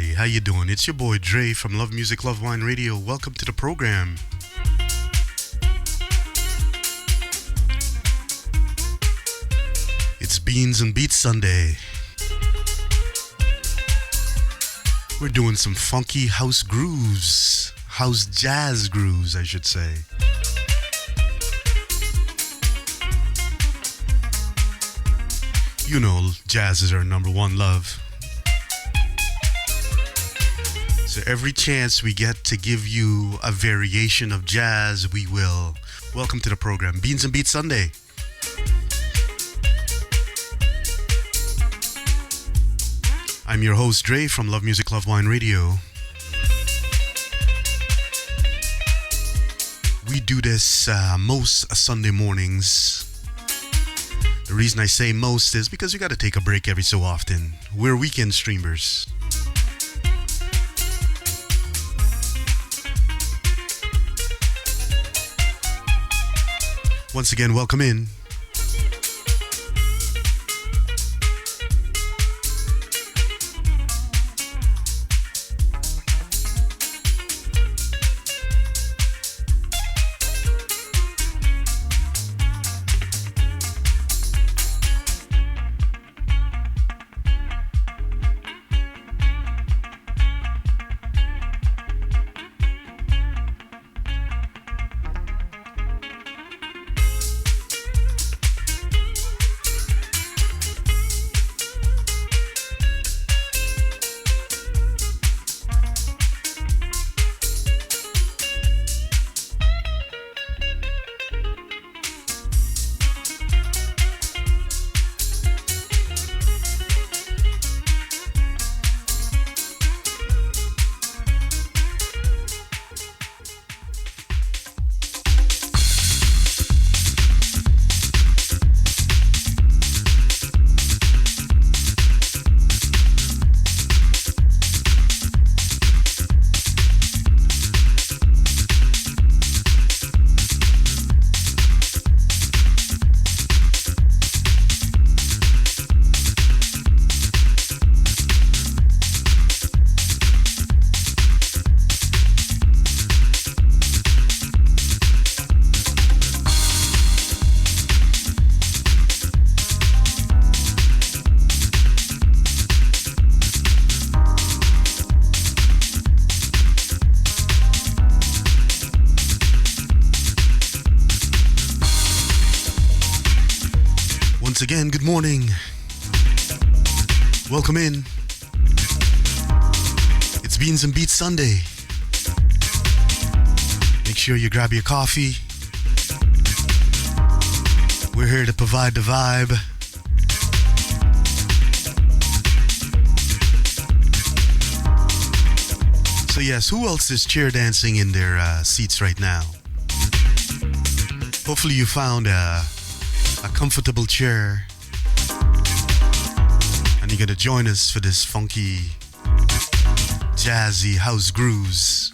everybody. How you doing? It's your boy Dre from Love Music, Love Wine Radio. Welcome to the program. It's Beans and Beats Sunday. We're doing some funky house grooves. House jazz grooves, I should say. You know, jazz is our number one love. So every chance we get to give you a variation of jazz, we will. Welcome to the program, Beans and Beats Sunday. I'm your host, Dre, from Love Music, Love Wine Radio. We do this most Sunday mornings. The reason I say most is because you got to take a break every so often. We're weekend streamers. Once again, welcome in. Again, good morning. Welcome in. It's Beans and Beats Sunday. Make sure you grab your coffee. We're here to provide the vibe. So yes, who else is chair dancing in their seats right now? Hopefully you found a comfortable chair and you're gonna join us for this funky jazzy house grooves.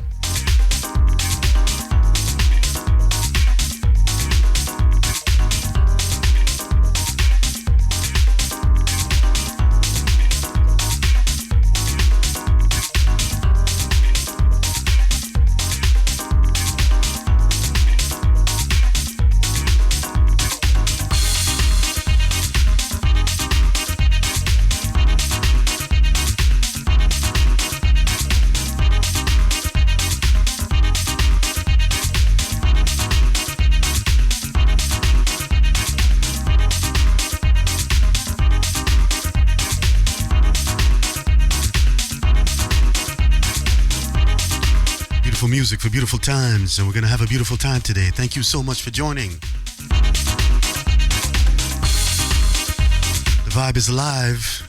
Music for beautiful times, and we're gonna have a beautiful time today. Thank you so much for joining. The vibe is alive.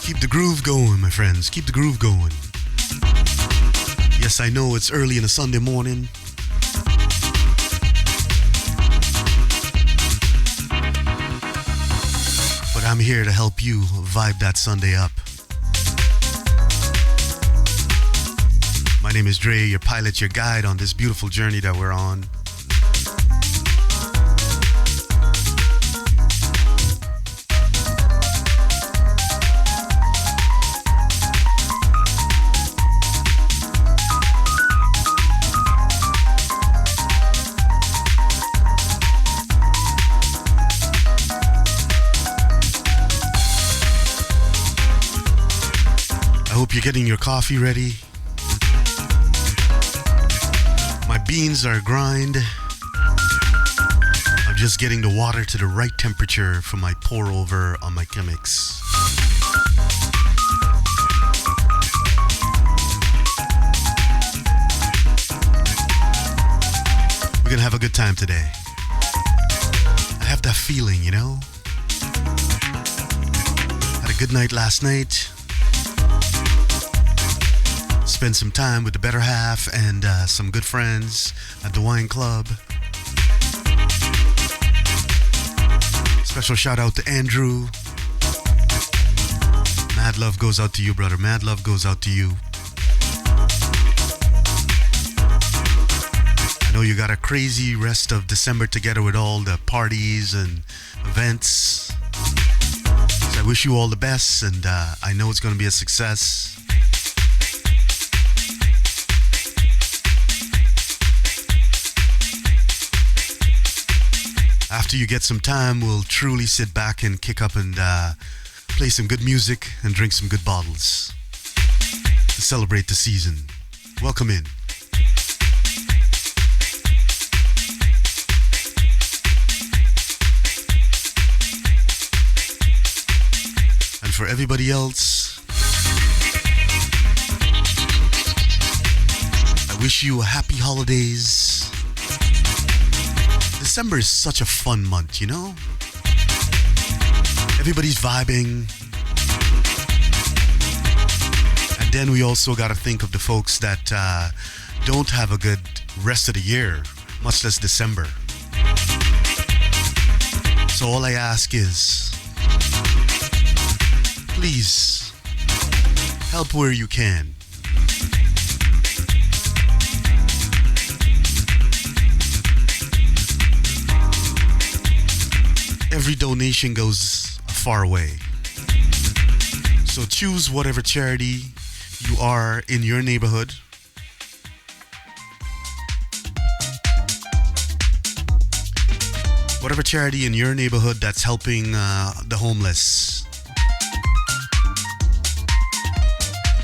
Keep the groove going, my friends. Keep the groove going. Yes, I know it's early in a Sunday morning. But I'm here to help you vibe that Sunday up. name is Dre, your pilot, your guide on this beautiful journey that we're on. I hope you're getting your coffee ready. My beans are grind. I'm just getting the water to the right temperature for my pour over on my chemics. We're gonna have a good time today. I have that feeling, you know? Had a good night last night. Spend some time with the better half and some good friends at the wine club. Special shout out to Andrew. Mad love goes out to you, brother. Mad love goes out to you. I know you got a crazy rest of December together with all the parties and events. So I wish you all the best, and I know it's going to be a success. After you get some time, we'll truly sit back and kick up and play some good music and drink some good bottles to celebrate the season. Welcome in. And for everybody else, I wish you a happy holidays. December is such a fun month, you know? Everybody's vibing. And then we also got to think of the folks that don't have a good rest of the year, much less December. So all I ask is, please help where you can. Every donation goes a far way. So choose whatever charity you are in your neighborhood. Whatever charity in your neighborhood that's helping the homeless.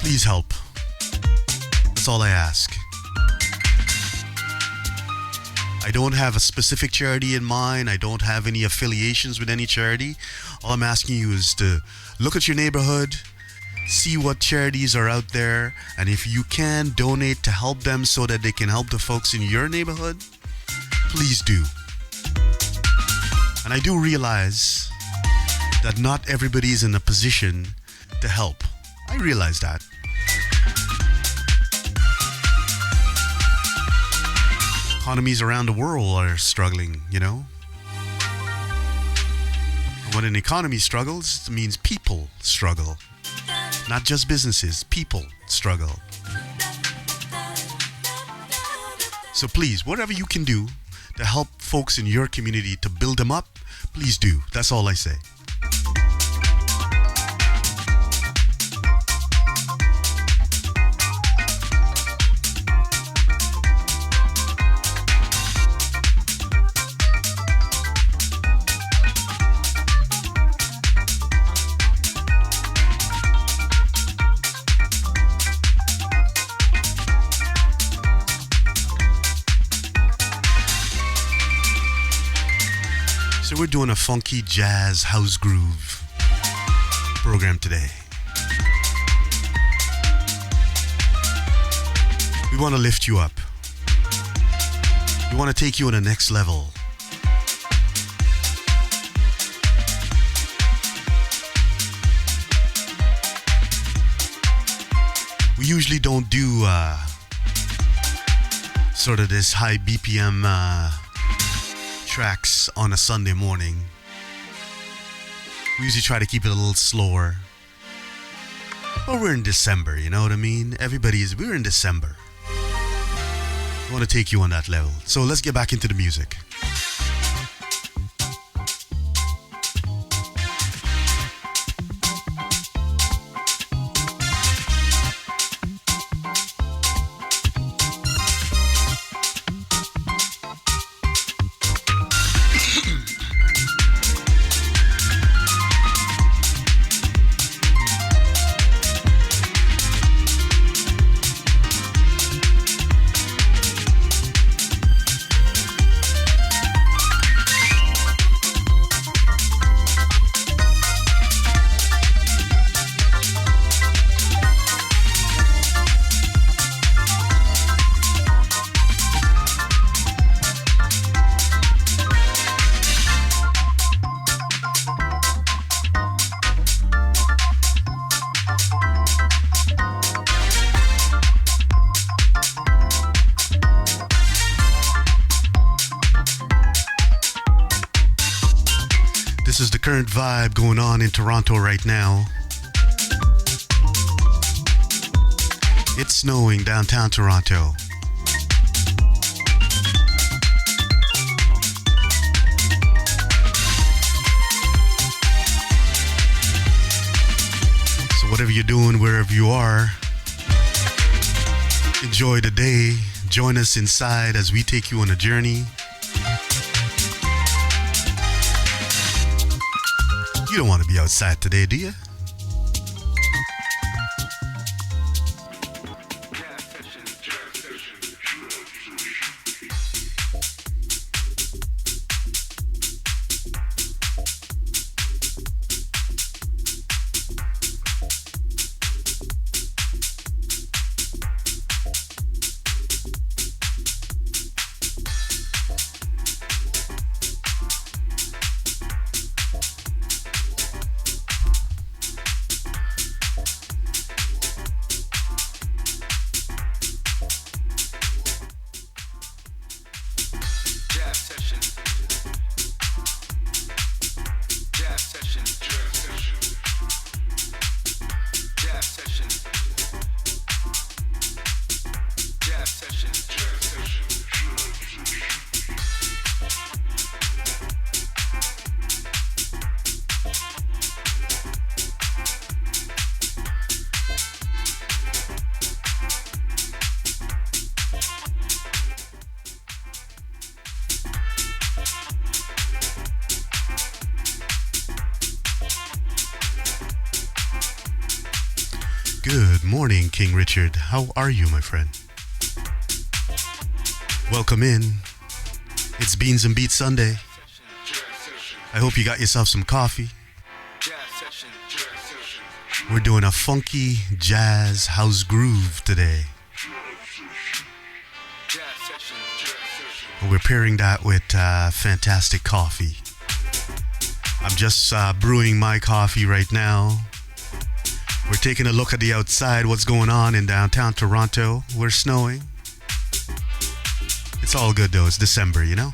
Please help. That's all I ask. I don't have a specific charity in mind. I don't have any affiliations with any charity. All I'm asking you is to look at your neighborhood, see what charities are out there, and if you can donate to help them so that they can help the folks in your neighborhood, please do. And I do realize that not everybody is in a position to help. I realize that. Economies around the world are struggling, you know. When an economy struggles, it means people struggle. Not just businesses, people struggle. So please, whatever you can do to help folks in your community to build them up, please do. That's all I say. So we're doing a funky jazz house groove program today. We want to lift you up. We want to take you on the next level. We usually don't do sort of this high BPM tracks on a Sunday morning. We usually try to keep it a little slower. But we're in December, you know what I mean? We're in December. I want to take you on that level. So let's get back into the music. This is the current vibe going on in Toronto right now. It's snowing downtown Toronto. So whatever you're doing, wherever you are, enjoy the day. Join us inside as we take you on a journey. You don't want to be outside today, do you? Good morning, King Richard. How are you, my friend? Welcome in. It's Beans and Beats Sunday. I hope you got yourself some coffee. We're doing a funky jazz house groove today. And we're pairing that with fantastic coffee. I'm just brewing my coffee right now. We're taking a look at the outside, what's going on in downtown Toronto. We're snowing. It's all good though, it's December, you know?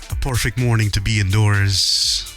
A perfect morning to be indoors.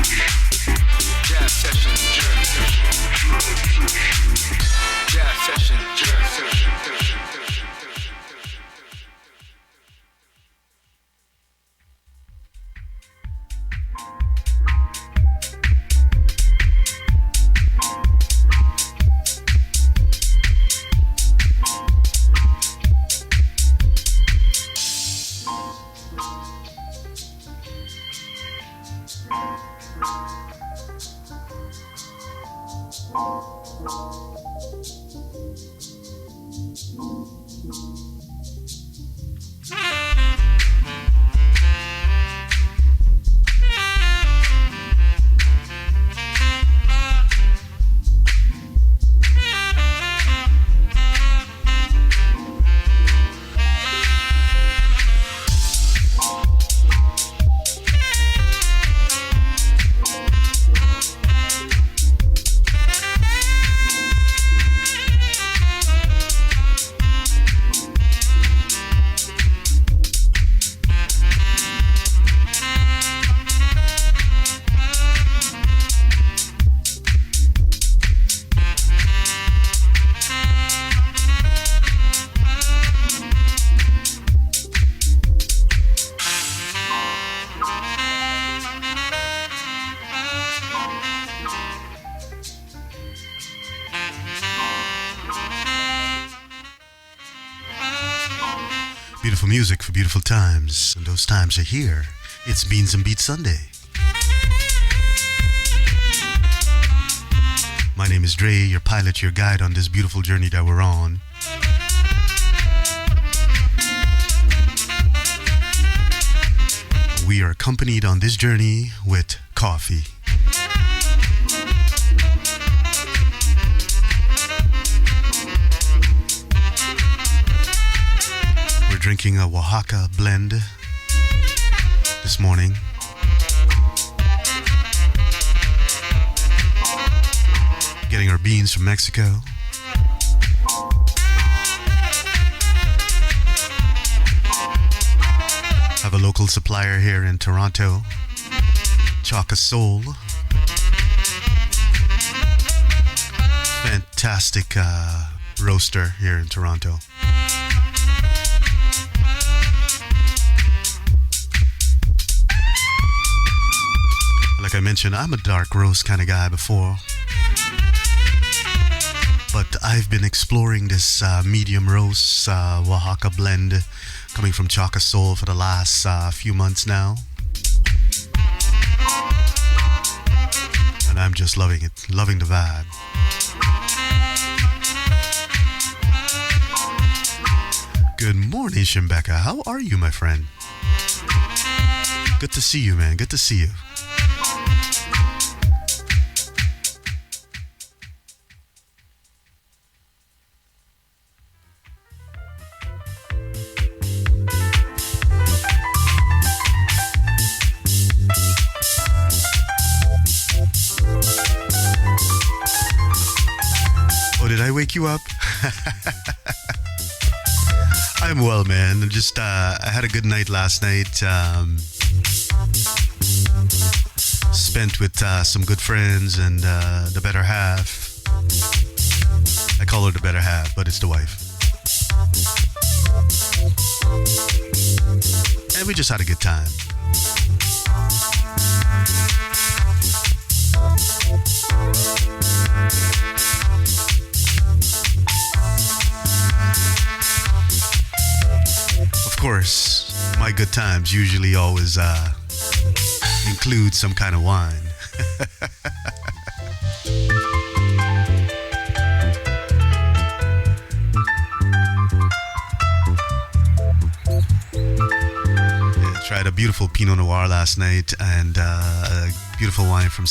Jazz session, jazz session, jazz session, jazz session. Beautiful music for beautiful times, and those times are here. It's Beans and Beats Sunday. My name is Dre, your pilot, your guide on this beautiful journey that we're on. We are accompanied on this journey with coffee. Drinking a Oaxaca blend this morning. Getting our beans from Mexico. Have a local supplier here in Toronto, ChocoSoul. Fantastic roaster here in Toronto. Like I mentioned, I'm a dark roast kind of guy before, but I've been exploring this medium roast Oaxaca blend coming from ChocoSoul for the last few months now, and I'm just loving it, loving the vibe. Good morning, Shimbeka. How are you, my friend? Good to see you, man. Good to see you. Did I wake you up? I'm well, man. Just I had a good night last night. Spent with some good friends and the better half. I call her the better half, but it's the wife. And we just had a good time. Of course, my good times usually always include some kind of wine. Yeah, tried a beautiful Pinot Noir last night and a beautiful wine from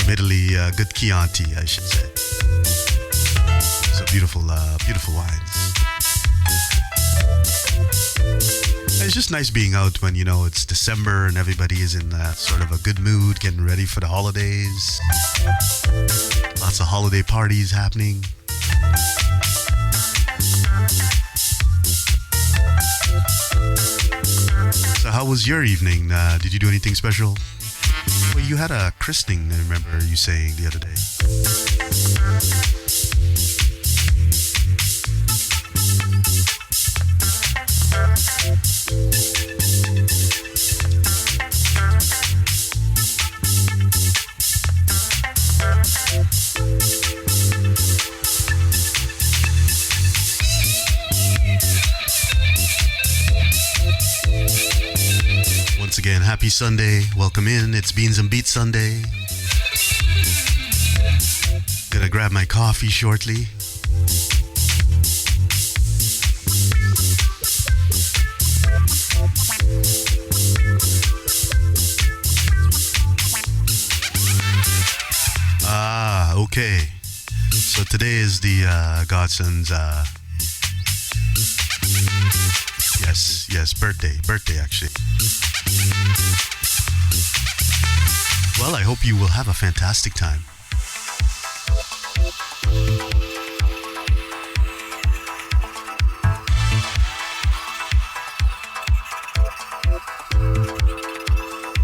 Italy, good Chianti, I should say. So beautiful, beautiful wines. It's just nice being out when, you know, it's December and everybody is in sort of a good mood, getting ready for the holidays. Lots of holiday parties happening. So how was your evening? Did you do anything special? Well, you had a christening, I remember you saying the other day. Once again, happy Sunday. Welcome in. It's Beans and Beats Sunday. Gonna grab my coffee shortly. Okay. So today is the godson's yes, birthday actually. Well, I hope you will have a fantastic time.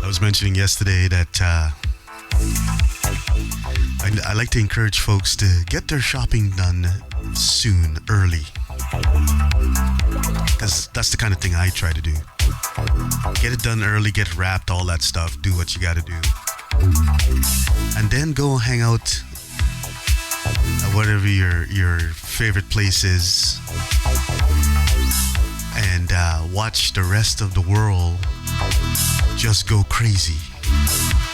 I was mentioning yesterday that I like to encourage folks to get their shopping done soon, early. Because that's the kind of thing I try to do. Get it done early, get wrapped, all that stuff, do what you gotta do. And then go hang out at whatever your favorite place is and watch the rest of the world just go crazy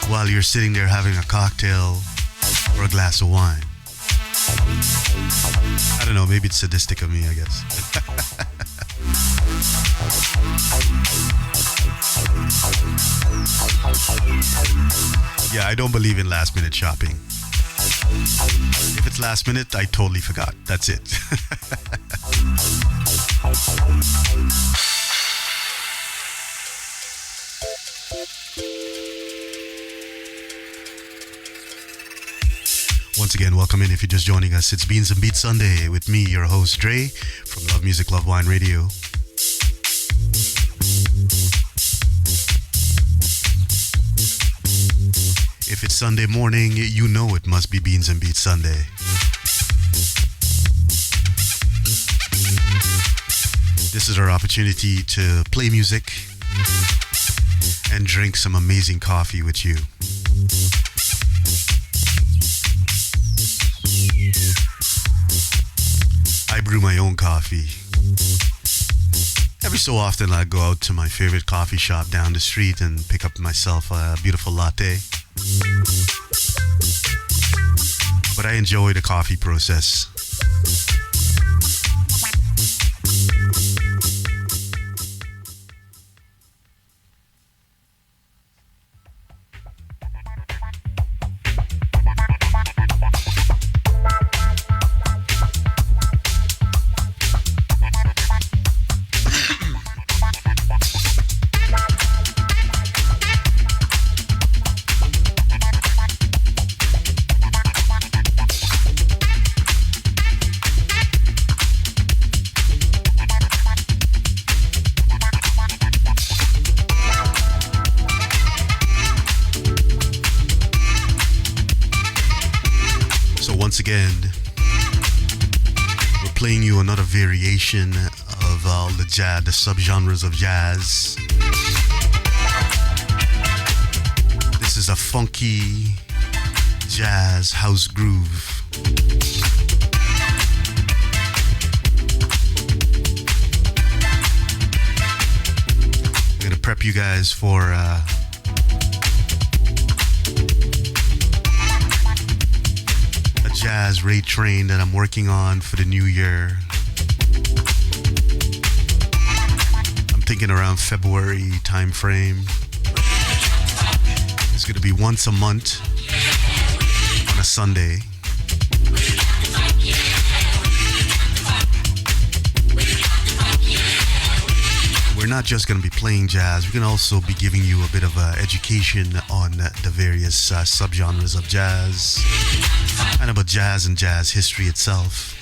while you're sitting there having a cocktail or a glass of wine. I don't know, maybe it's sadistic of me, I guess. Yeah, I don't believe in last minute shopping. If it's last minute, I totally forgot. That's it. Once again, welcome in if you're just joining us. It's Beans and Beats Sunday with me, your host, Dre, from Love Music, Love Wine Radio. If it's Sunday morning, you know it must be Beans and Beats Sunday. This is our opportunity to play music and drink some amazing coffee with you. I brew my own coffee. Every so often I go out to my favorite coffee shop down the street and pick up myself a beautiful latte. But I enjoy the coffee process. Once again, we're playing you another variation of all the jazz, the subgenres of jazz. This is a funky jazz house groove. I'm gonna prep you guys for jazz rate train that I'm working on for the new year. I'm thinking around February time frame. It's going to be once a month on a Sunday. We're not just going to be playing jazz, we're going to also be giving you a bit of education on the various subgenres of jazz and about jazz and jazz history itself.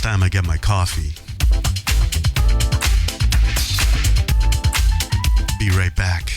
It's time I get my coffee. Be right back.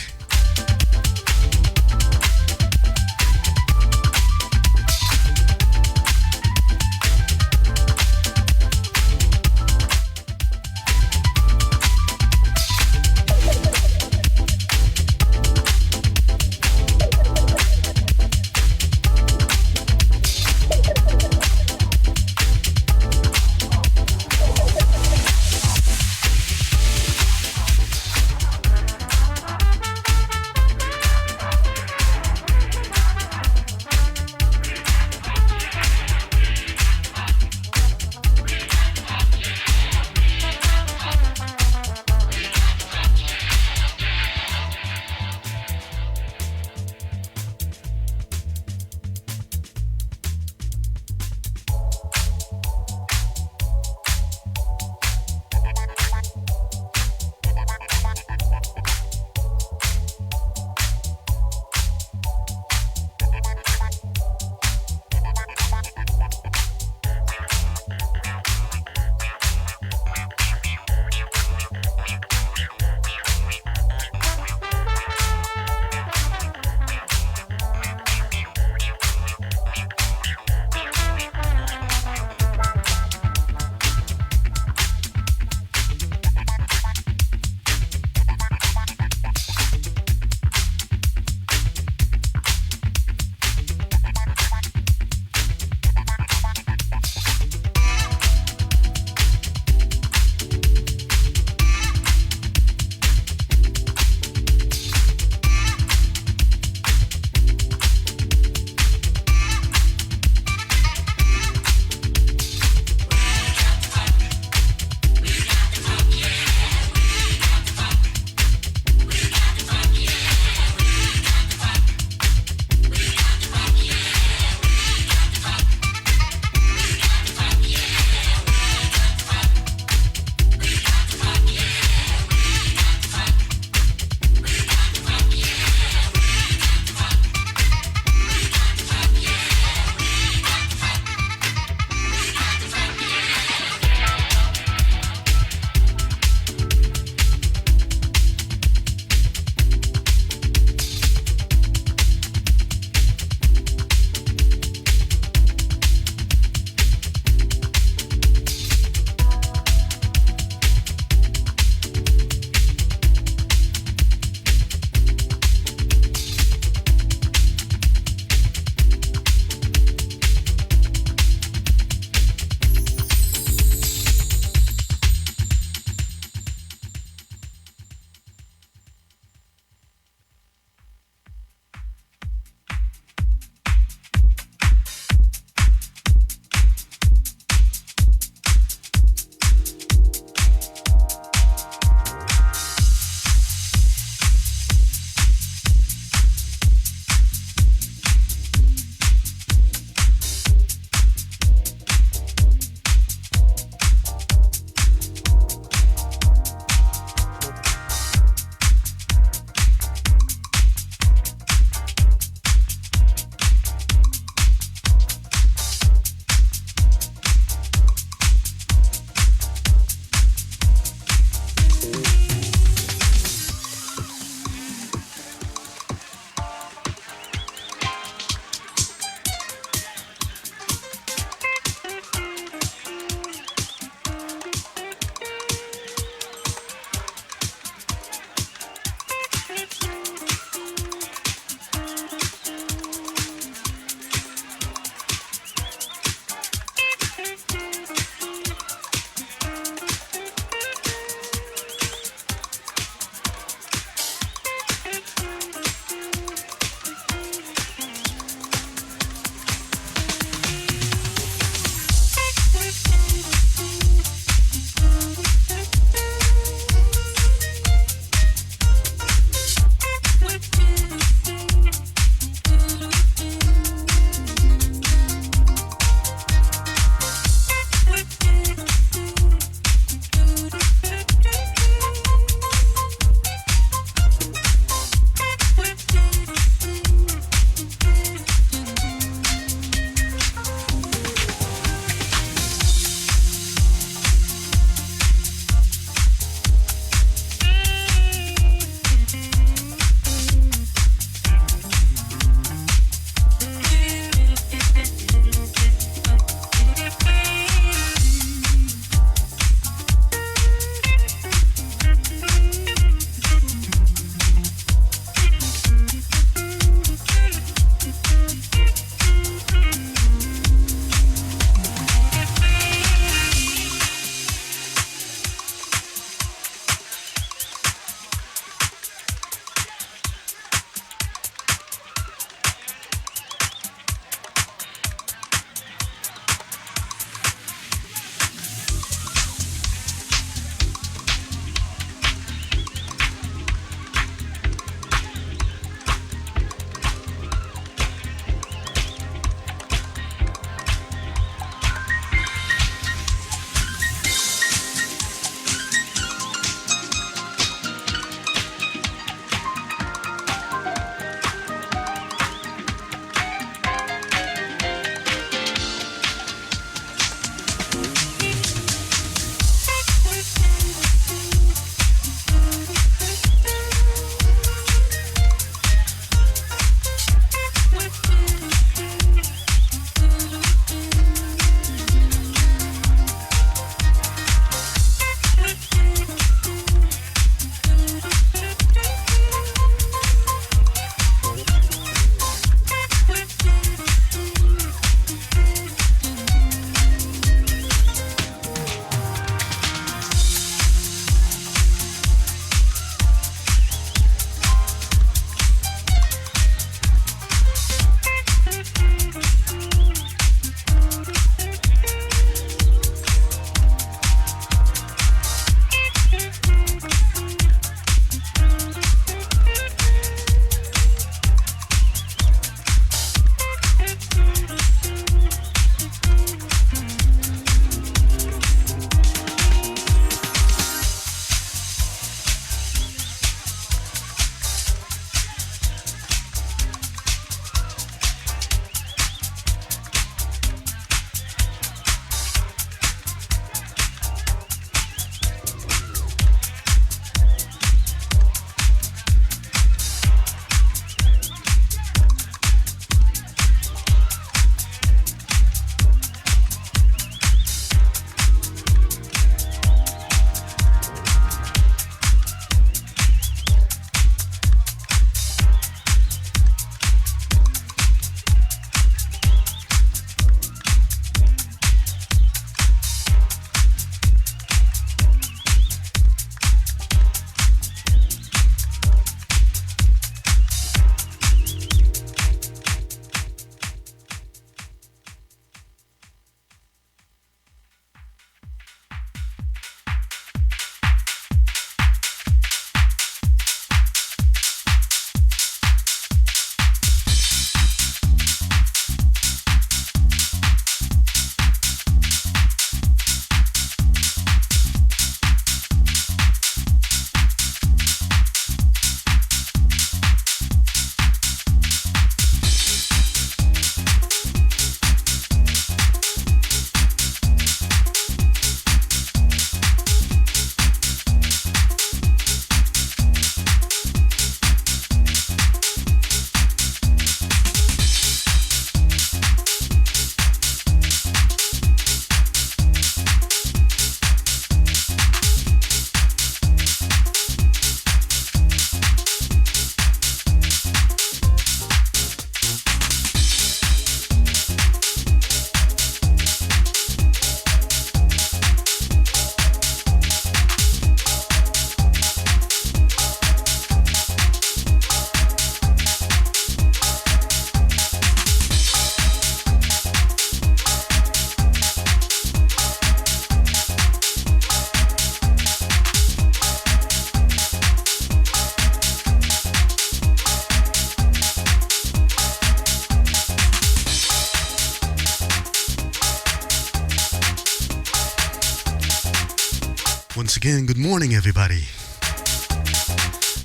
again, good morning, everybody.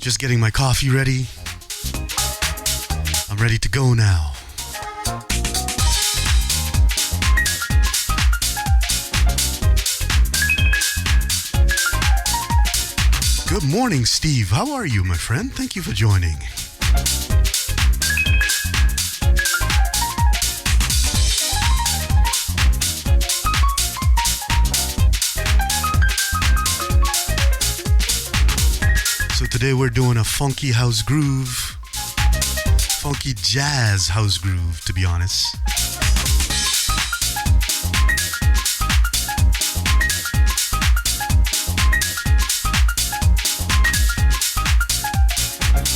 Just getting my coffee ready. I'm ready to go now. Good morning, Steve. How are you, my friend? Thank you for joining. So today we're doing a funky house groove, funky jazz house groove, to be honest.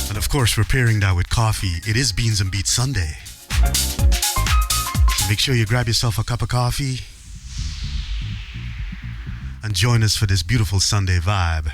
And of course, we're pairing that with coffee. It is Beans and Beats Sunday. So make sure you grab yourself a cup of coffee and join us for this beautiful Sunday vibe.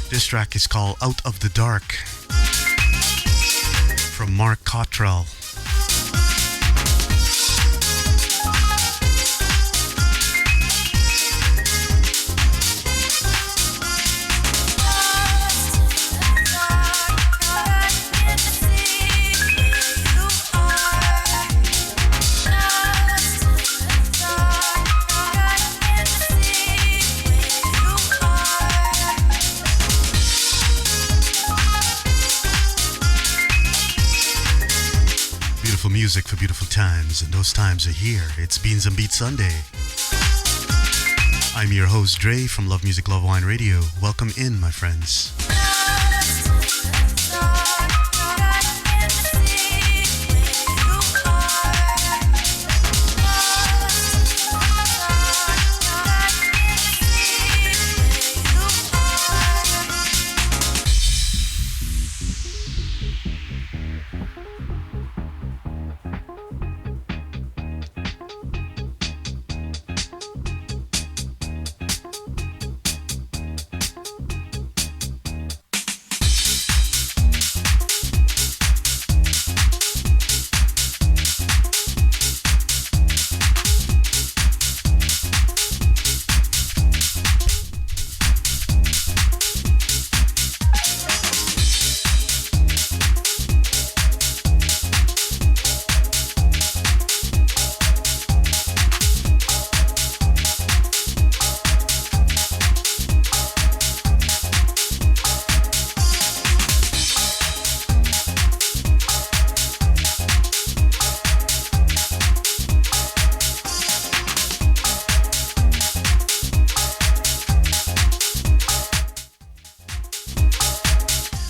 This track is called Out of the Dark from Mark Cottrell. Music for beautiful times, and those times are here. It's Beans and Beats Sunday. I'm your host, Dre, from Love Music, Love Wine Radio. Welcome in, my friends.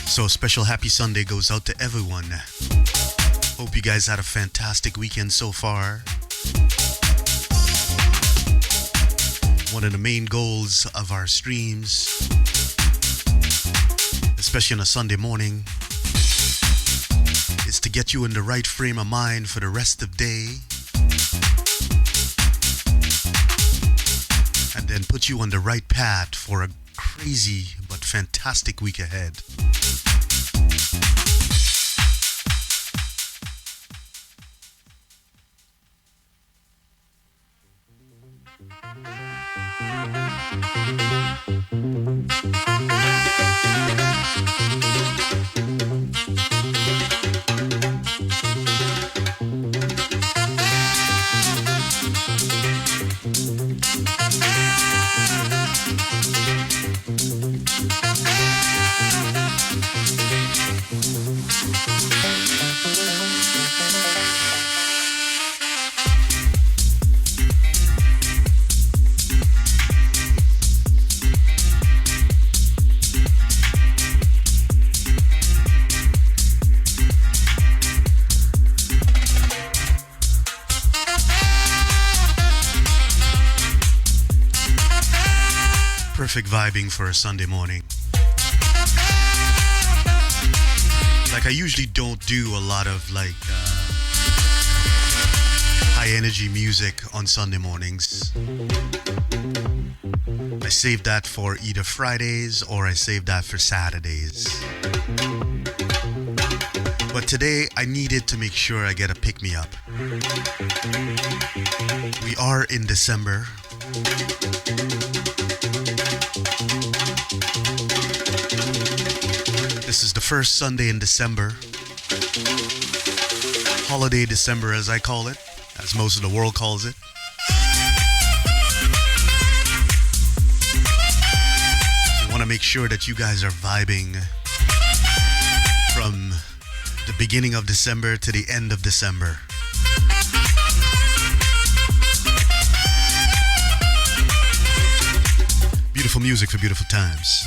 So a special happy Sunday goes out to everyone. Hope you guys had a fantastic weekend so far. One of the main goals of our streams, especially on a Sunday morning, is to get you in the right frame of mind for the rest of the day, and then put you on the right path for a crazy but fantastic week ahead. Perfect vibing for a Sunday morning. Like I usually don't do a lot of high energy music on Sunday mornings. I save that for either Fridays or I save that for Saturdays. But today I needed to make sure I get a pick-me-up. We are in December. This is the first Sunday in December. Holiday December, as I call it, as most of the world calls it. I want to make sure that you guys are vibing from the beginning of December to the end of December. Beautiful music for beautiful times.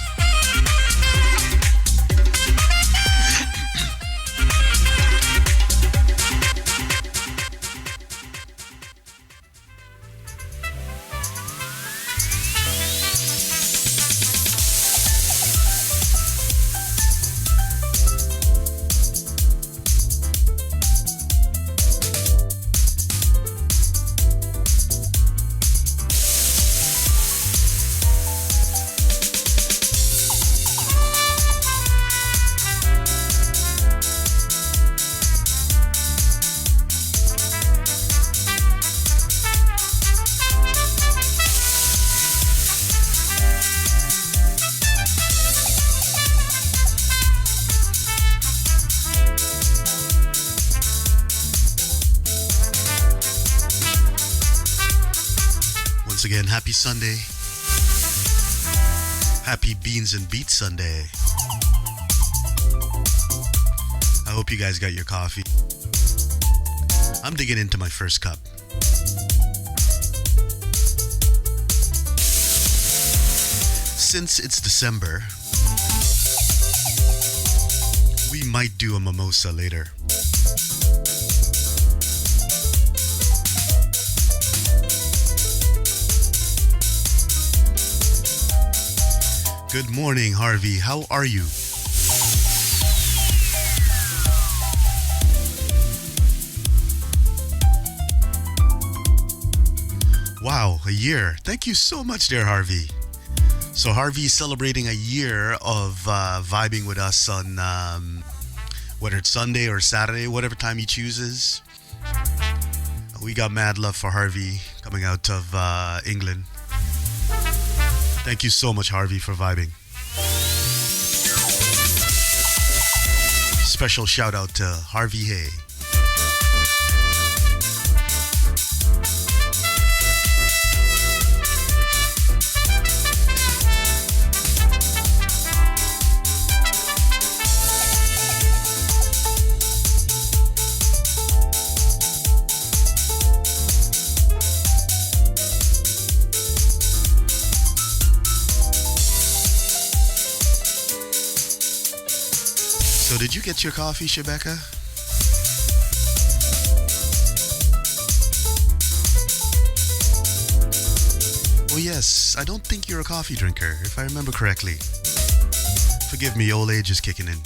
Again, happy Sunday. Happy Beans and Beats Sunday. I hope you guys got your coffee. I'm digging into my first cup. Since it's December, we might do a mimosa later. Good morning, Harvey. How are you? Wow, a year. Thank you so much, dear Harvey. So Harvey is celebrating a year of vibing with us on whether it's Sunday or Saturday, whatever time he chooses. We got mad love for Harvey coming out of England. Thank you so much, Harvey, for vibing. Special shout out to Harvey Hay. So did you get your coffee, Shebecca? Oh yes, I don't think you're a coffee drinker, if I remember correctly. Forgive me, old age is kicking in.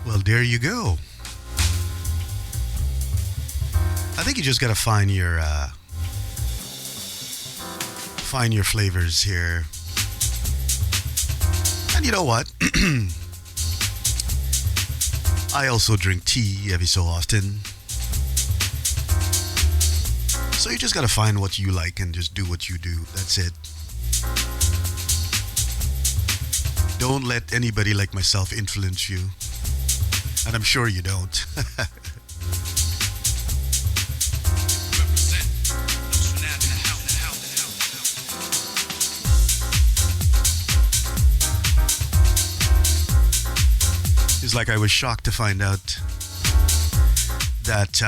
Well, there you go. I think you just gotta find your flavors here. And you know what? I also drink tea every so often. So you just gotta find what you like and just do what you do. That's it. Don't let anybody like myself influence you. And I'm sure you don't. It's like I was shocked to find out that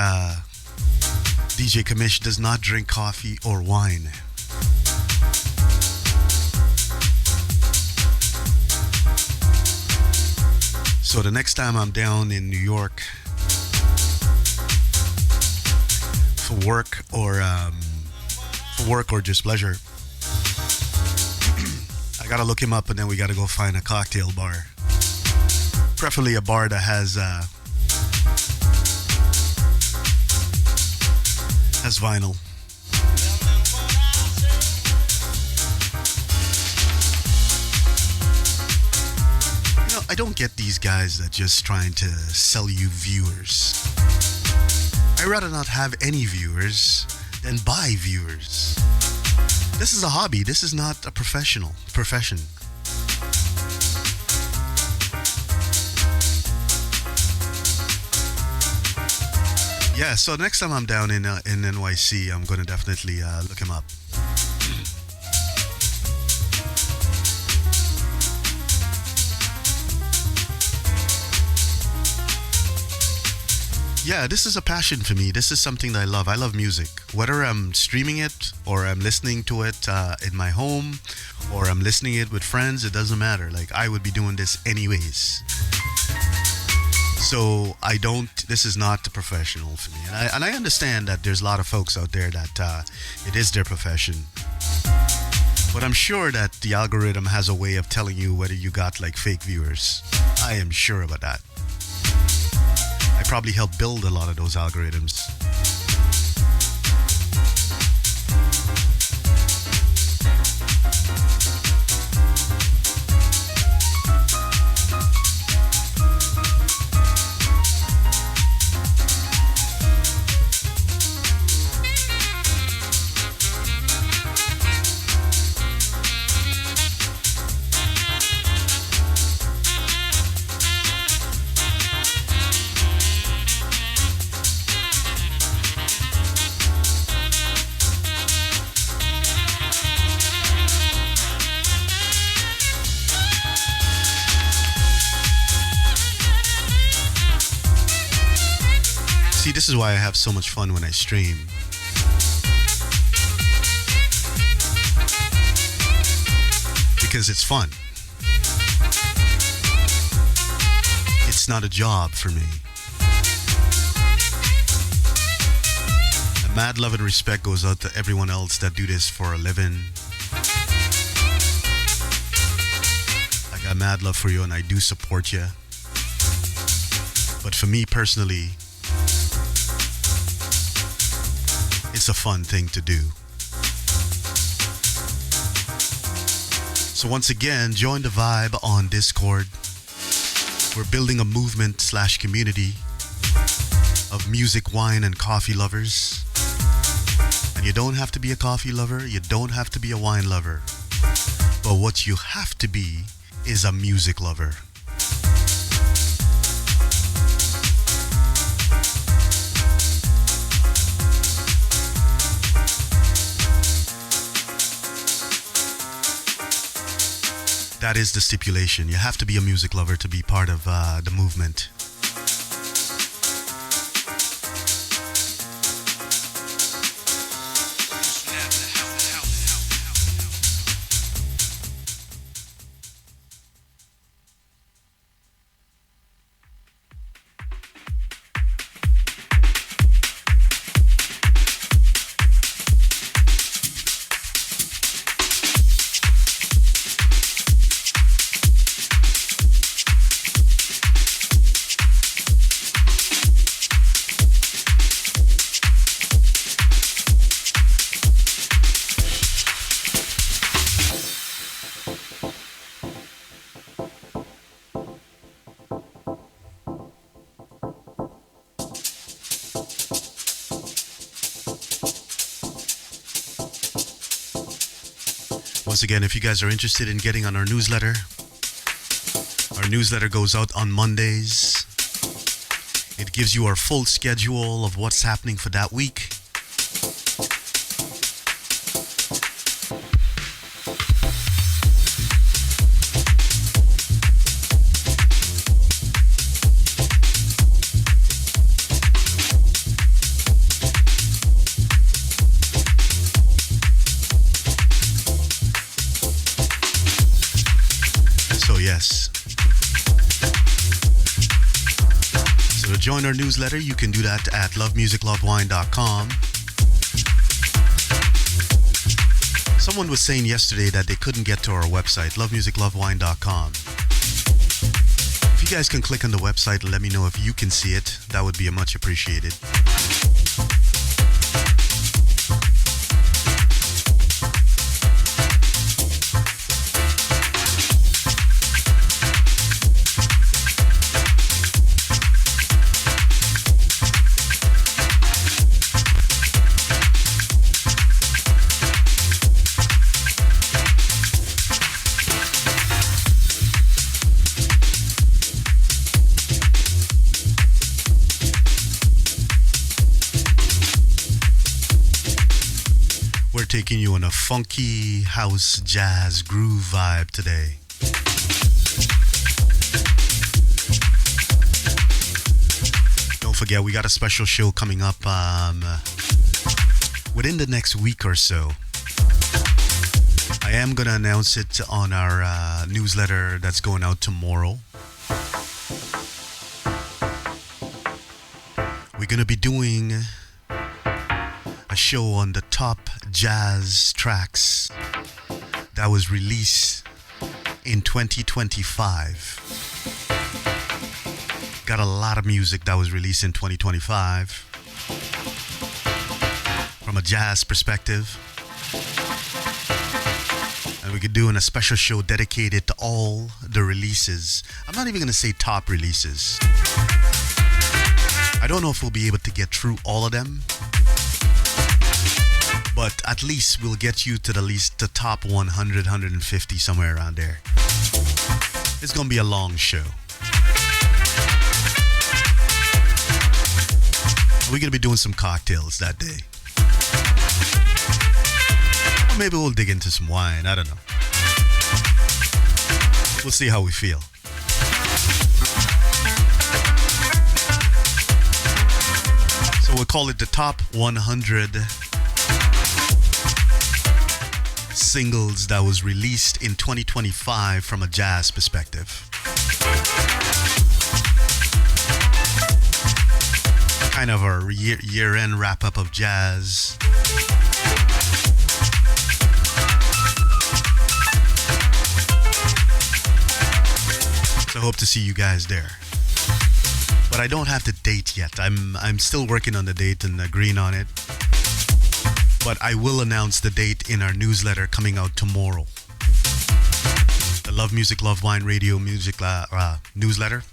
DJ Kamish does not drink coffee or wine. So the next time I'm down in New York for work or just pleasure, I gotta look him up and then we gotta go find a cocktail bar. Preferably a bar that has vinyl. You know, I don't get these guys that just trying to sell you viewers. I'd rather not have any viewers than buy viewers. This is a hobby. This is not a profession. Yeah, so next time I'm down in NYC, I'm going to definitely look him up. Yeah, this is a passion for me. This is something that I love. I love music. Whether I'm streaming it or I'm listening to it in my home or I'm listening it with friends, it doesn't matter. Like, I would be doing this anyways. So this is not the professional for me. And I understand that there's a lot of folks out there that it is their profession. But I'm sure that the algorithm has a way of telling you whether you got like fake viewers. I am sure about that. I probably helped build a lot of those algorithms. See, this is why I have so much fun when I stream. Because it's fun. It's not a job for me. And mad love and respect goes out to everyone else that do this for a living. I got mad love for you and I do support you. But for me personally, it's a fun thing to do. So once again, join the vibe on Discord. We're building a movement/community of music, wine, and coffee lovers. And you don't have to be a coffee lover, you don't have to be a wine lover. But what you have to be is a music lover. That is the stipulation. You have to be a music lover to be part of the movement. Once again, if you guys are interested in getting on our newsletter goes out on Mondays. It gives you our full schedule of what's happening for that week. Yes. So to join our newsletter, you can do that at lovemusiclovewine.com. Someone was saying yesterday that they couldn't get to our website, lovemusiclovewine.com. If you guys can click on the website and let me know if you can see it, that would be much appreciated. Taking you on a funky house jazz groove vibe today. Don't forget, we got a special show coming up within the next week or so. I am going to announce it on our newsletter that's going out tomorrow. We're going to be doing a show on the top jazz tracks that was released in 2025. Got a lot of music that was released in 2025 from a jazz perspective. And we're doing a special show dedicated to all the releases. I'm not even going to say top releases. I don't know if we'll be able to get through all of them, but at least we'll get you to the top 100, 150, somewhere around there. It's going to be a long show. We're going to be doing some cocktails that day. Or maybe we'll dig into some wine. I don't know. We'll see how we feel. So we'll call it the top 100 singles that was released in 2025 from a jazz perspective. Kind of a year-end wrap-up of jazz. So I hope to see you guys there. But I don't have the date yet. I'm still working on the date and agreeing on it. But I will announce the date in our newsletter coming out tomorrow. The Love Music, Love Wine Radio music newsletter.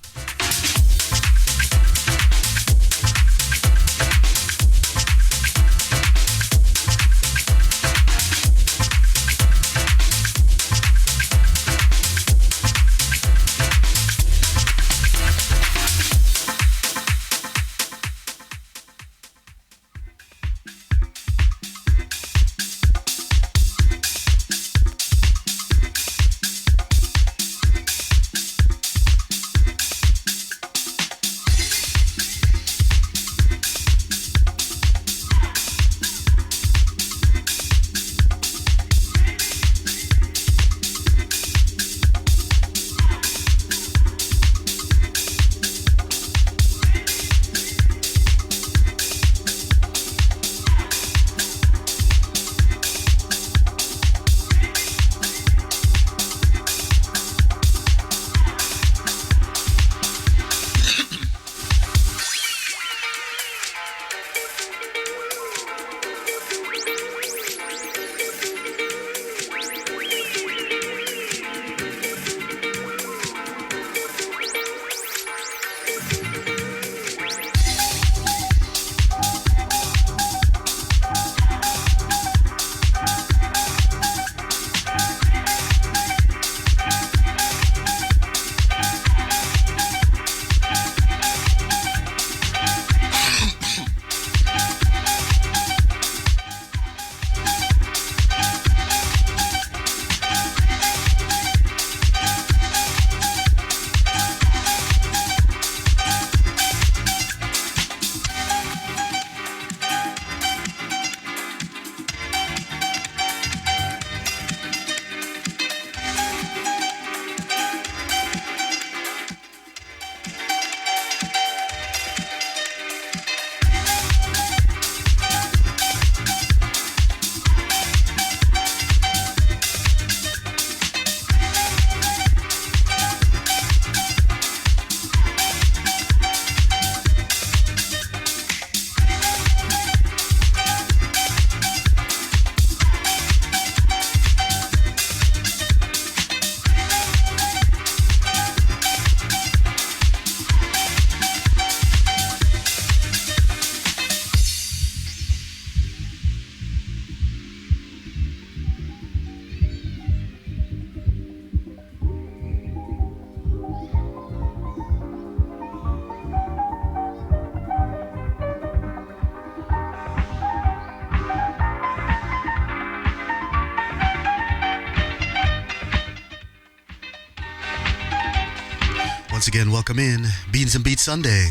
once again, welcome in Beans and Beats Sunday.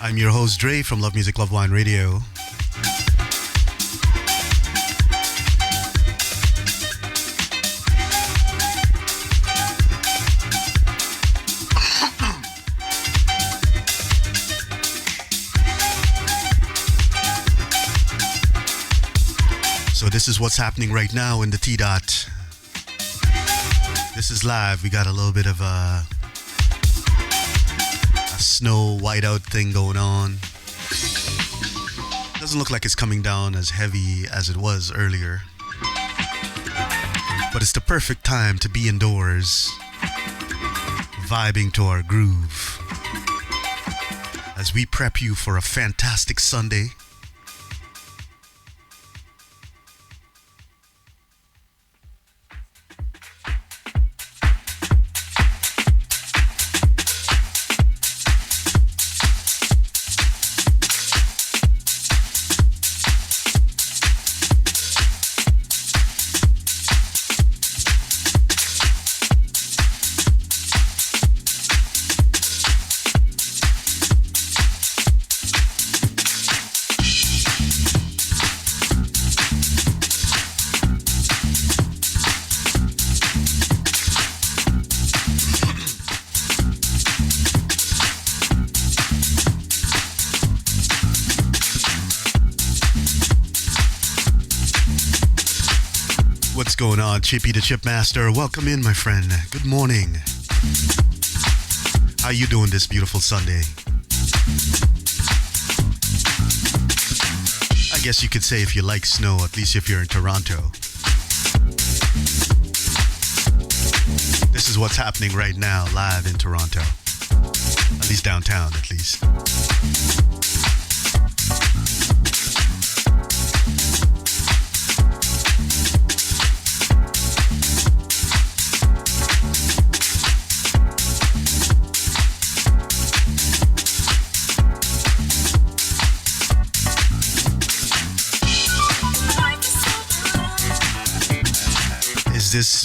I'm your host, Dre, from Love Music, Love Wine Radio. So this is what's happening right now in the T-Dot. This is live. We got a little bit of a snow whiteout thing going on. Doesn't look like it's coming down as heavy as it was earlier. But it's the perfect time to be indoors, vibing to our groove, as we prep you for a fantastic Sunday. What's going on, Chippy the Chipmaster? Welcome in, my friend. Good morning. How you doing this beautiful Sunday? I guess you could say if you like snow, at least if you're in Toronto. This is what's happening right now, live in Toronto. At least downtown, at least.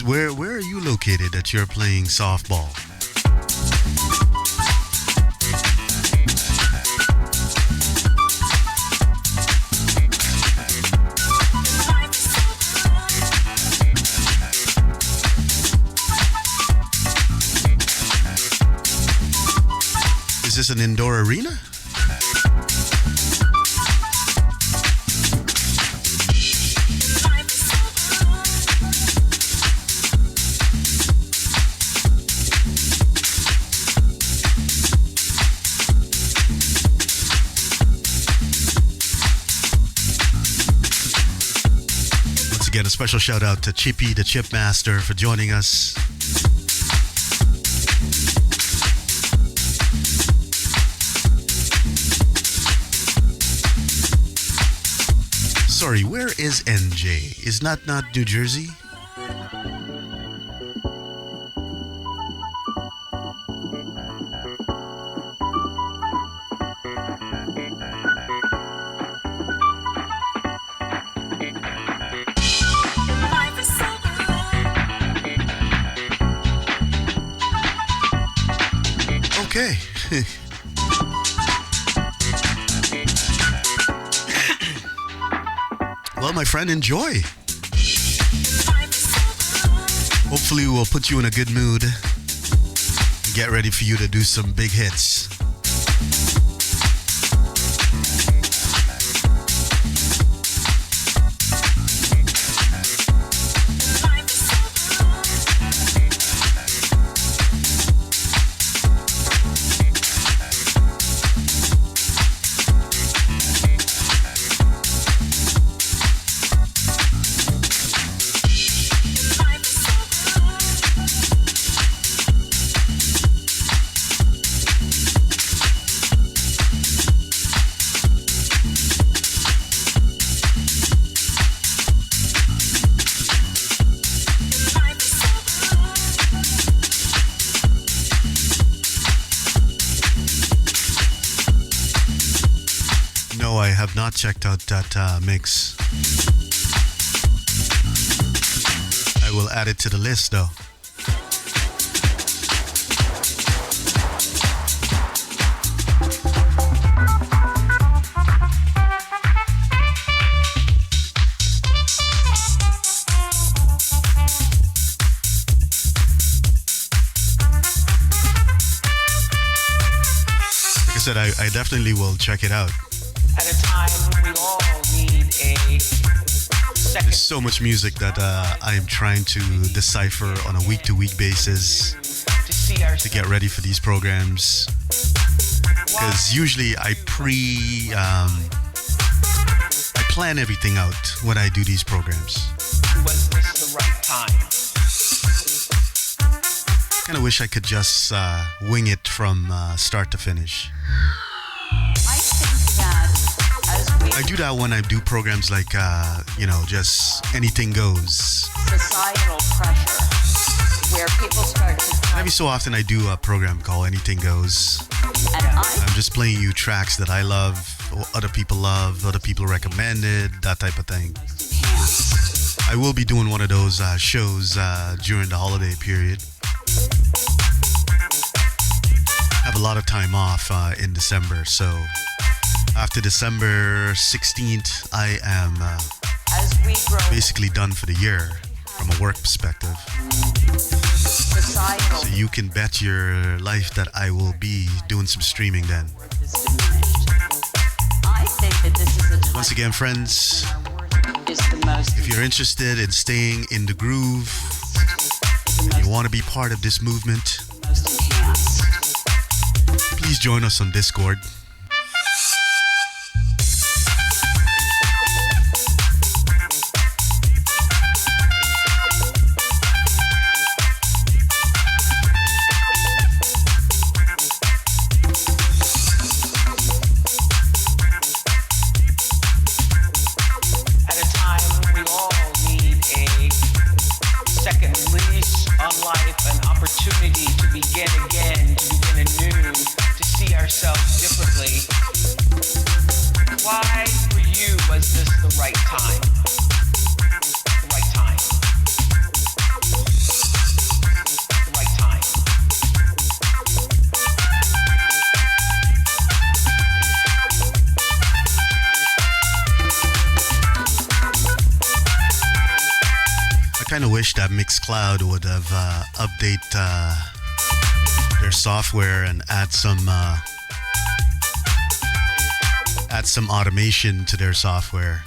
Where are you located that you're playing softball? Is this an indoor arena? Again, a special shout out to Chippy the Chipmaster for joining us. Sorry, where is NJ? Is not New Jersey? Okay. Well, my friend, enjoy. Hopefully we'll put you in a good mood and get ready for you to do some big hits. I have not checked out that mix. I will add it to the list though. said, I definitely will check it out. At a time when we all need a second. There's so much music that I am trying to decipher on a week-to-week basis to get ready for these programs. Because usually I plan everything out when I do these programs. Was this the right time? Kind of wish I could just wing it from start to finish. I think that as we I do that when I do programs like, just anything goes. societal pressure, where people start to Every so often I do a program called Anything Goes. and I'm just playing you tracks that I love, or other people love, other people recommended, that type of thing. enhanced. I will be doing one of those shows during the holiday period. Have a lot of time off in December, so after December 16th, I am As we grow basically done for the year from a work perspective. societal So you can bet your life that I will be doing some streaming then. worth is diminished. I think that this is a time Once again, friends, when our worth is the most if you're interested in staying in the groove, you want to be part of this movement, enhanced. please join us on Discord. At a time when we all need a second lease on life, an opportunity to begin again, to begin anew, to see ourselves differently. Why for you was this the right time? The right time. The right time. I kind of wish that Mixcloud would have update their software and add some automation to their software,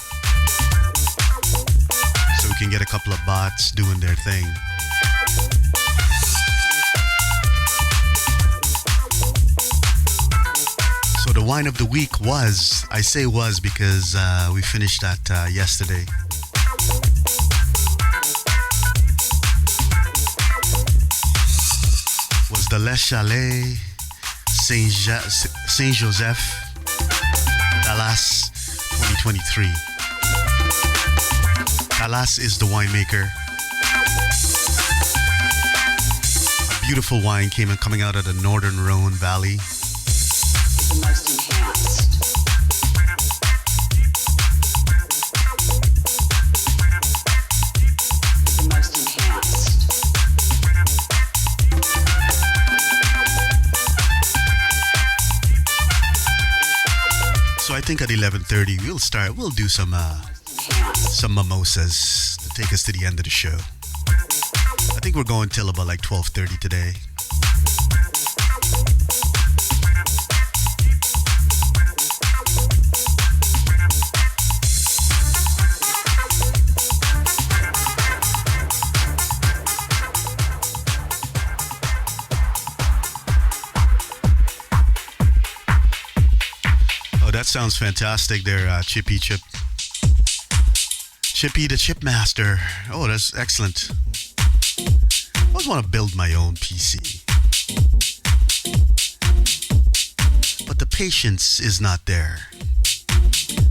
so we can get a couple of bots doing their thing. So the wine of the week was, I say was because we finished that yesterday. Was the Les Chalets Saint Joseph Dallas 2023. Dallas is the winemaker. A beautiful wine coming out of the northern Rhone Valley. The most enhanced. The most enhanced. So I think at 11:30 we'll do some mimosas to take us to the end of the show. I think we're going till about like 12:30 today. That sounds fantastic there, Chippy Chip. Chippy the Chip Master. Oh, that's excellent. I always want to build my own PC. But the patience is not there.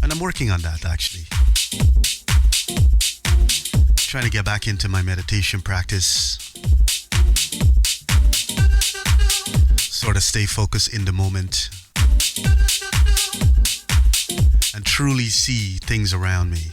And I'm working on that, actually. Trying to get back into my meditation practice. Sort of stay focused in the moment. And truly see things around me.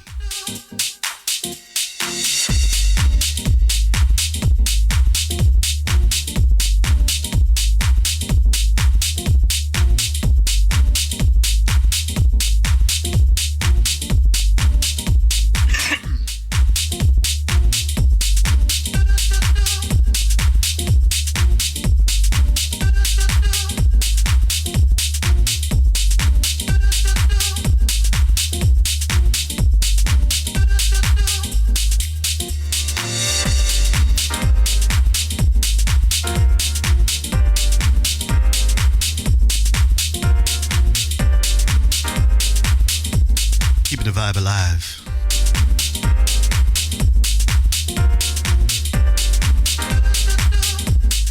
alive, alive.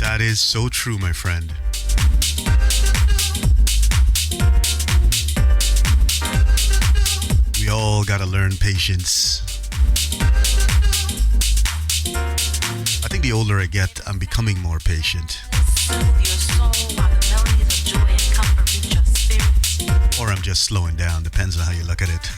That is so true, my friend. We all gotta learn patience. I think the older I get, I'm becoming more patient. Or I'm just slowing down, depends on how you look at it.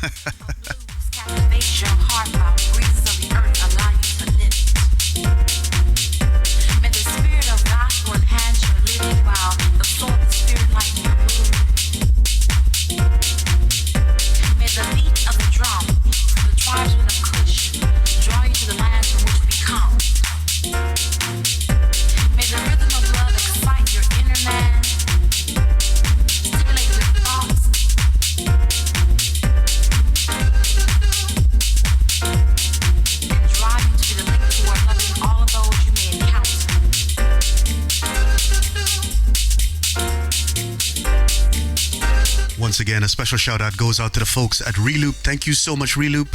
Once again, a special shout out goes out to the folks at Reloop. Thank you so much, Reloop.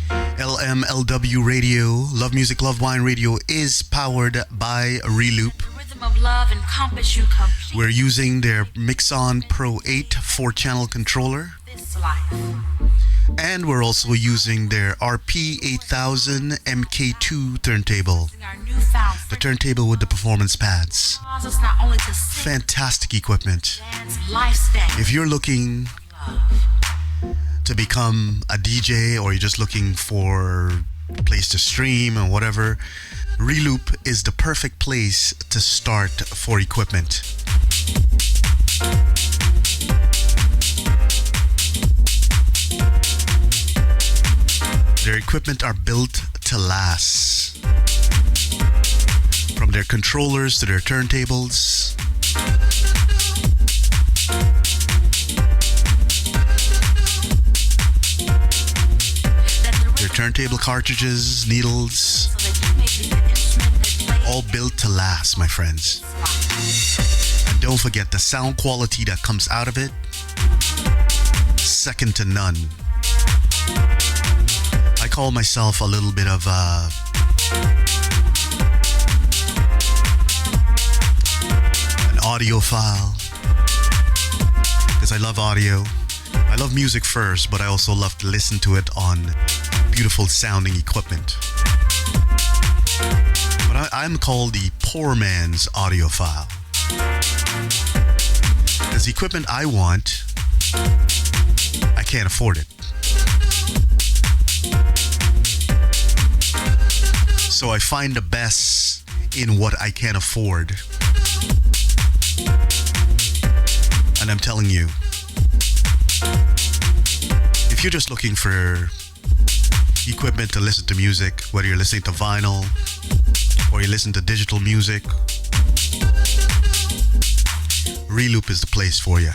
LMLW Radio, Love Music, Love Wine Radio is powered by Reloop. Rhythm of love encompass you complete. We're using their Mixon Pro 8 4-channel controller. This life. And we're also using their RP8000 MK2 turntable. Our newfound The turntable with the performance pads. allows us not only to sing, Fantastic equipment. dance, lifestyle. If you're looking to become a DJ or you're just looking for a place to stream and whatever, Reloop is the perfect place to start for equipment. Their equipment are built to last. From their controllers to their turntables. Their turntable cartridges, needles, So that you may be the instrument that plays all built to last, my friends. And don't forget the sound quality that comes out of it, second to none. I call myself a little bit of an audiophile because I love audio. I love music first, but I also love to listen to it on beautiful sounding equipment. But I'm called the poor man's audiophile. Because the equipment I want, I can't afford it. So I find the best in what I can afford. And I'm telling you, if you're just looking for equipment to listen to music, whether you're listening to vinyl or you listen to digital music, Reloop is the place for you.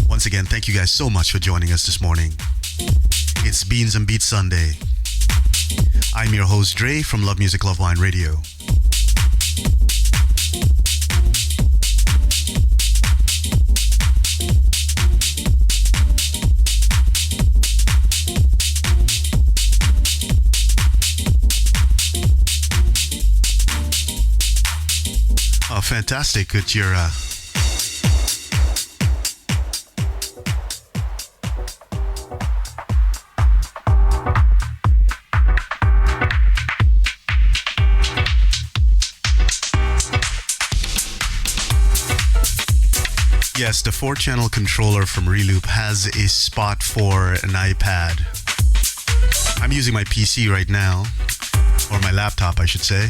Once again, thank you guys so much for joining us this morning. It's Beans and Beats Sunday. I'm your host, Dre, from Love Music, Love Wine Radio. Oh, fantastic. It's your yes, the 4-channel controller from Reloop has a spot for an iPad. I'm using my PC right now, or my laptop, I should say.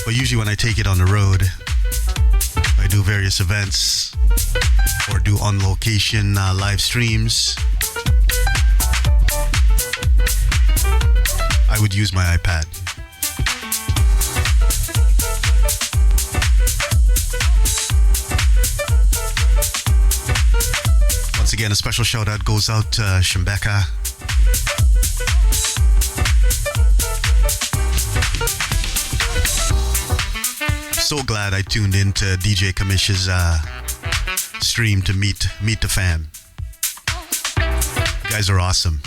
But usually when I take it on the road, I do various events or do on-location live streams, I would use my iPad. Once again, a special shout out goes out to Shembeka. so glad I tuned into DJ Kamish's stream to meet the fam. You guys are awesome.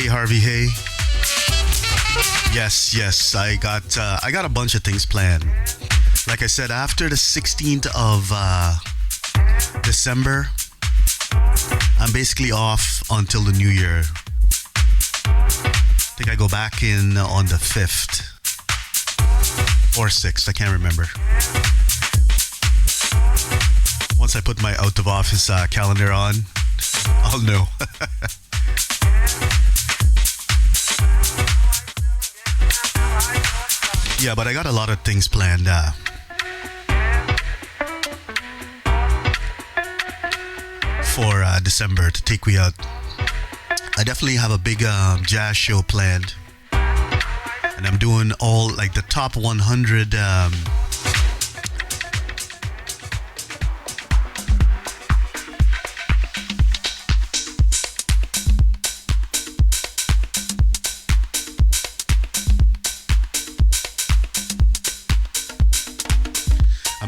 Harvey, hey. Yes, I got a bunch of things planned. Like I said, after the 16th of December, I'm basically off until the new year. I think I go back in on the 5th or 6th, I can't remember. Once I put my out of office calendar on, I'll know. Yeah, but I got a lot of things planned. For December to take me out. I definitely have a big jazz show planned. And I'm doing all like the top 100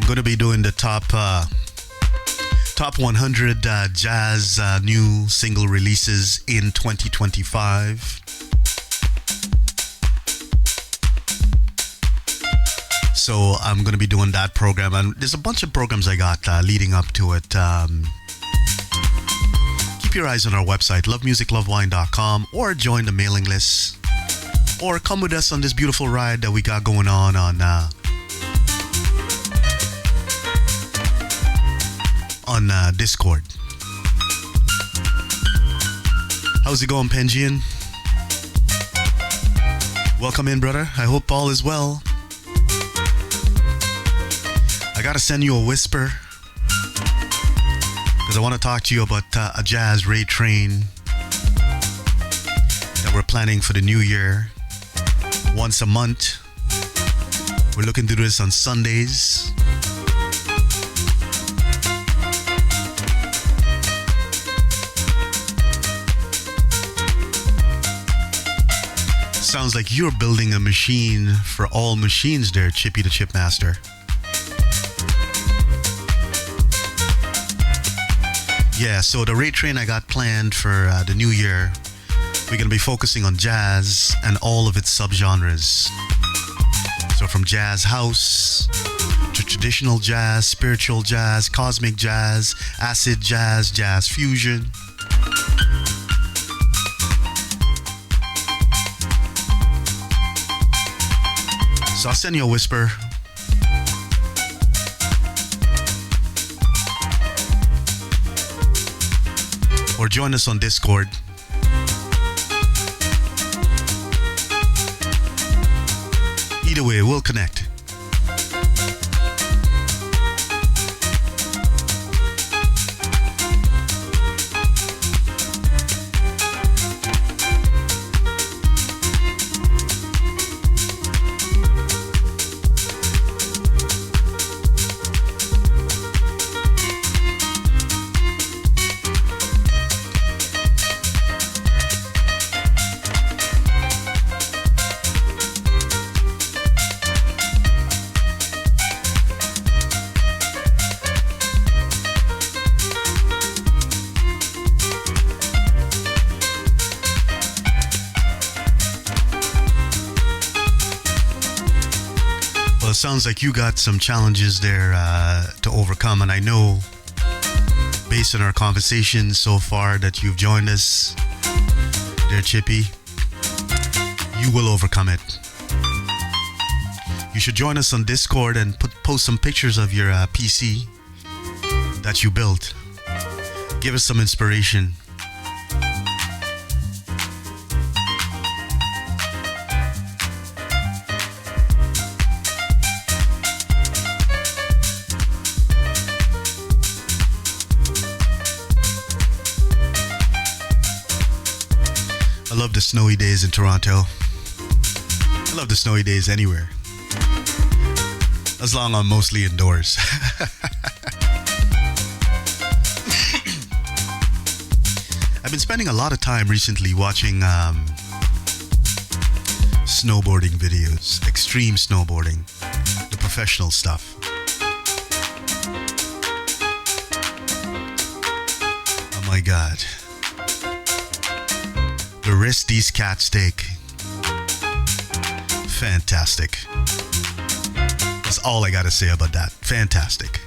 going to be doing the top 100 jazz new single releases in 2025. So I'm going to be doing that program, and there's a bunch of programs I got leading up to it. Keep your eyes on our website, lovemusiclovewine.com, or join the mailing list, or come with us on this beautiful ride that we got going on Discord. How's it going, Penjian? Welcome in, brother. I hope all is well. I gotta send you a whisper because I want to talk to you about a jazz raid train that we're planning for the new year. Once a month. We're looking to do this on Sundays. Sounds like you're building a machine for all machines there, Chippy the Chipmaster. Yeah, so the rate train I got planned for the new year, we're going to be focusing on jazz and all of its subgenres. So from jazz house to traditional jazz, spiritual jazz, cosmic jazz, acid jazz, jazz fusion. So I'll send you a whisper. Or join us on Discord. Either way, we'll connect. Sounds like you got some challenges there to overcome, and I know based on our conversation so far that you've joined us there, Chippy, you will overcome it. You should join us on Discord and post some pictures of your PC that you built. Give us some inspiration. the snowy days in Toronto. I love the snowy days anywhere. As long as I'm mostly indoors. I've been spending a lot of time recently watching snowboarding videos, extreme snowboarding, the professional stuff. Oh my God. The risk these cats take. Fantastic. That's all I gotta say about that. Fantastic.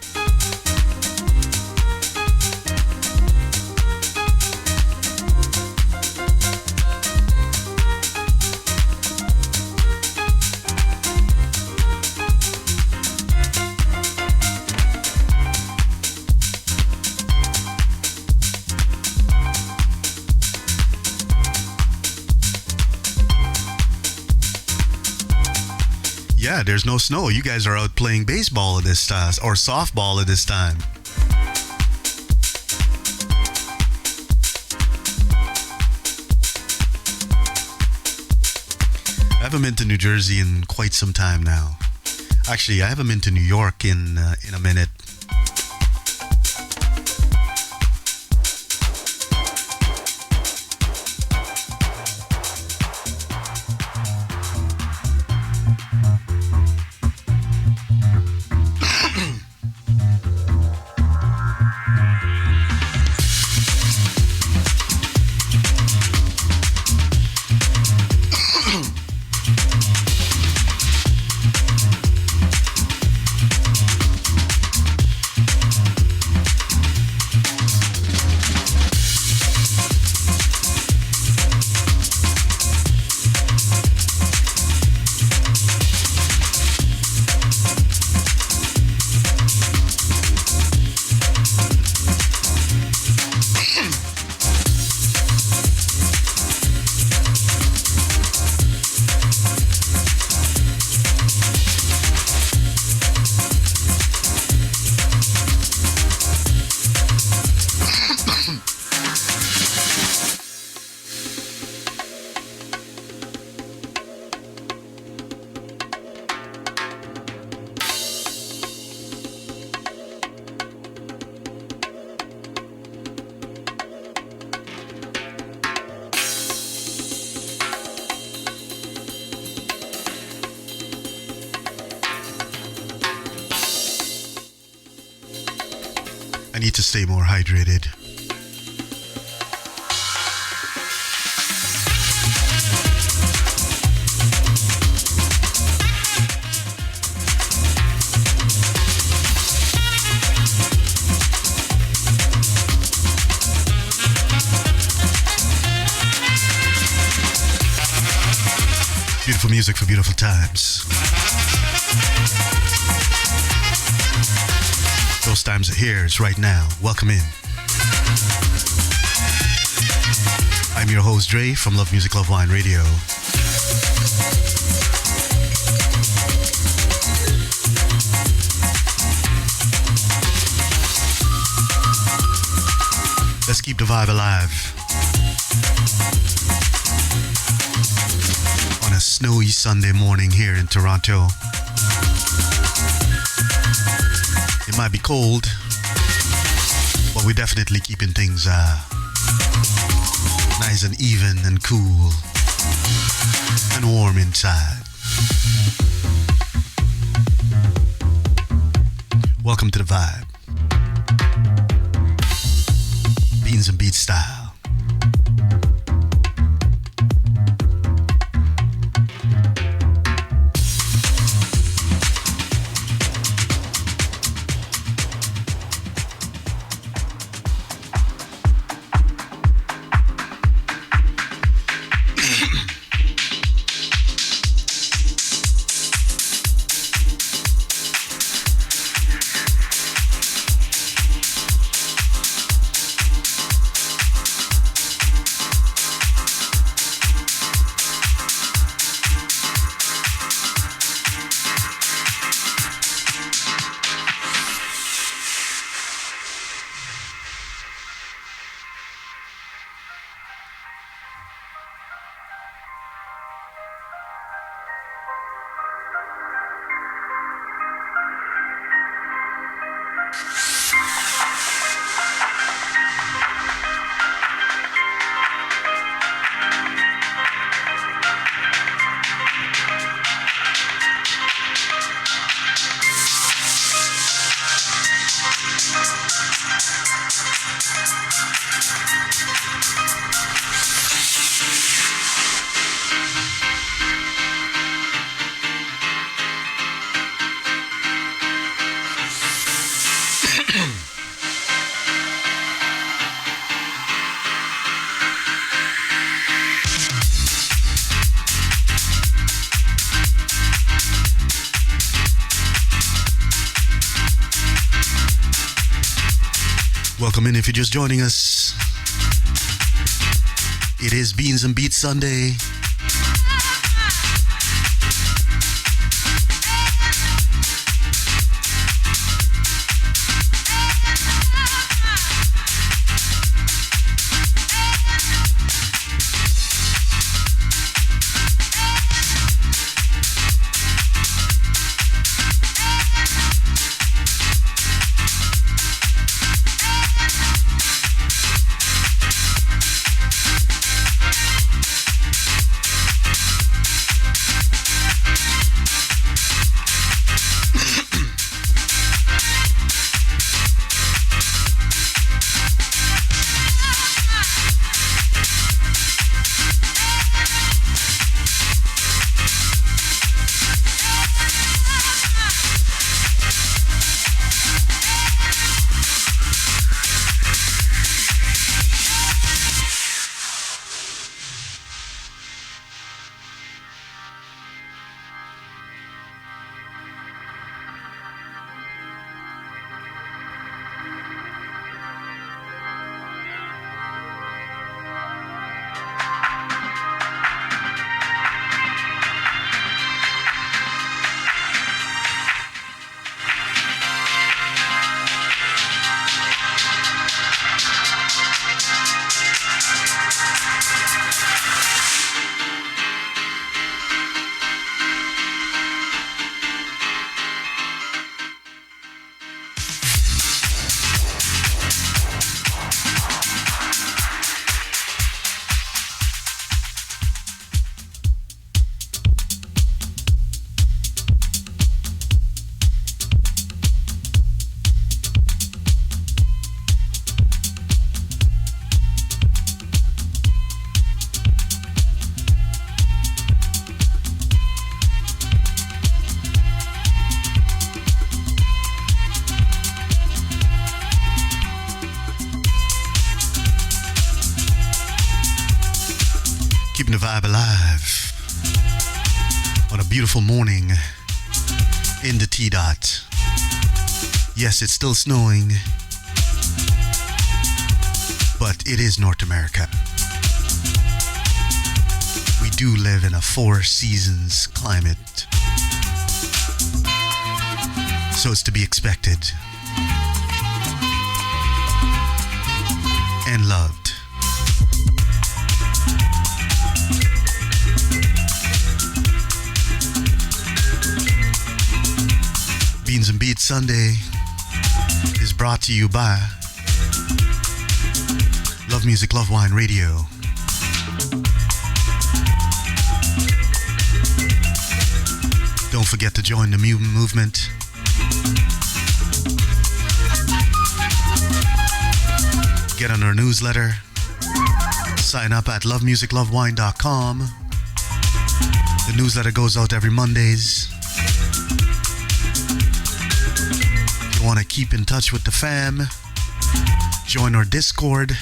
Yeah, there's no snow. You guys are out playing baseball at this time, or softball at this time. I haven't been to New Jersey in quite some time now. Actually, I haven't been to New York in a minute. I need to stay more hydrated. Beautiful music for beautiful times. Those times are here. It's right now. Welcome in. I'm your host, Dre, from Love Music, Love Wine Radio. Let's keep the vibe alive. On a snowy Sunday morning here in Toronto. It might be cold, but we're definitely keeping things nice and even and cool and warm inside. Welcome to the vibe. Beans and Beats style. Welcome in if you're just joining us. It is Beans and Beats Sunday. Keeping the vibe alive on a beautiful morning in the T-Dot. Yes, it's still snowing, but it is North America. We do live in a 4 seasons climate, so it's to be expected and loved. Beans and Beats Sunday is brought to you by Love Music, Love Wine Radio. Don't forget to join the movement. Get on our newsletter. Sign up at lovemusiclovewine.com. The newsletter goes out every Mondays. If you want to keep in touch with the fam, join our Discord.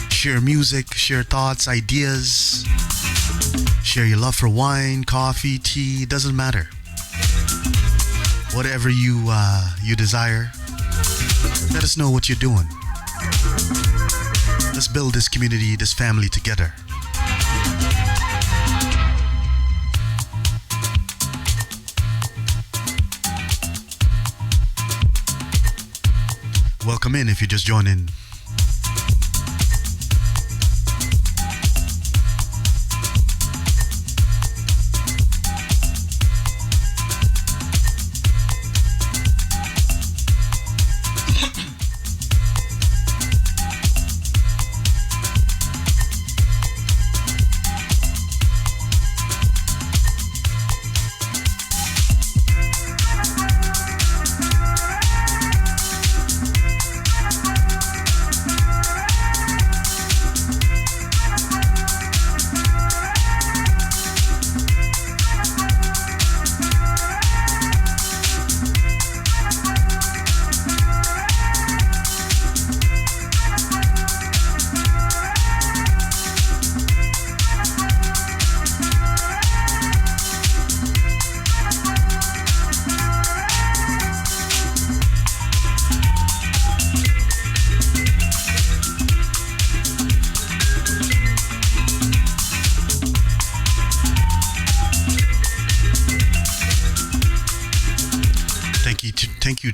Share music, share thoughts, ideas. Share your love for wine, coffee, tea, doesn't matter. Whatever you desire, let us know what you're doing. Let's build this community, this family together. Welcome in if you're just joining.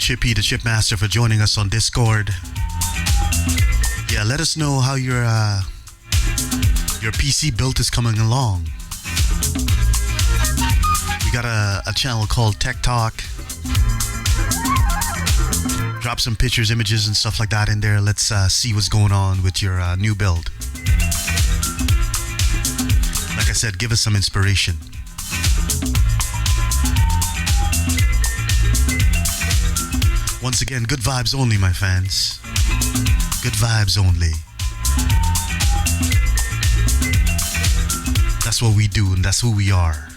Chippy, the Chipmaster, for joining us on Discord. Yeah, let us know how your PC build is coming along. We got a channel called Tech Talk. Drop some pictures, images, and stuff like that in there. Let's see what's going on with your new build. Like I said, give us some inspiration. Once again, good vibes only, my fans. Good vibes only. That's what we do, and that's who we are.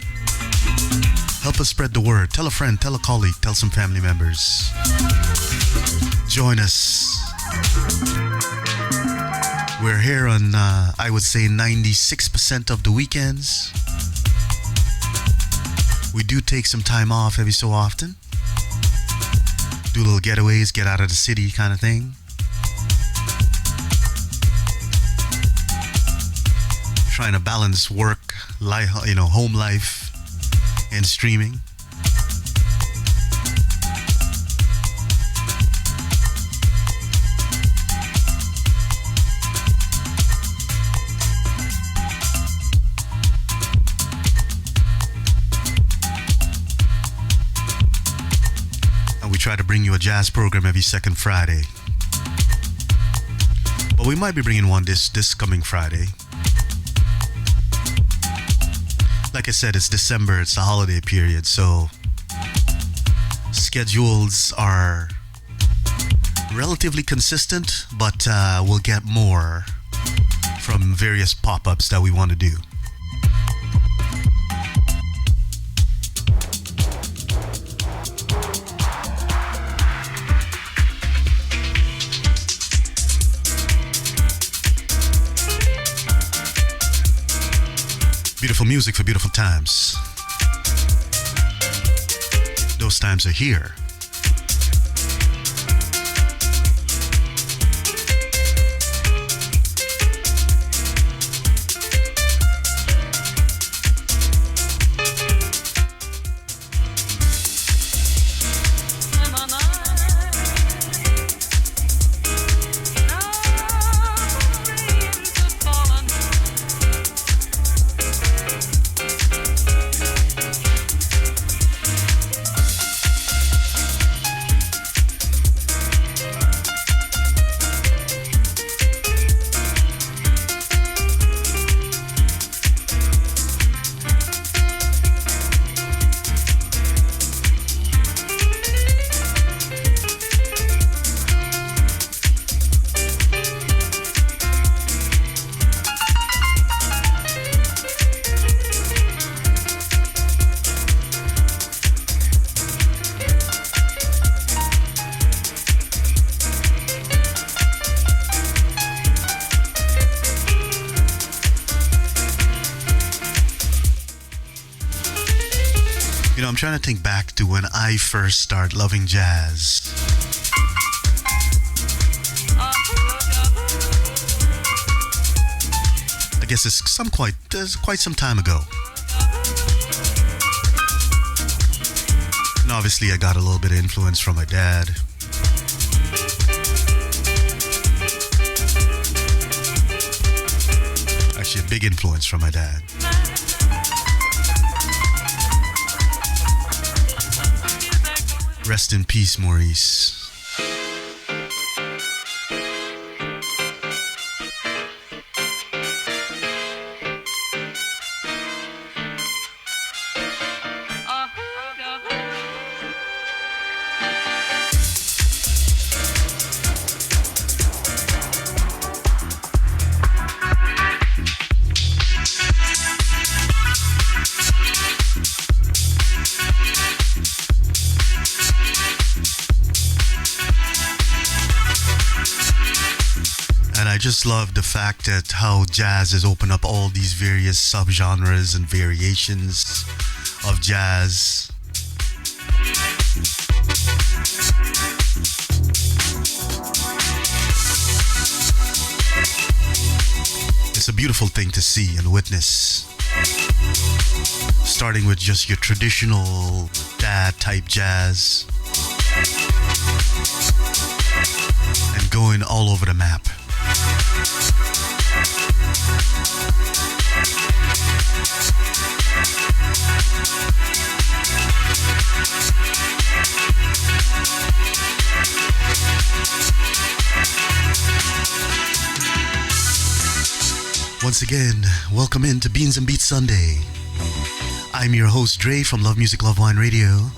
Help us spread the word. Tell a friend, tell a colleague, tell some family members. Join us. We're here on, I would say, 96% of the weekends. We do take some time off every so often. Do little getaways, get out of the city kind of thing. Trying to balance work, life, home life, and streaming. And we try to bring you a jazz program every second Friday. But we might be bringing one this coming Friday. Like I said, it's December, it's the holiday period, so schedules are relatively consistent, but we'll get more from various pop-ups that we want to do. Beautiful music for beautiful times. Those times are here. I'm trying to think back to when I first started loving jazz. I guess it's quite some time ago. And obviously I got a little bit of influence from my dad. Actually, a big influence from my dad. Rest in peace, Maurice. I just love the fact that how jazz has opened up all these various subgenres and variations of jazz. It's a beautiful thing to see and witness. Starting with just your traditional dad type jazz. all over the map. Once again, welcome into Beans and Beats Sunday. I'm your host Dre from Love Music Love Wine Radio.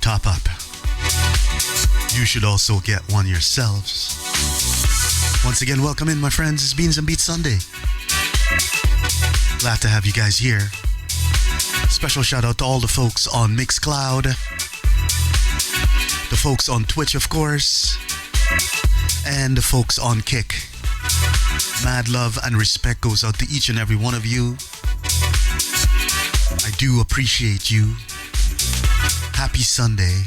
Top up. You should also get one yourselves. Once again, welcome in, my friends. It's Beans and Beats Sunday. Glad to have you guys here. Special shout out to all the folks on Mixcloud, the folks on Twitch, of course, and the folks on Kick. Mad love and respect goes out to each and every one of you. I do appreciate you. Happy Sunday.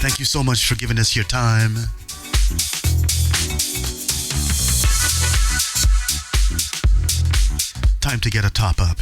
Thank you so much for giving us your time. Time to get a top up.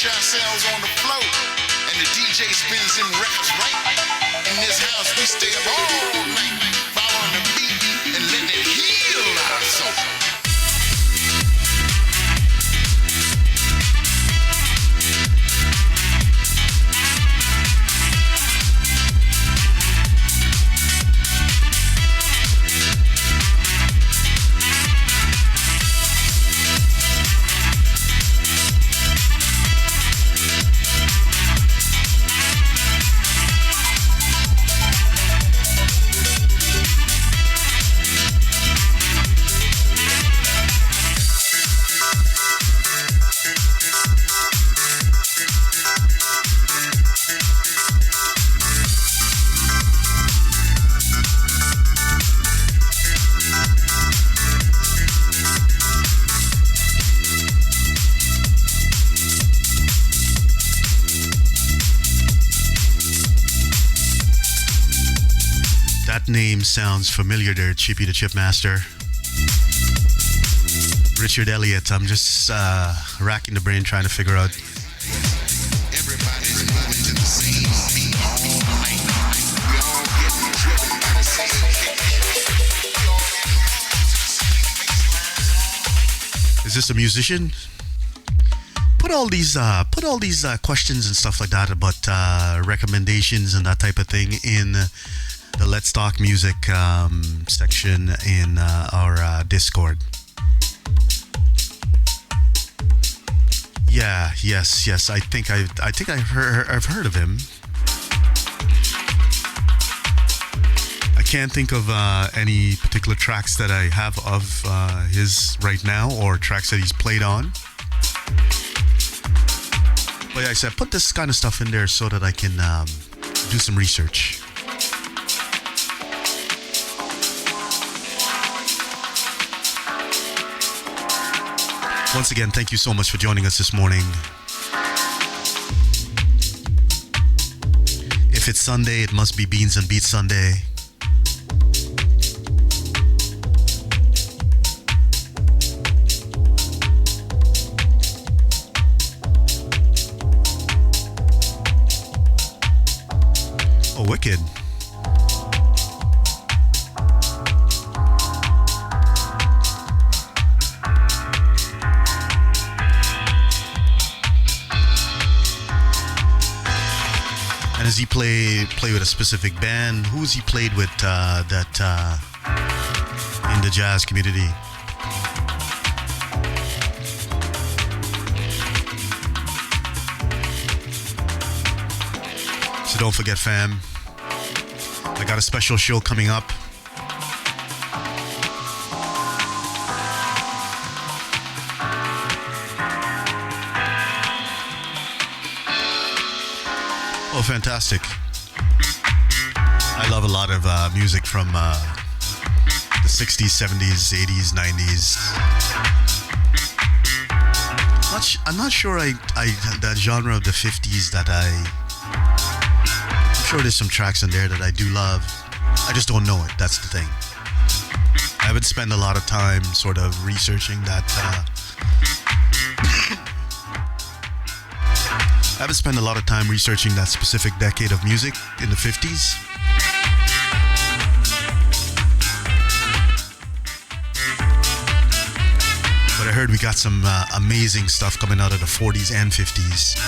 push ourselves on the floor, and the DJ spins them records right. In this house, we stay up all night, following the beat and letting it heal our soul. That name sounds familiar there, Chippy the Chipmaster. Richard Elliott. I'm just racking the brain trying to figure out. Everybody's moving to the same beat all night. We all getting driven by the same kick. We all getting Is this a musician? Put all these questions and stuff like that about recommendations and that type of thing in the Let's Talk Music section in our Discord. Yeah, yes. I think I've heard of him. I can't think of any particular tracks that I have of his right now, or tracks that he's played on. But yeah, I said put this kind of stuff in there so that I can do some research. Once again, thank you so much for joining us this morning. If it's Sunday, it must be Beans and Beats Sunday. Oh, wicked. And does he play with a specific band? Who's he played with in the jazz community? So don't forget, fam, I got a special show coming up. Oh, fantastic. I love a lot of music from the 60s, 70s, 80s, 90s. I'm not sure that genre of the 50s that I'm sure there's some tracks in there that I do love. I just don't know it. That's the thing. I haven't spent a lot of time sort of researching that I haven't spent a lot of time researching that specific decade of music in the 50s. But I heard we got some amazing stuff coming out of the 40s and 50s.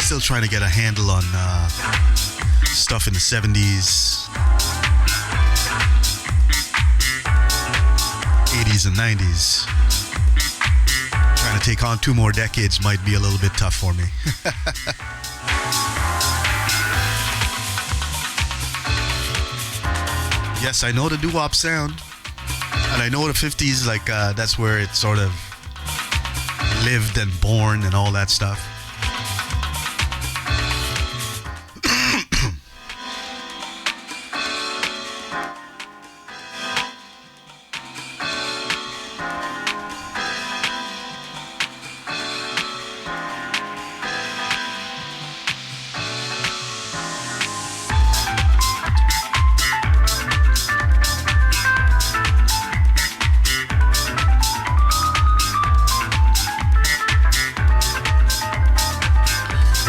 Still trying to get a handle on stuff in the 70s, 80s, and 90s. Trying to take on 2 more decades might be a little bit tough for me. Yes, I know the doo-wop sound, and I know the 50s, like that's where it sort of lived and born and all that stuff.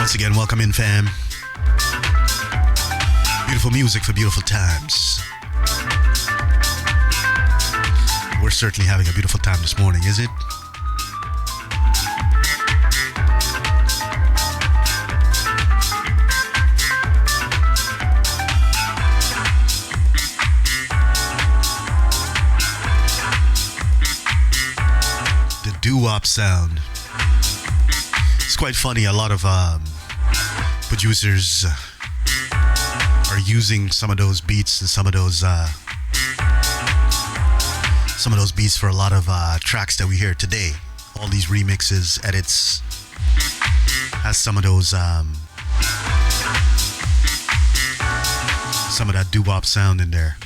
Once again, welcome in, fam. Beautiful music for beautiful times. We're certainly having a beautiful time this morning, is it? The doo-wop sound. It's quite funny. A lot of producers are using some of those beats and some of those beats for a lot of tracks that we hear today. All these remixes, edits, has some of those some of that doo-wop sound in there.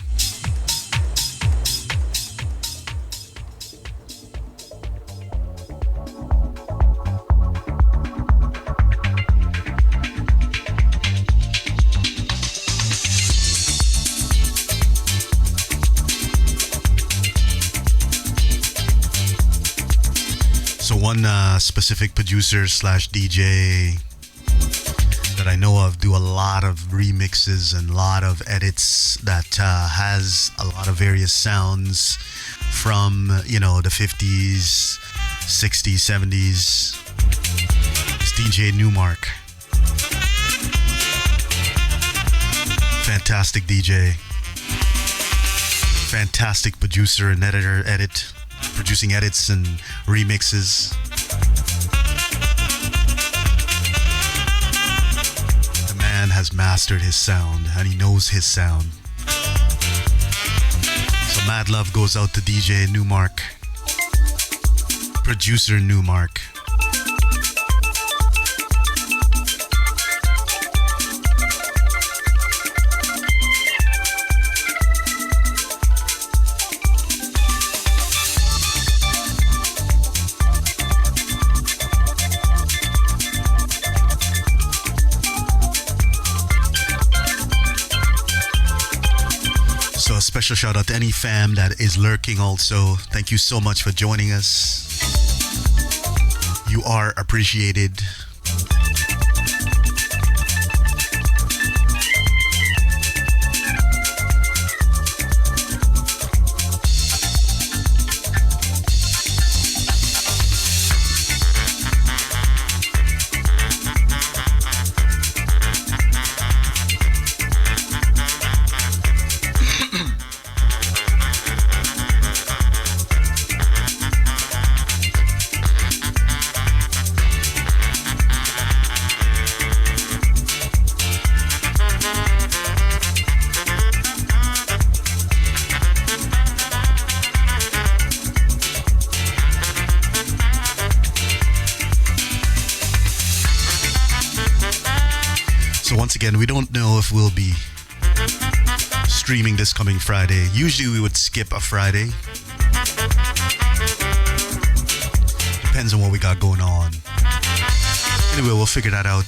One specific producer slash DJ that I know of do a lot of remixes and a lot of edits that has a lot of various sounds from, you know, the 50s, 60s, 70s. It's DJ Newmark. Fantastic DJ. Fantastic producer and editor, producing edits and remixes. The man has mastered his sound and he knows his sound. So mad love goes out to DJ Newmark, producer Newmark. Special shout out to any fam that is lurking also. Thank you so much for joining us. You are appreciated. Once again, we don't know if we'll be streaming this coming Friday. Usually we would skip a Friday. Depends on what we got going on. Anyway, we'll figure that out.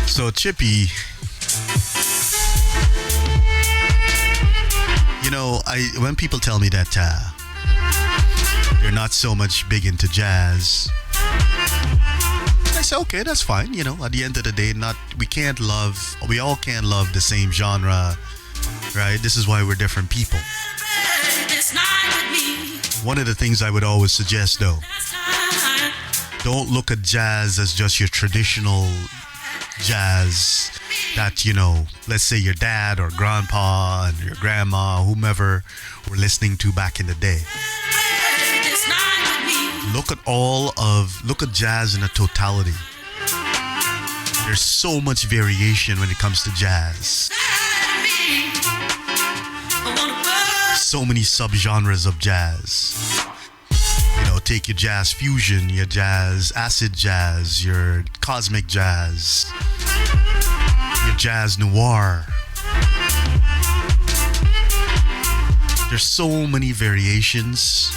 So Chippy, you know, when people tell me that they're not so much big into jazz, I say, okay, that's fine. You know, at the end of the day, we all can't love the same genre, right? This is why we're different people. One of the things I would always suggest, though, don't look at jazz as just your traditional jazz that, you know, let's say your dad or grandpa and your grandma, whomever were listening to back in the day. Look at jazz in a totality. There's so much variation when it comes to jazz. So many subgenres of jazz. You know, take your jazz fusion, your jazz acid jazz, your cosmic jazz, your jazz noir. There's so many variations.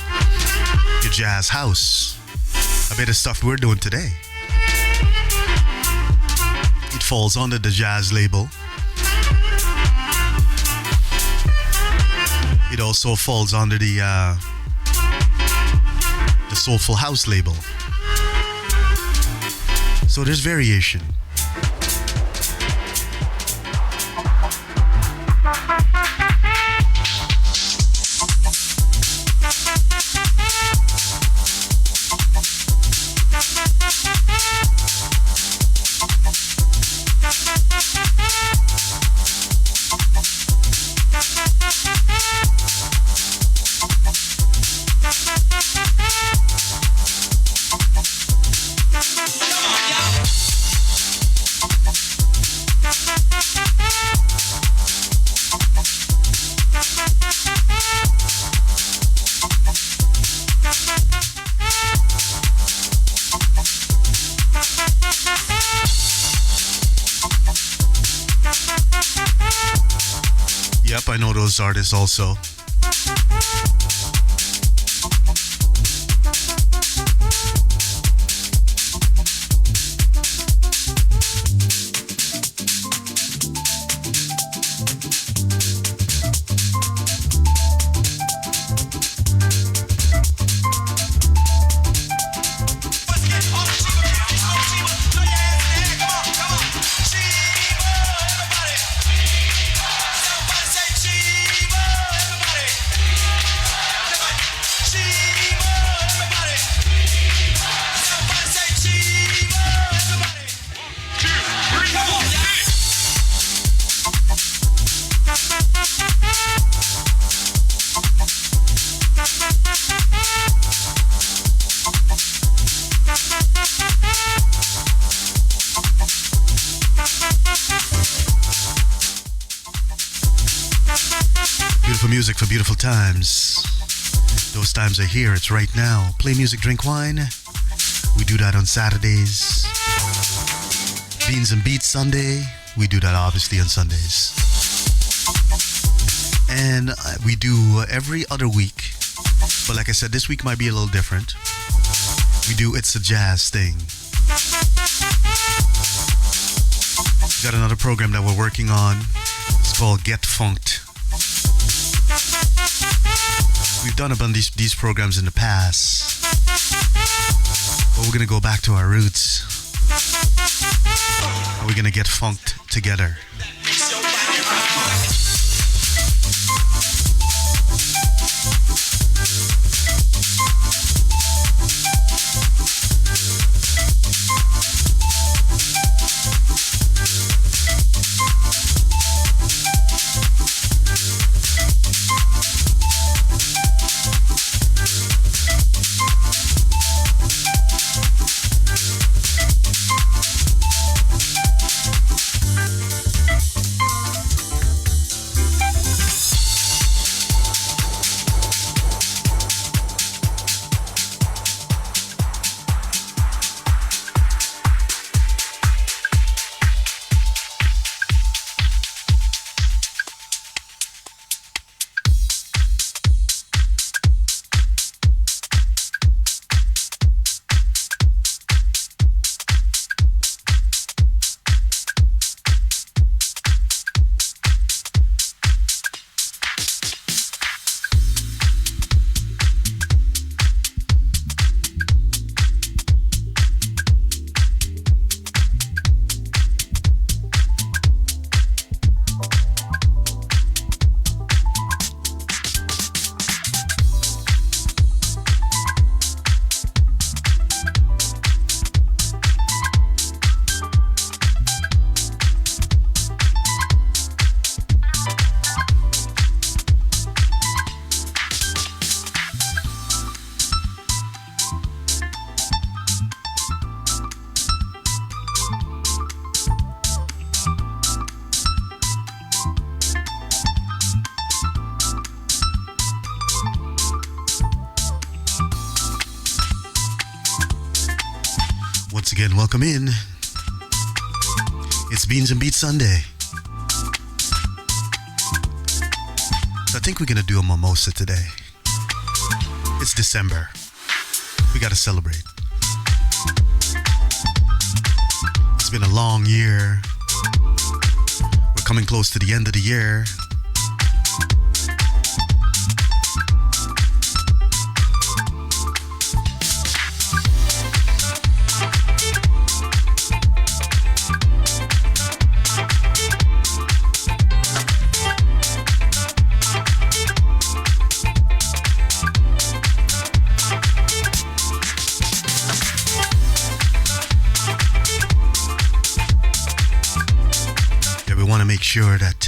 Your jazz house. A bit of stuff we're doing today. You'd falls under the jazz label. It also falls under the soulful house label. So there's variation. Yep, I know those artists also. Beautiful music for beautiful times. Those times are here. It's right now. Play music, drink wine. We do that on Saturdays. Beans and Beats Sunday. We do that obviously on Sundays. And we do every other week. But like I said, this week might be a little different. We do It's a Jazz thing. We got another program that we're working on. It's called Get Funked. We've done a bunch of these programs in the past, but we're going to go back to our roots. And we're going to get funked together. Once again, welcome in. It's Beans and Beats Sunday. So I think we're gonna do a mimosa today. It's December. We gotta celebrate. It's been a long year. coming close to the end of the year. Make sure that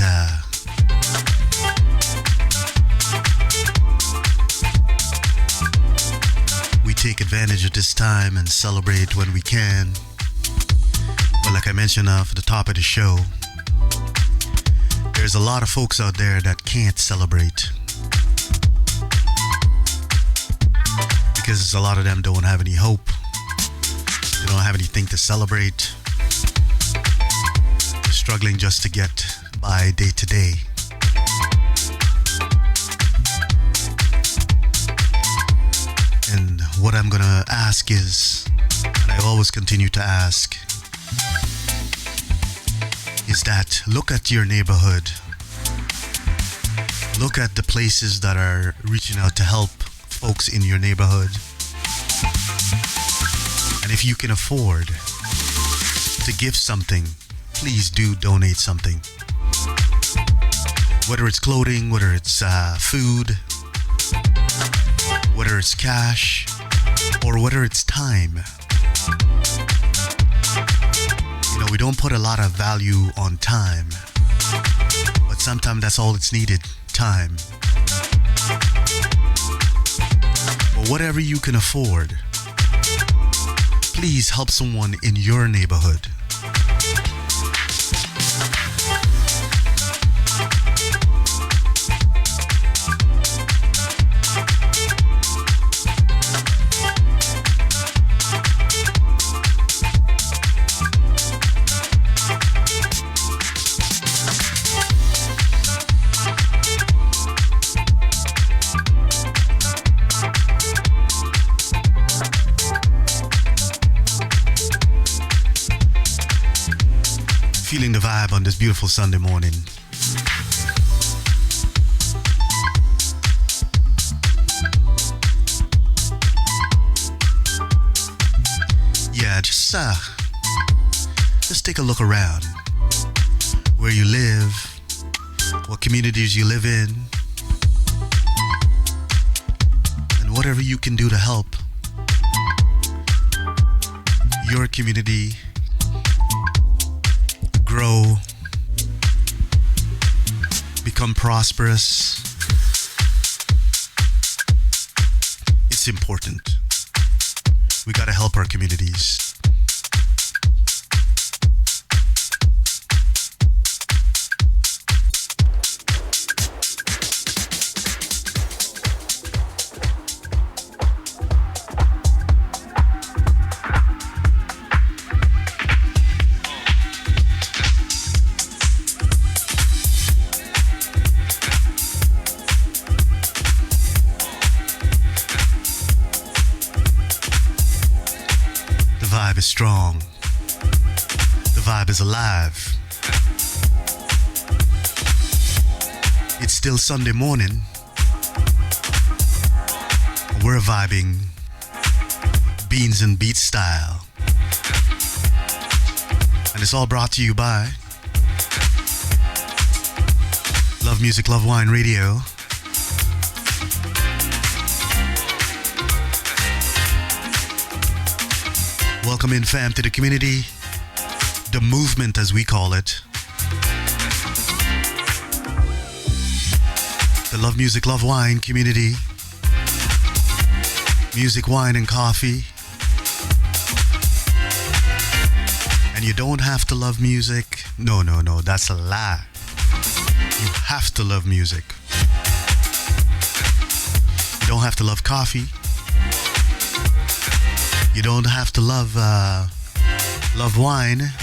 we take advantage of this time and celebrate when we can. But like I mentioned off the top of the show, there's a lot of folks out there that can't celebrate because a lot of them don't have any hope. They don't have anything to celebrate. Struggling just to get by day to day. And what I'm gonna ask is, and I always continue to ask, is that look at your neighborhood. Look at the places that are reaching out to help folks in your neighborhood. And if you can afford to give something, please do donate something. Whether it's clothing, whether it's food, whether it's cash, or whether it's time. You know, we don't put a lot of value on time, but sometimes that's all it's needed, time. But whatever you can afford, please help someone in your neighborhood. Feeling the vibe on this beautiful Sunday morning. Yeah, just take a look around. Where you live, what communities you live in, and whatever you can do to help your community grow, become prosperous. It's important. We gotta help our communities. The vibe is strong. The vibe is alive. It's still Sunday morning. We're vibing beans and beats style. And it's all brought to you by Love Music, Love Wine Radio. Welcome in, fam, to the community, the movement as we call it. The Love Music, Love Wine community. Music, wine, and coffee. And you don't have to love music. No, that's a lie. You have to love music. You don't have to love coffee. You don't have to love wine,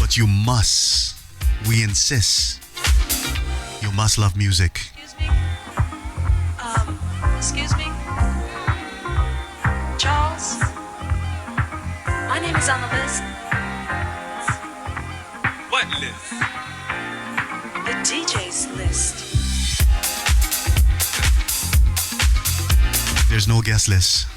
but you must, we insist, you must love music. Excuse me? Charles? My name is on the list. What? The DJ's list. There's no guest list.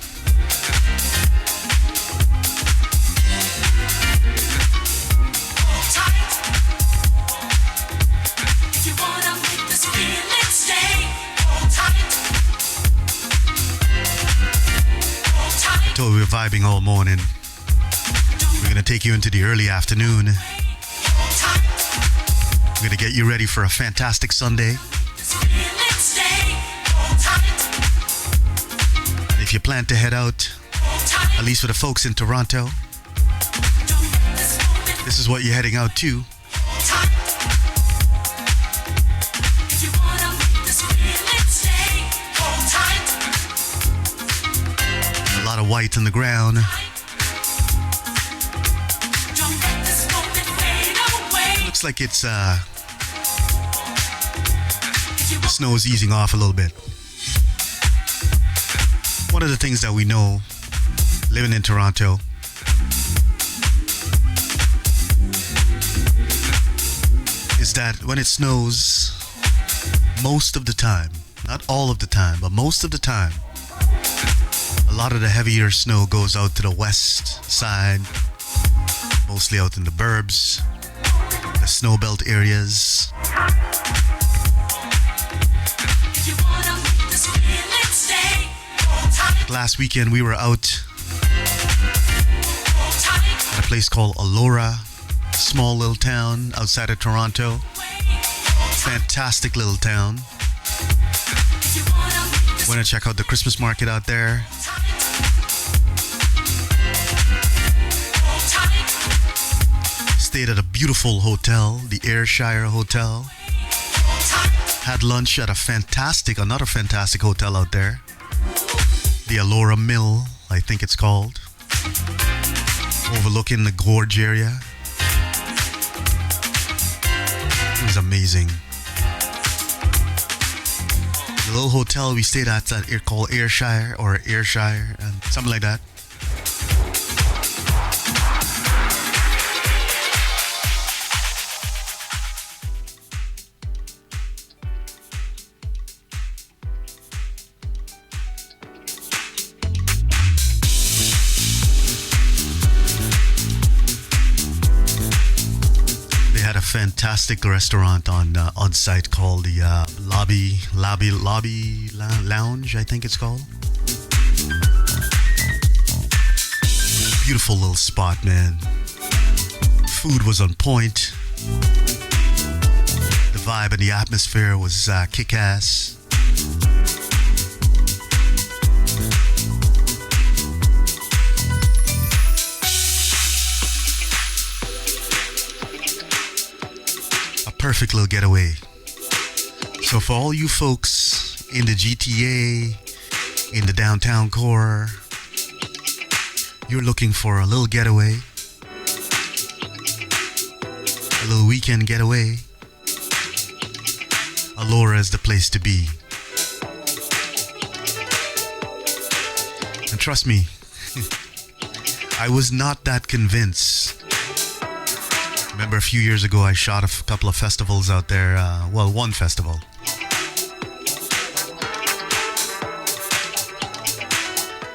So we're vibing all morning. We're gonna take you into the early afternoon. We're gonna get you ready for a fantastic Sunday. And if you plan to head out, at least for the folks in Toronto, this is what you're heading out to. A lot of white on the ground. Looks like it's the snow is easing off a little bit. One of the things that we know living in Toronto is that when it snows, most of the time, not all of the time, but most of the time, a lot of the heavier snow goes out to the west side, mostly out in the burbs, the snowbelt areas. Last weekend we were out at a place called Elora, small little town outside of Toronto. Fantastic little town. Want to check out the Christmas market out there. Stayed at a beautiful hotel, the Ayrshire Hotel. Had lunch at another fantastic hotel out there. The Elora Mill, I think it's called. Overlooking the gorge area. It was amazing. The little hotel we stayed at called Ayrshire or Ayrshire, and something like that. Fantastic restaurant on site called the Lobby Lounge, I think it's called. Beautiful little spot, man. Food was on point. The vibe and the atmosphere was kick-ass. Perfect little getaway. So for all you folks in the GTA, in the downtown core, you're looking for a little getaway, a little weekend getaway, Elora is the place to be. And trust me, I was not that convinced. Remember a few years ago I shot a couple of festivals out there, one festival.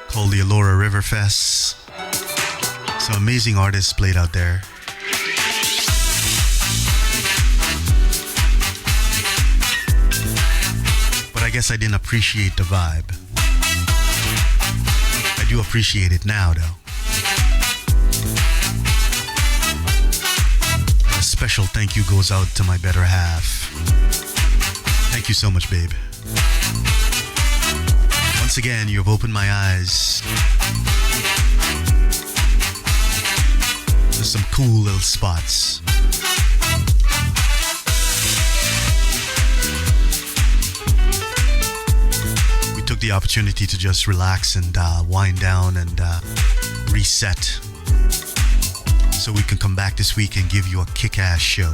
Called the Elora River Fest. Some amazing artists played out there. But I guess I didn't appreciate the vibe. I do appreciate it now though. Special thank you goes out to my better half. Thank you so much, babe. Once again, you have opened my eyes. There's some cool little spots. We took the opportunity to just relax and wind down and reset. So we can come back this week and give you a kick-ass show.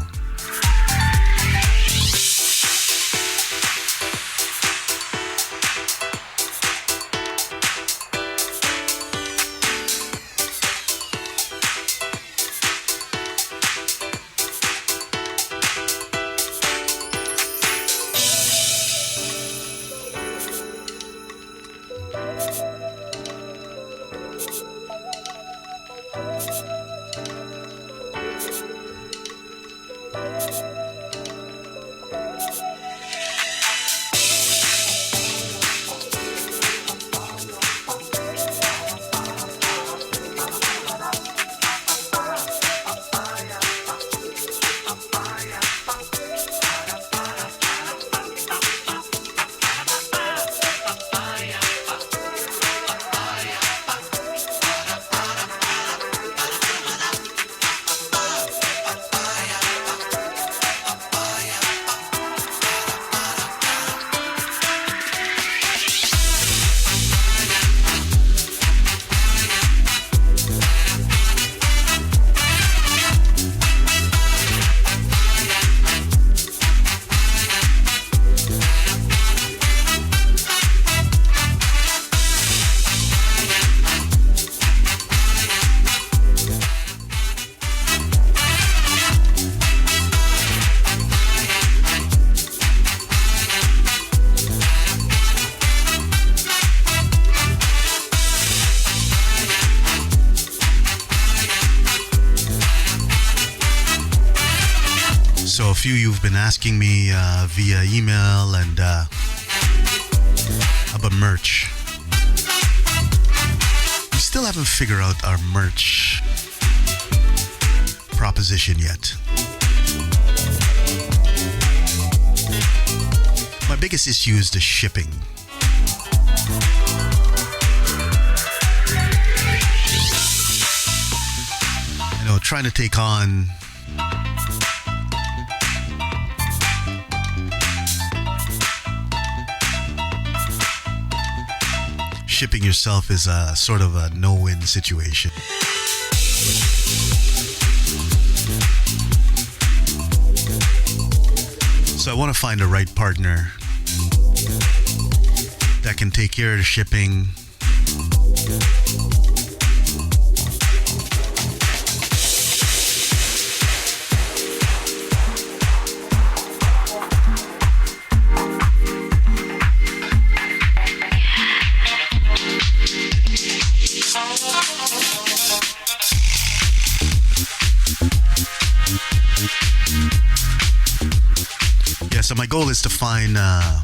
So a few you've been asking me via email and about merch. We still haven't figured out our merch proposition yet. My biggest issue is the shipping. You know, trying to take on shipping yourself is a sort of a no-win situation. So I want to find the right partner that can take care of the shipping. So my goal is to find. I'm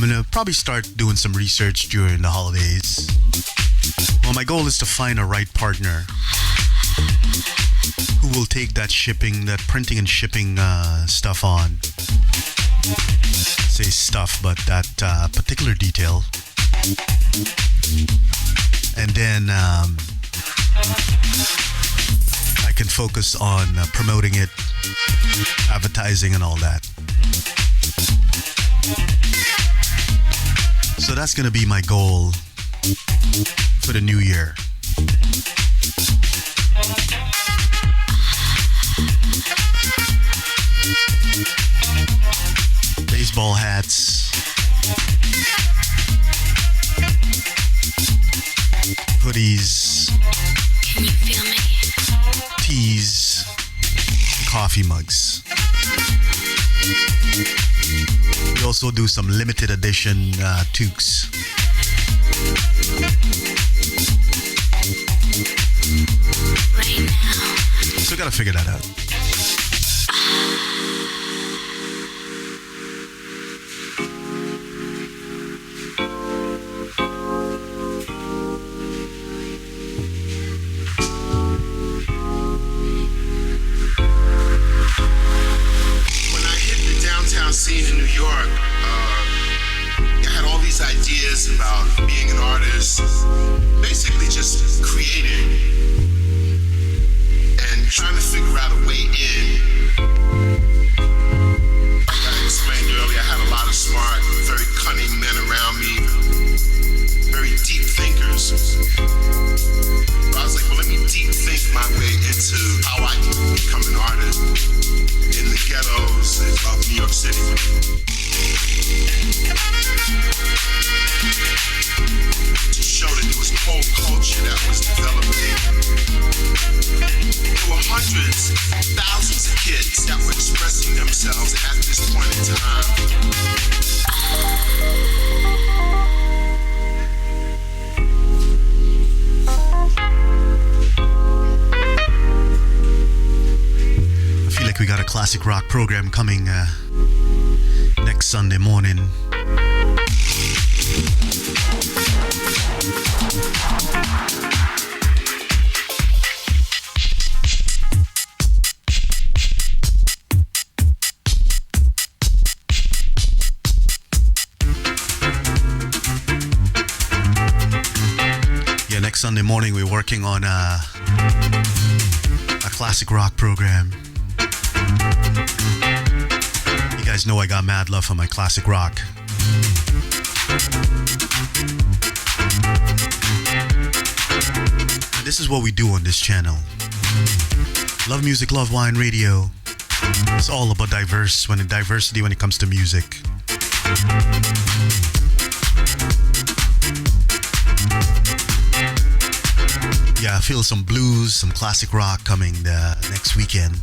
gonna probably start doing some research during the holidays. Well, my goal is to find a right partner who will take that shipping, that printing and shipping stuff on. Say stuff, but that particular detail, and then I can focus on promoting it, advertising and all that. So that's going to be my goal for the new year. Baseball hats, hoodies, Can you feel me? teas, coffee mugs. We also do some limited edition toques. Right now. So we gotta figure that out. Scene in New York, I had all these ideas about being an artist, basically just creating and trying to figure out a way in. Like I explained earlier, I had a lot of smart, very cunning men around me, very deep thinkers. So I was like, well, let me deep think my way into how I can become an artist in the ghettos of New York City. To show that there was a whole culture that was developing. There were hundreds, thousands of kids that were expressing themselves at this point in time. like we got a classic rock program coming next Sunday morning. Next Sunday morning we're working on a classic rock program. You guys know I got mad love for my classic rock. And this is what we do on this channel. Love music, love wine radio. It's all about diversity when it comes to music. Yeah, I feel some blues, some classic rock coming next weekend.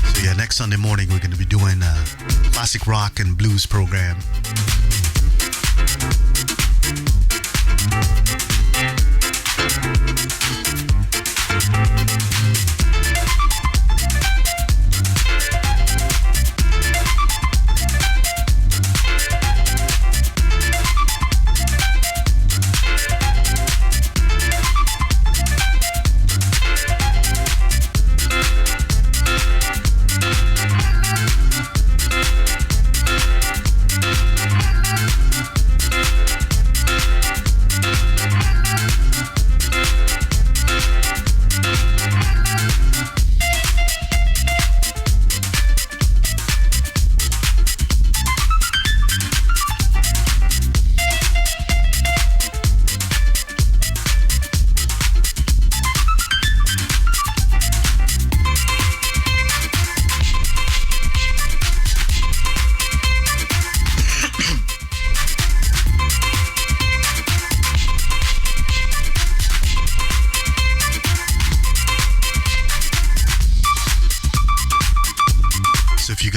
So yeah, next Sunday morning we're going to be doing a classic rock and blues program.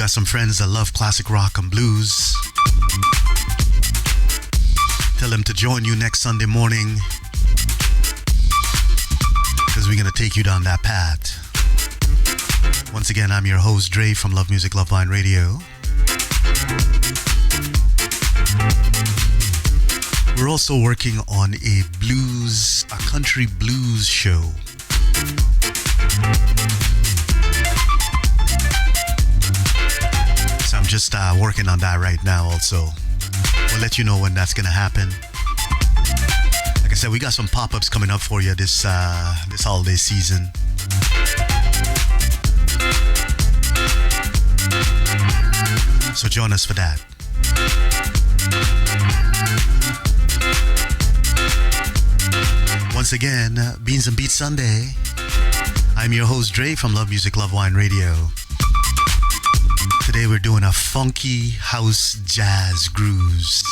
Some friends that love classic rock and blues, tell them to join you next Sunday morning, because we're going to take you down that path. Once again, I'm your host Dre from Love Music Love Wine Radio. We're also working on a country blues show. Just working on that right now also. We'll let you know when that's gonna happen. Like I said, we got some pop-ups coming up for you this holiday season. So join us for that. Once again, Beans and Beats Sunday. I'm your host Dre from Love Music Love Wine Radio. Today we're doing a funky house jazz grooves.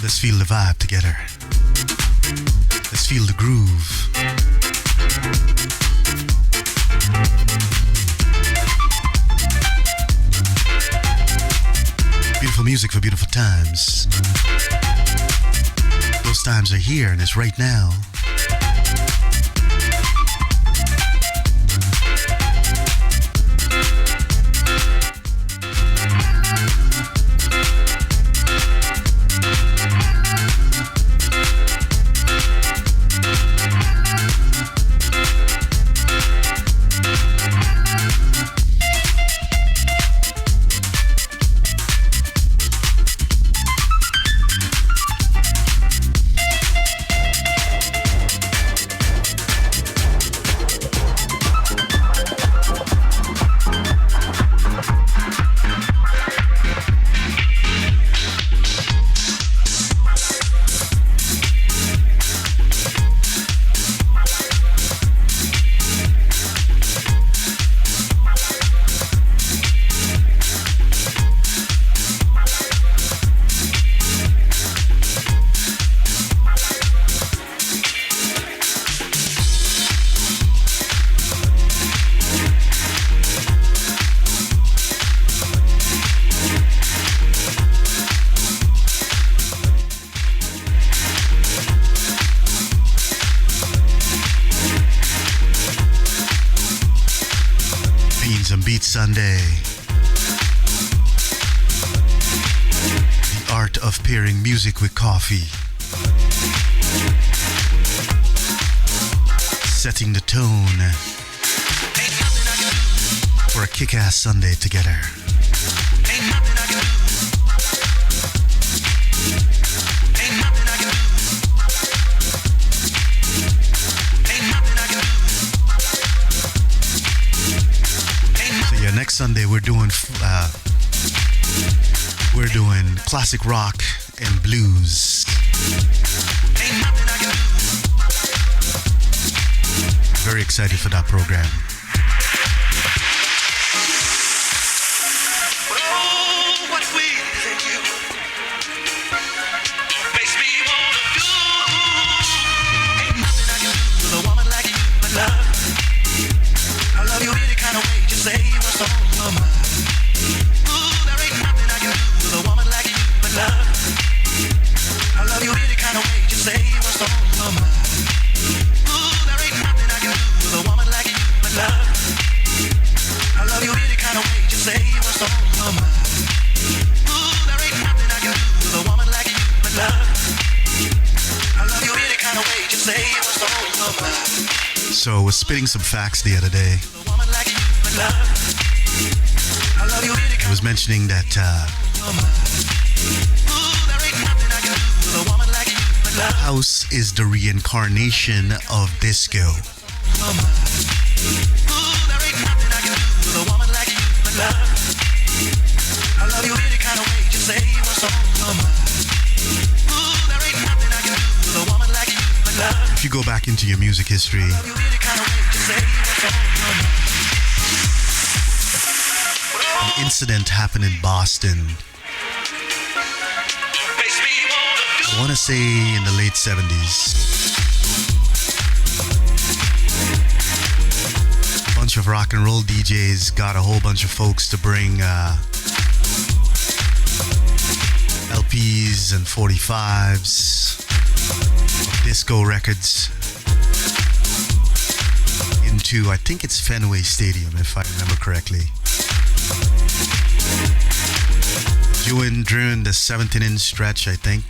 Let's feel the vibe together. Let's feel the groove. Beautiful music for beautiful times. Those times are here and it's right now. Sunday. The art of pairing music with coffee. Setting the tone for a kick-ass Sunday together. Next Sunday we're doing classic rock and blues. Very excited for that program. Oh, what pleases you makes me wanna do. Ain't nothing I can do with a woman like you, but love. I love you any kind of way, just say what's on your mind. Ooh, there ain't nothing I can do with a woman like you, but love. I love you any kind of way, just say what's on your mind. Ooh, there ain't nothing I can do with a woman like you, but love. I love you any kind of way, just say what's on your mind. Ooh, there ain't nothing I can do with a woman like you, but love. I love you any kind of way, just say what's on your mind. So I was spitting some facts the other day. I was mentioning that house is the reincarnation of disco. If you go back into your music history, an incident happened in Boston. I want to say in the late 70s. A bunch of rock and roll DJs got a whole bunch of folks to bring LPs and 45s, disco records into, I think it's Fenway Stadium, if I remember correctly. During the 17-inch stretch, I think,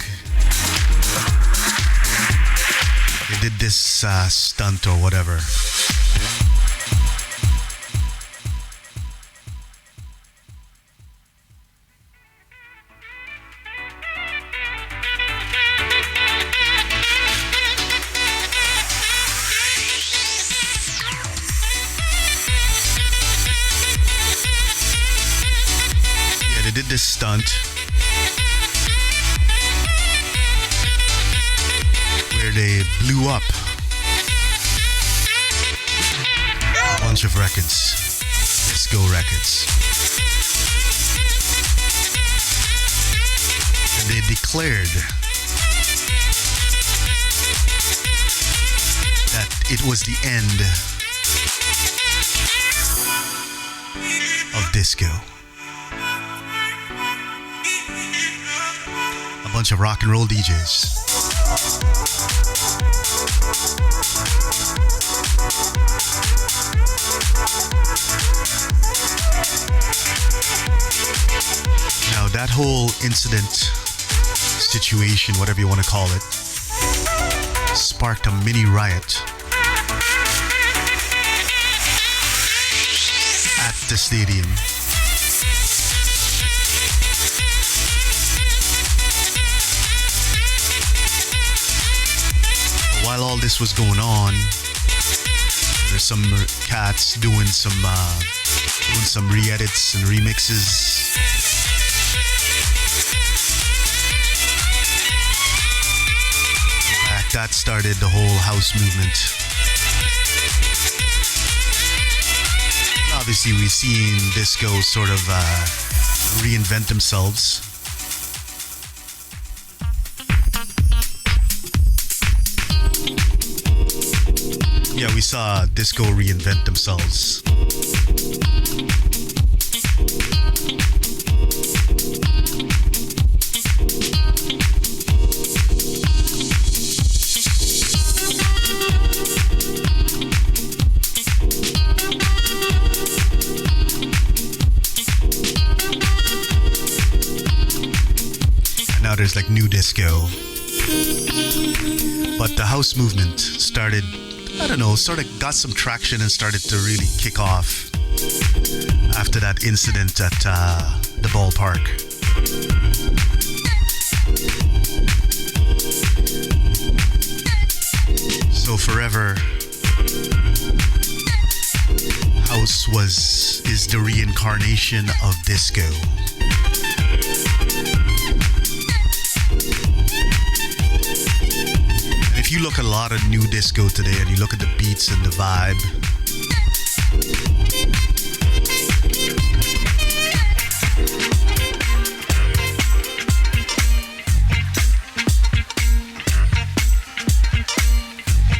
they did this stunt or whatever. Did this stunt where they blew up a bunch of records, disco records, and they declared that it was the end of disco. Bunch of rock and roll DJs. Now that whole incident, situation, whatever you want to call it, sparked a mini riot at the stadium. While all this was going on, there's some cats doing some re-edits and remixes. In fact, that started the whole house movement. Obviously, we've seen disco sort of reinvent themselves. Yeah, we saw disco reinvent themselves. now there's like new disco. But the house movement started, I don't know, sort of got some traction and started to really kick off after that incident at the ballpark. So forever, house is the reincarnation of disco. And if you look at a lot of new disco today and you look at the beats and the vibe,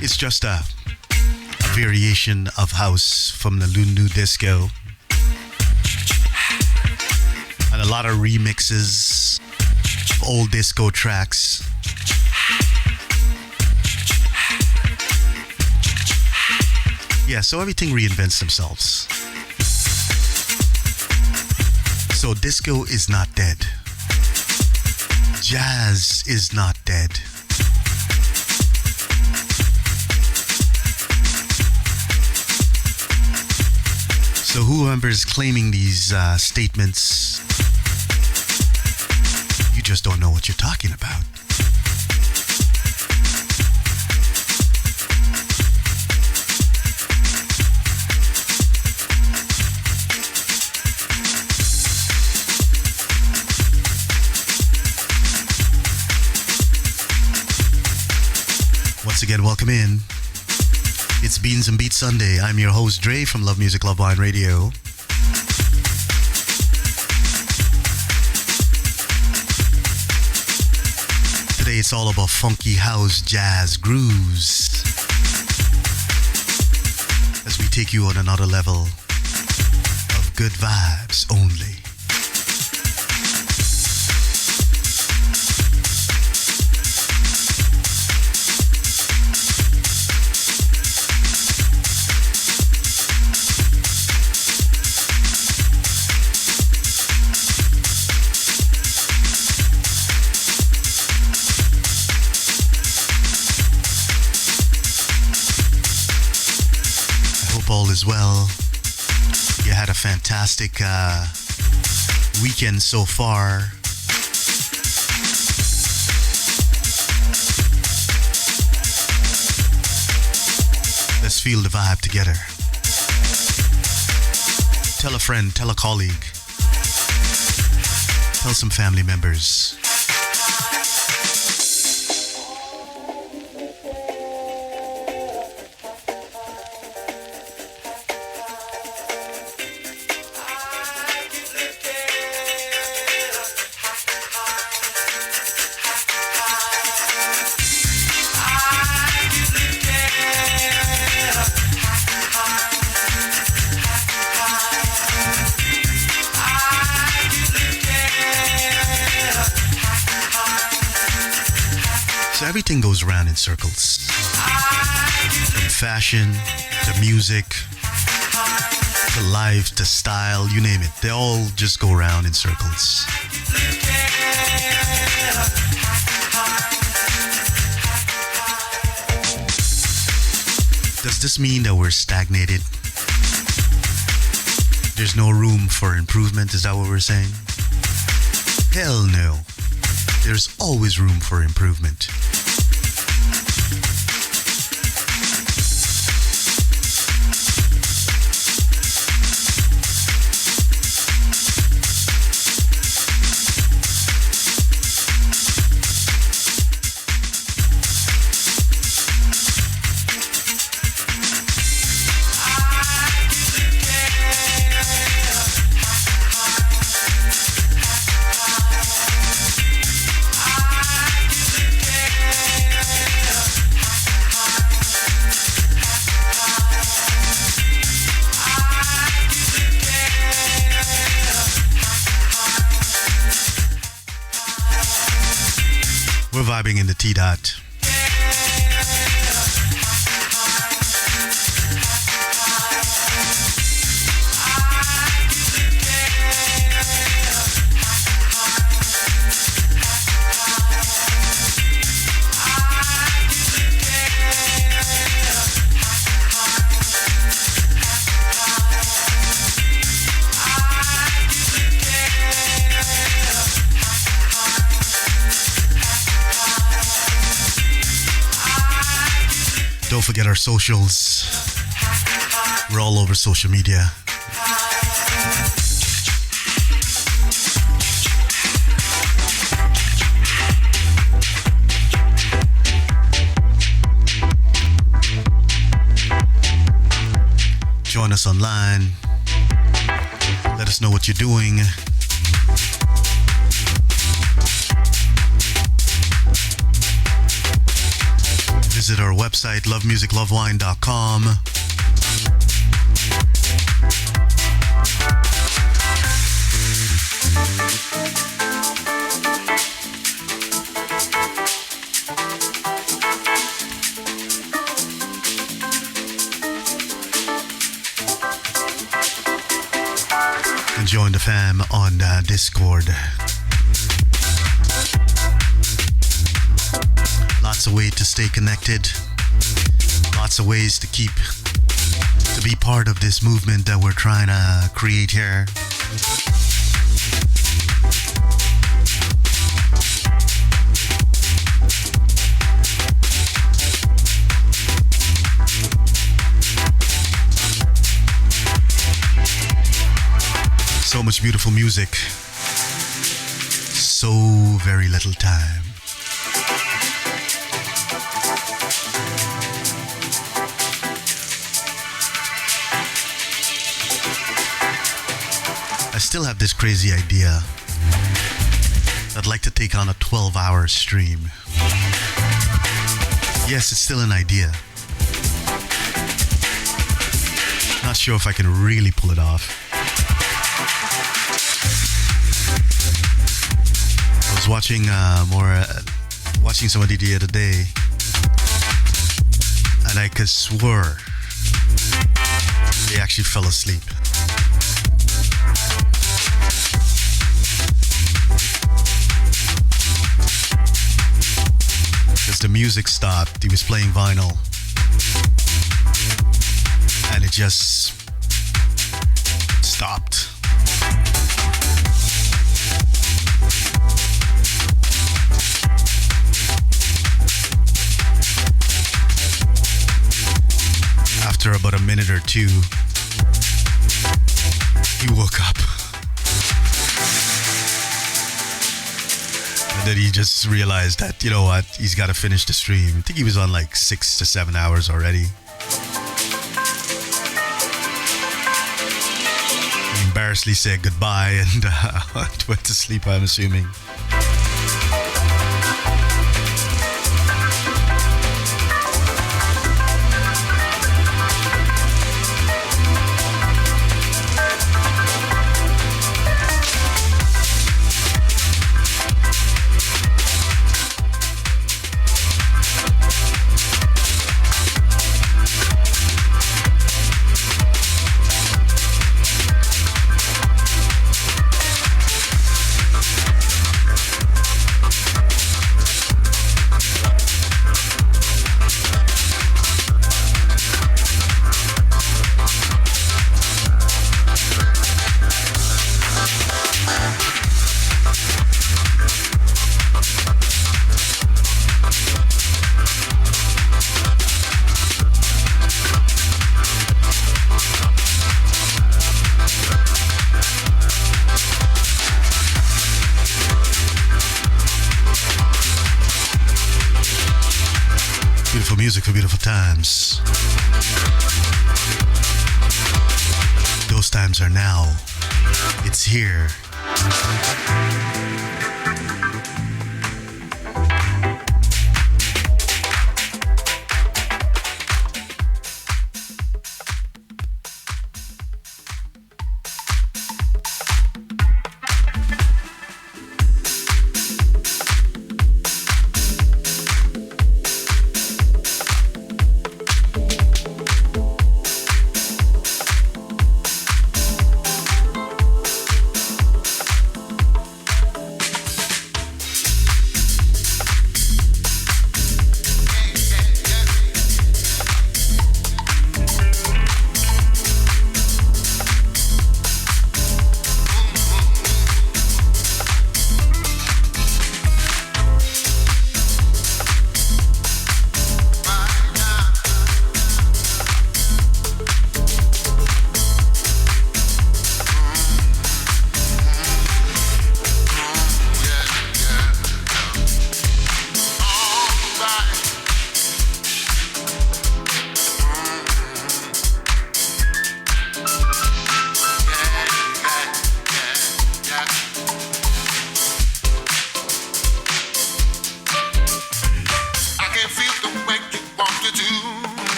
it's just a variation of house from the new disco. And a lot of remixes of old disco tracks. Yeah, so everything reinvents themselves. So disco is not dead. Jazz is not dead. So whoever is claiming these statements, you just don't know what you're talking about. Once again, welcome in. It's Beans and Beats Sunday. I'm your host, Dre, from Love Music, Love Wine Radio. Today it's all about funky house, jazz, grooves, as we take you on another level of good vibes only. All is well. You had a fantastic weekend so far. Let's feel the vibe together. Tell a friend, tell a colleague, tell some family members. Everything goes around in circles. From fashion, to music, to life, to style, you name it. They all just go around in circles. Does this mean that we're stagnated? There's no room for improvement? Is that what we're saying? Hell no. There's always room for improvement. We're vibing in the T-Dot. Don't forget our socials. We're all over social media. Join us online. Let us know what you're doing. Visit our website, lovemusiclovewine.com. And join the fam on Discord. Lots of ways to stay connected. Lots of ways to be part of this movement that we're trying to create here. So much beautiful music. So very little time. I still have this crazy idea. I'd like to take on a 12-hour stream. Yes, it's still an idea. Not sure if I can really pull it off. I was watching watching somebody the other day, and I could swear they actually fell asleep. Because the music stopped, he was playing vinyl, and it just stopped. After about a minute or two, he woke up. And then he just realized that, you know what, he's got to finish the stream. I think he was on like 6 to 7 hours already. He embarrassedly said goodbye and went to sleep, I'm assuming. Music for beautiful times. Those times are now. It's here.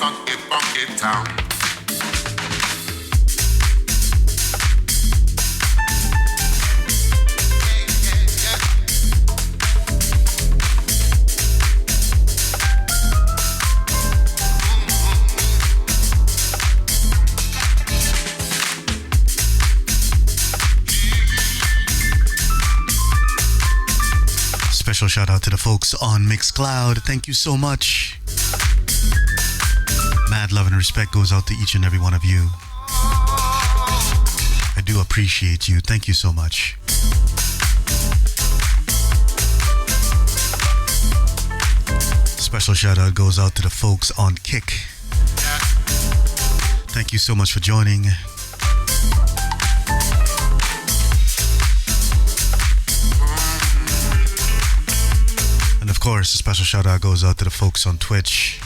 funky, funky town. Special shout out to the folks on Mixcloud. Thank you so much. Mad love and respect goes out to each and every one of you. I do appreciate you. Thank you so much. Special shout out goes out to the folks on Kick. Thank you so much for joining. And of course, a special shout out goes out to the folks on Twitch.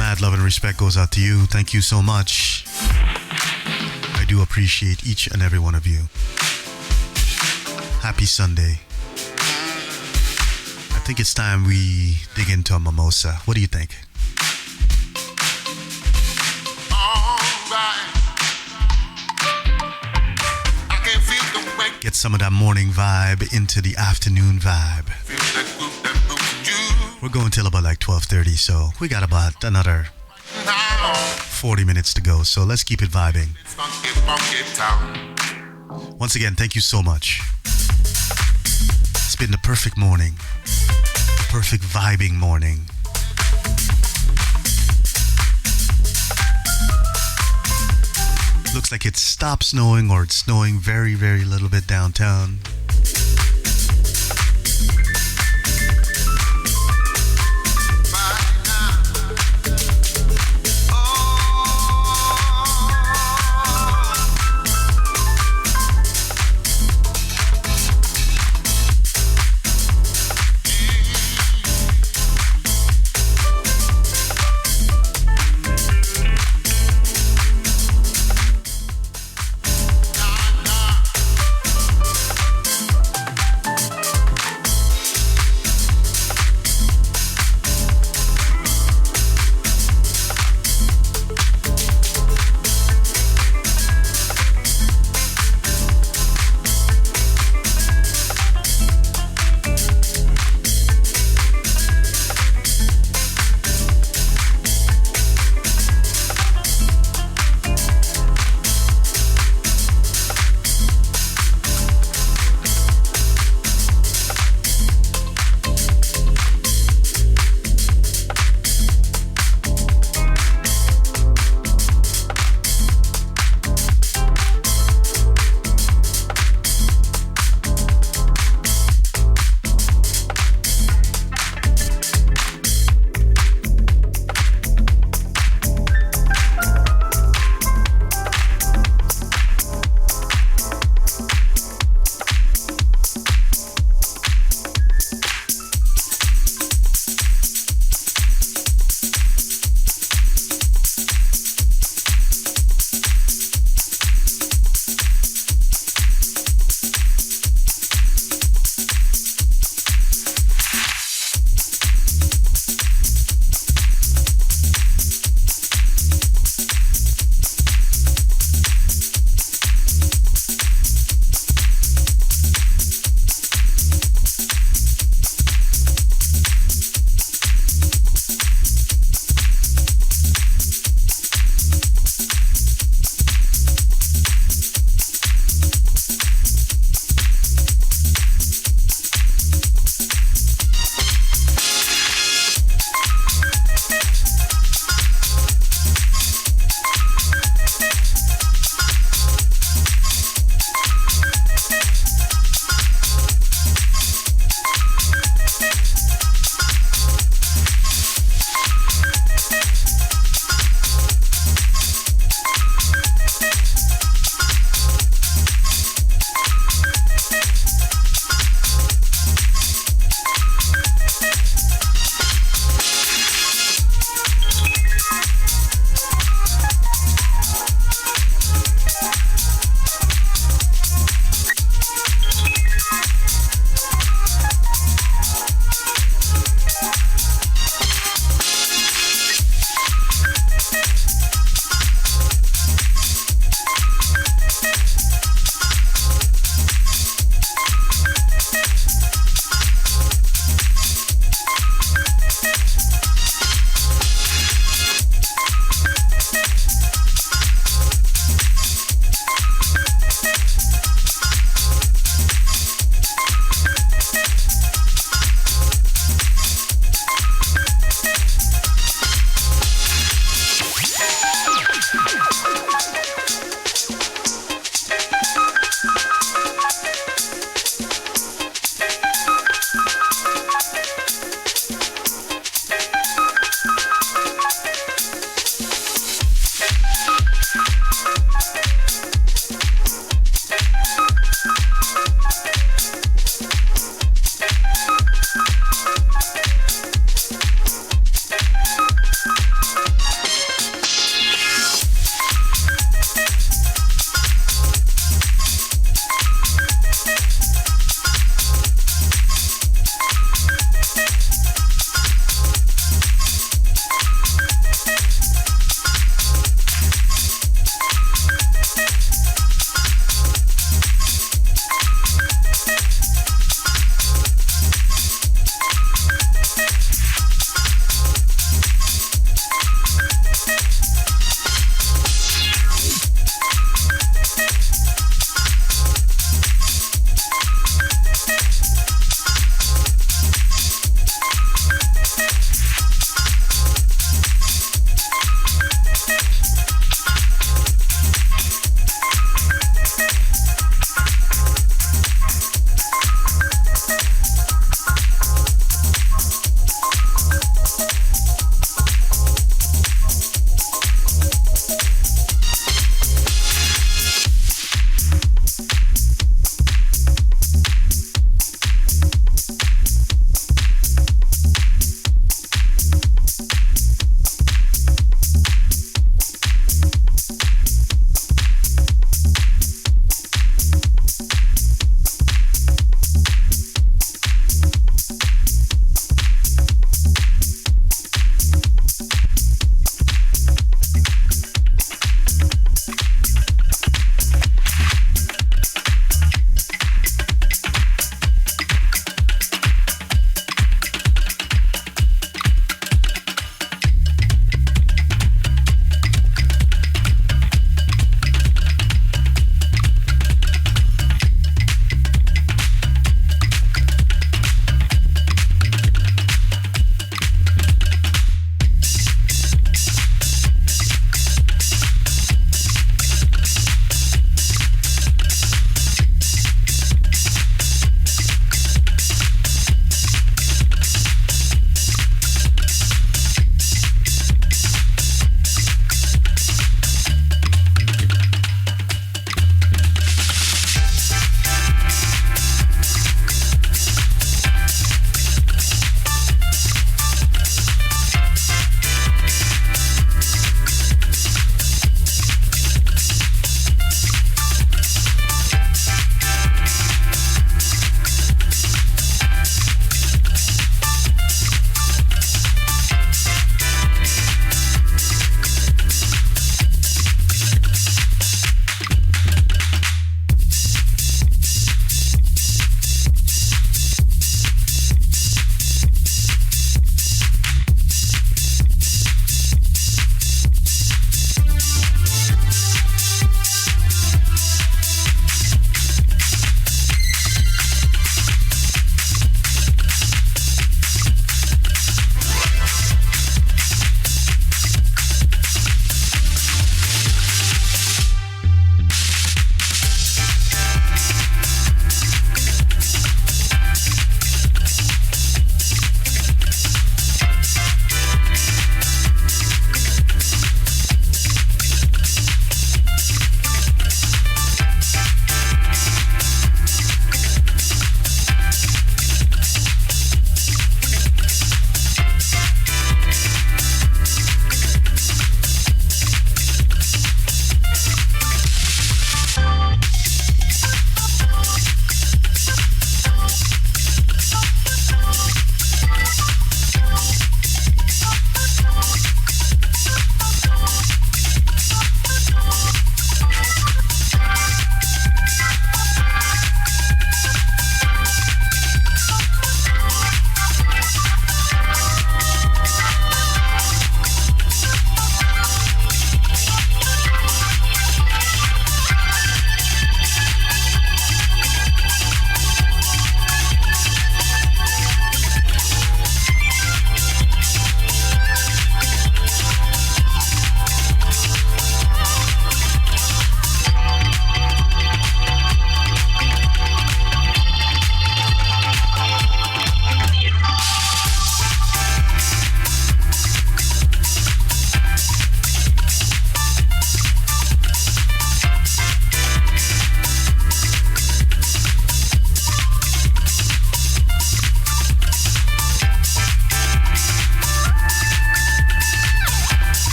Mad love and respect goes out to you. Thank you so much. I do appreciate each and every one of you. Happy Sunday. I think it's time we dig into a mimosa. What do you think? Get some of that morning vibe into the afternoon vibe. We're going till about like 12:30, so we got about another 40 minutes to go. So let's keep it vibing. Once again, thank you so much. It's been the perfect morning. The perfect vibing morning. Looks like it stopped snowing, or it's snowing very, very little bit downtown.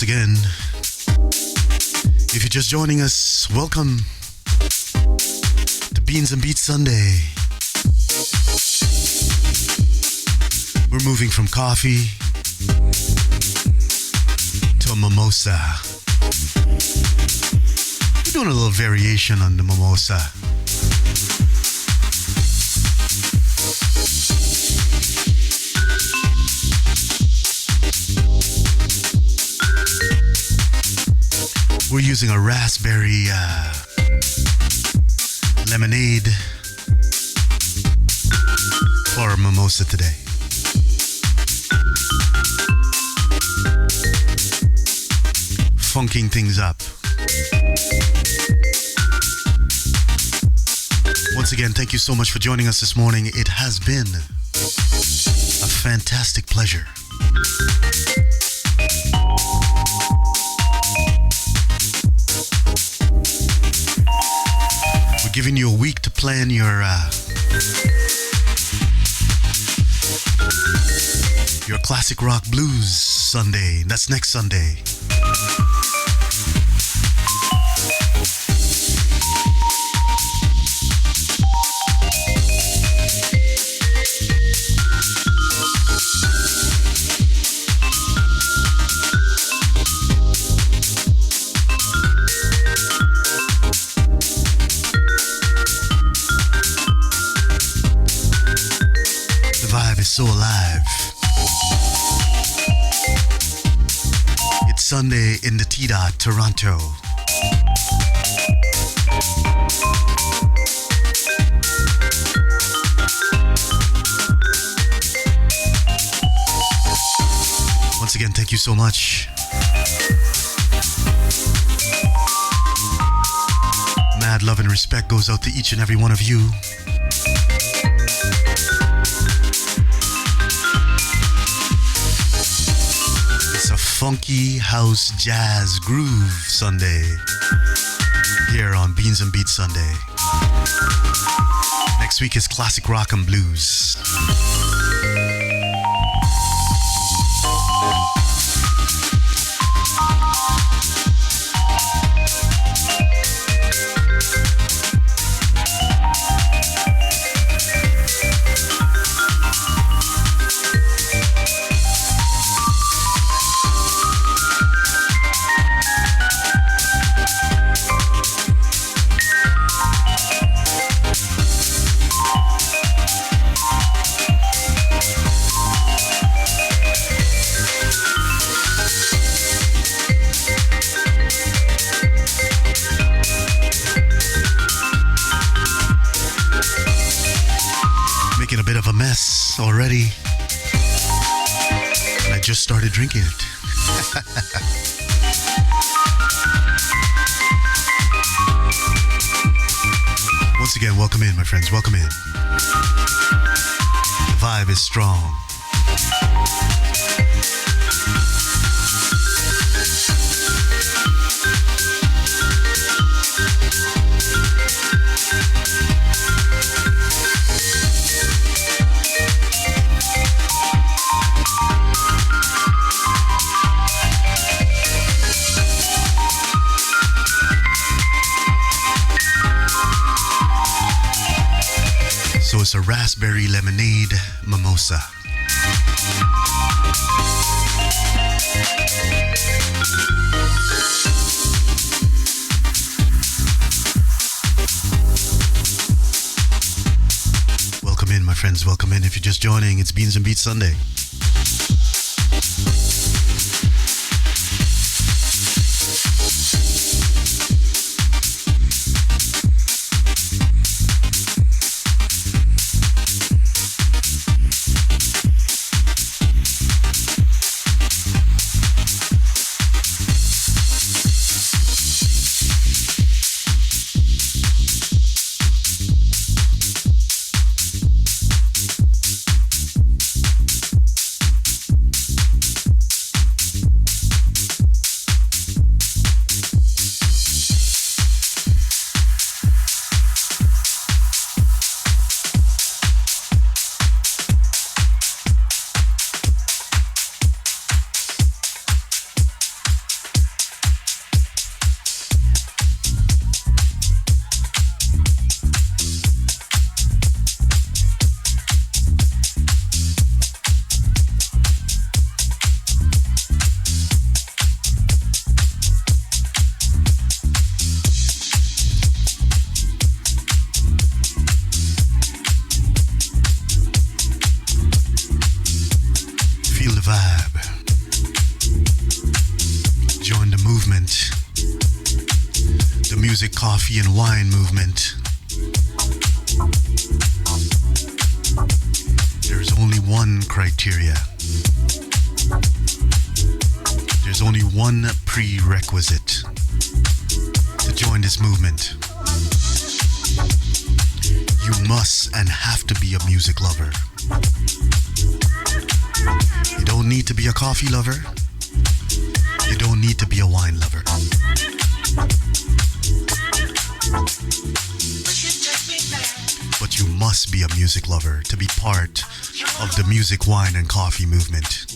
again. If you're just joining us, welcome to Beans and Beats Sunday. We're moving from coffee to a mimosa. We're doing a little variation on the mimosa. We're using a raspberry lemonade for our mimosa today. Funking things up. Once again, thank you so much for joining us this morning. It has been a fantastic pleasure. We're giving you a week to plan your classic rock blues Sunday. That's next Sunday. So alive. It's Sunday in the T-Dot, Toronto. Once again, thank you so much. Mad love and respect goes out to each and every one of you. Funky house jazz groove Sunday here on Beans and Beats Sunday. Next week is classic rock and blues. Already, and I just started drinking it. Once again, welcome in, my friends. Welcome in. The vibe is strong. So it's a raspberry lemonade mimosa. Welcome in, my friends. Welcome in. If you're just joining, it's Beans and Beats Sunday. music, coffee, and wine movement. There's only one criteria. There's only one prerequisite to join this movement. You must and have to be a music lover. You don't need to be a coffee lover. You don't need to be a wine lover. But you must be a music lover to be part of the music, wine, and coffee movement.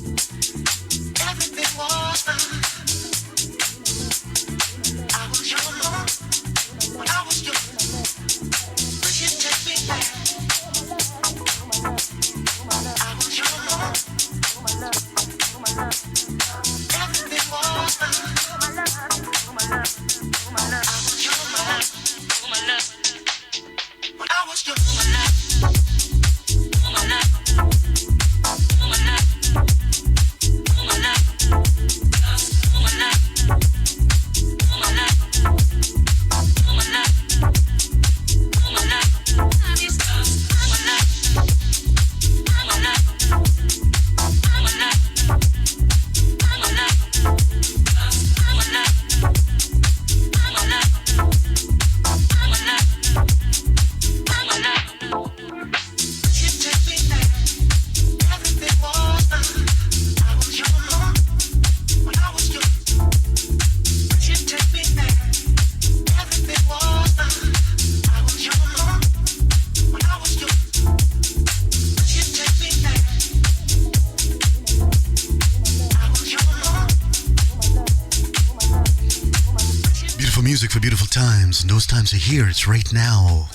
Music for beautiful times, and those times are here. It's right now.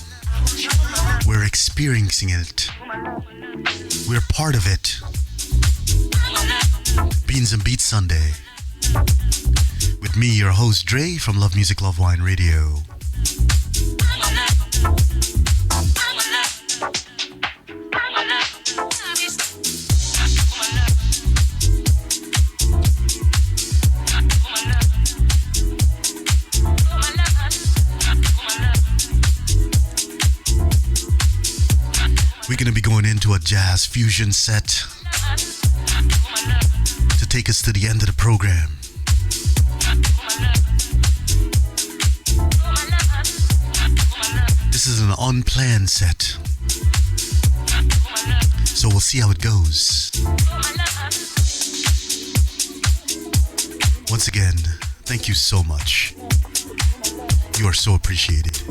We're experiencing it. We're part of it. Beans and Beats Sunday. With me, your host Dre from Love Music, Love Wine Radio. We're going to be going into a jazz fusion set to take us to the end of the program. This is an unplanned set, so we'll see how it goes. Once again, thank you so much. You are so appreciated.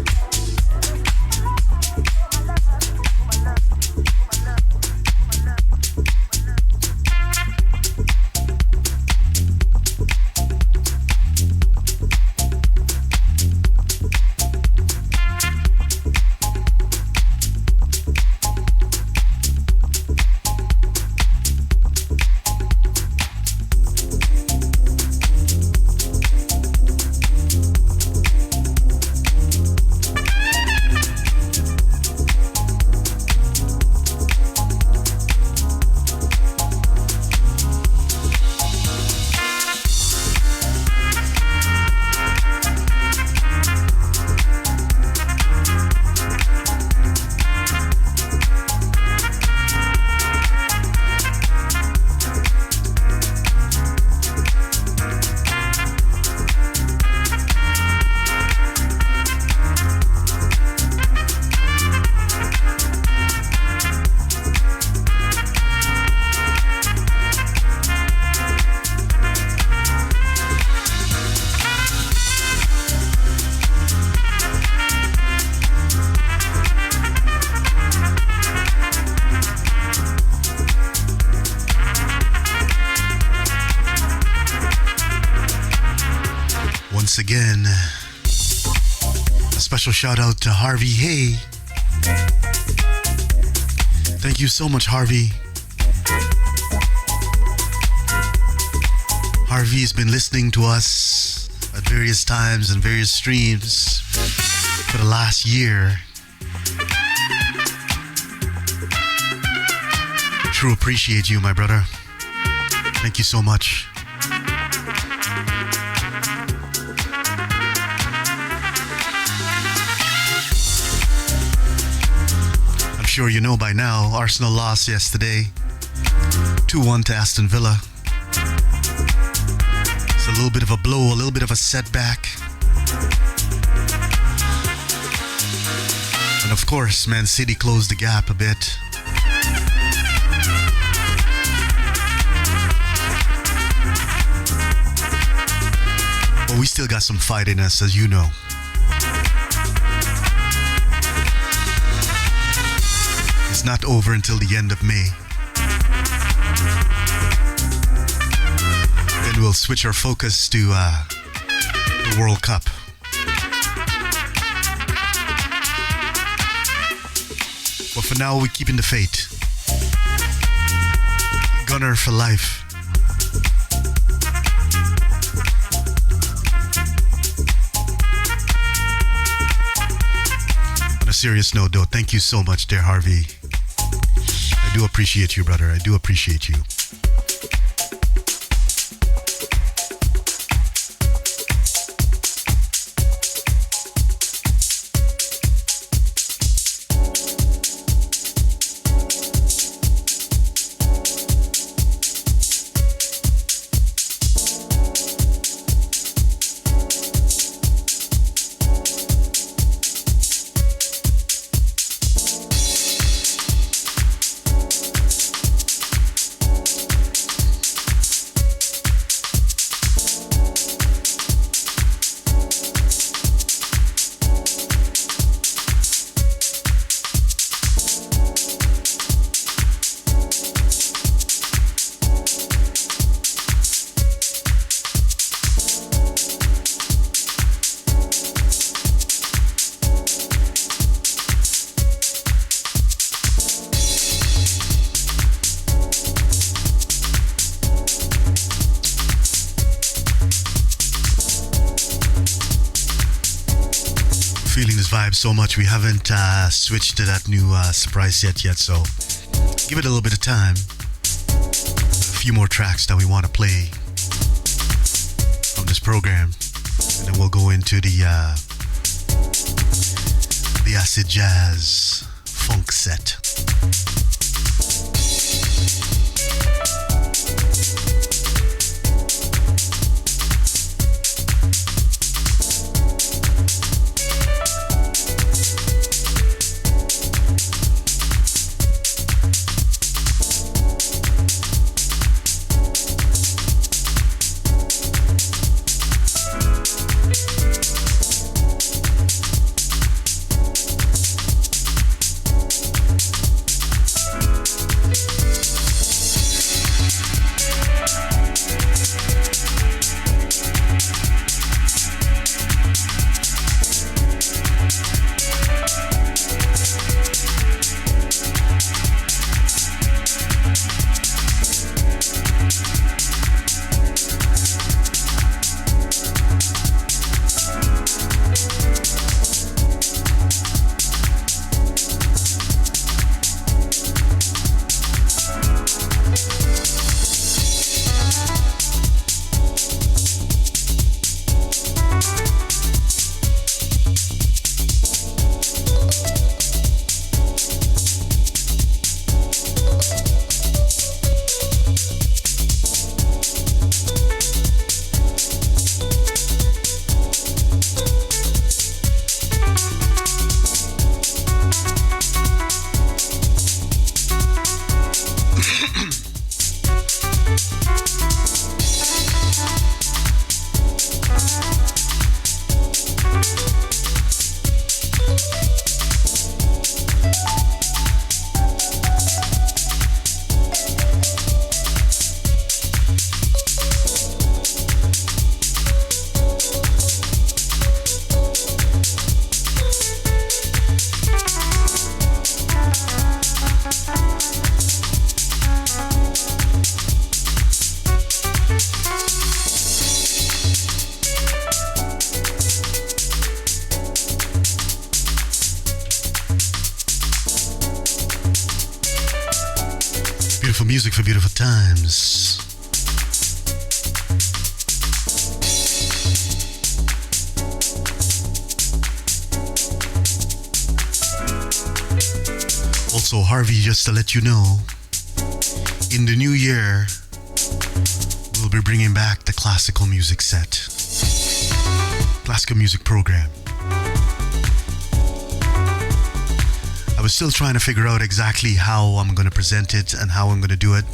Once again, a special shout out to Harvey Hay. Thank you so much, Harvey. Harvey's been listening to us at various times and various streams for the last year. True appreciate you, my brother. Thank you so much. sure you know by now, Arsenal lost yesterday 2-1 to Aston Villa. It's a little bit of a blow, a little bit of a setback. And of course, Man City closed the gap a bit. But we still got some fight in us, as you know. It's not over until the end of May. Then we'll switch our focus to the World Cup. But for now, we're keeping the faith. Gunner for life. On a serious note, though, thank you so much, dear Harvey. I do appreciate you, brother. I do appreciate you. Feeling this vibe so much, we haven't switched to that new surprise set yet, so give it a little bit of time. A few more tracks that we want to play from this program, and then we'll go into the acid jazz funk set. Beautiful music for beautiful times. Also, Harvey, just to let you know, in the new year, we'll be bringing back the classical music set. Classical music program. I was still trying to figure out exactly how I'm going to present it and how I'm going to do it.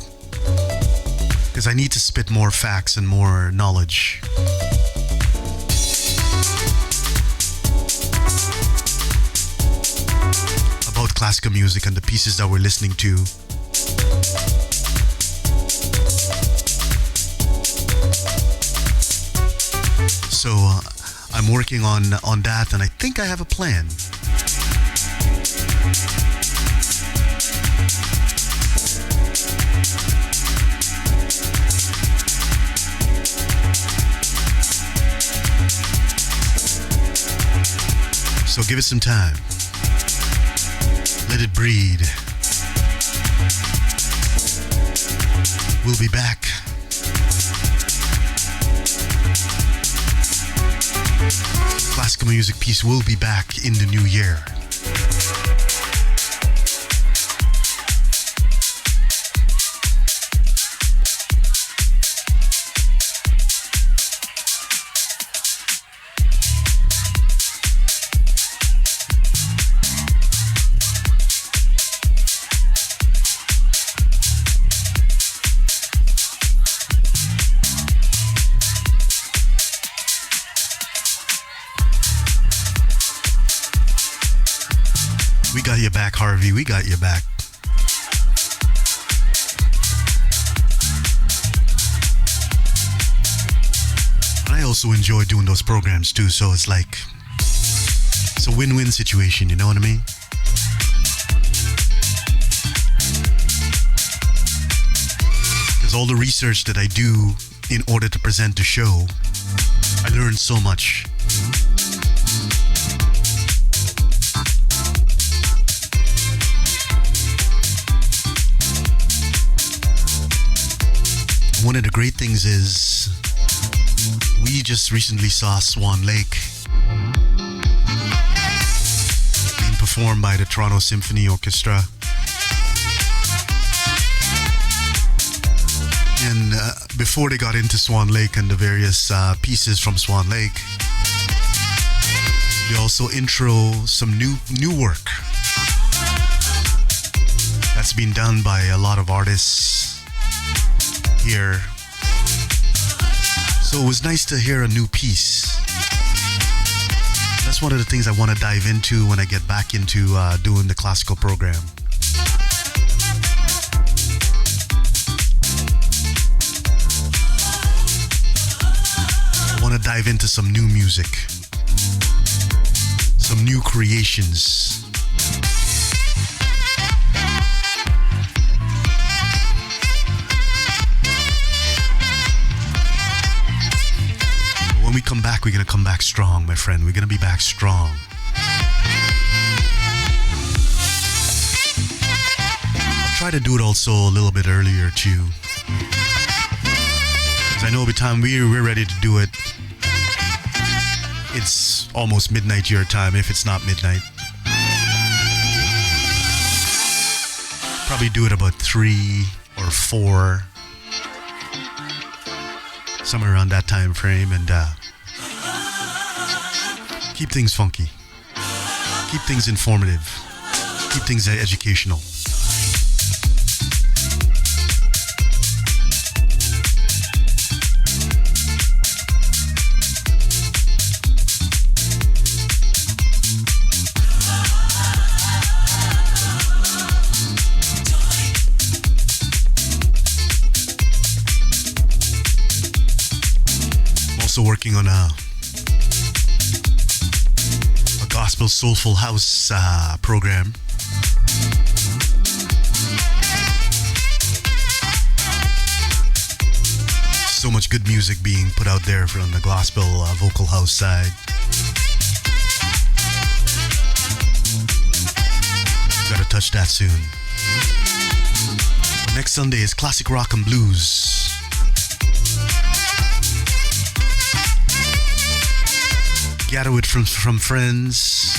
Because I need to spit more facts and more knowledge. About classical music and the pieces that we're listening to. So I'm working on that, and I think I have a plan. So give it some time. Let it breed. We'll be back. Classical music piece will be back in the new year. We got your back, Harvey. We got your back. I also enjoy doing those programs too, so it's like, it's a win-win situation, you know what I mean? Because all the research that I do in order to present the show, I learned so much. One of the great things is we just recently saw Swan Lake being performed by the Toronto Symphony Orchestra. And before they got into Swan Lake and the various pieces from Swan Lake, they also intro some new work that's been done by a lot of artists here. So it was nice to hear a new piece. That's one of the things I want to dive into when I get back into doing the classical program. I want to dive into some new music, some new creations. When we come back, we're going to come back strong, my friend. We're going to be back strong. I'll try to do it also a little bit earlier, too. Because I know by the time we're ready to do it, it's almost midnight your time, if it's not midnight. Probably do it about 3 or 4. Somewhere around that time frame, and keep things funky, keep things informative, keep things educational. Working on a gospel soulful house program. So much good music being put out there from the gospel vocal house side. Gotta touch that soon. Next Sunday is classic rock and blues. Gather it from friends.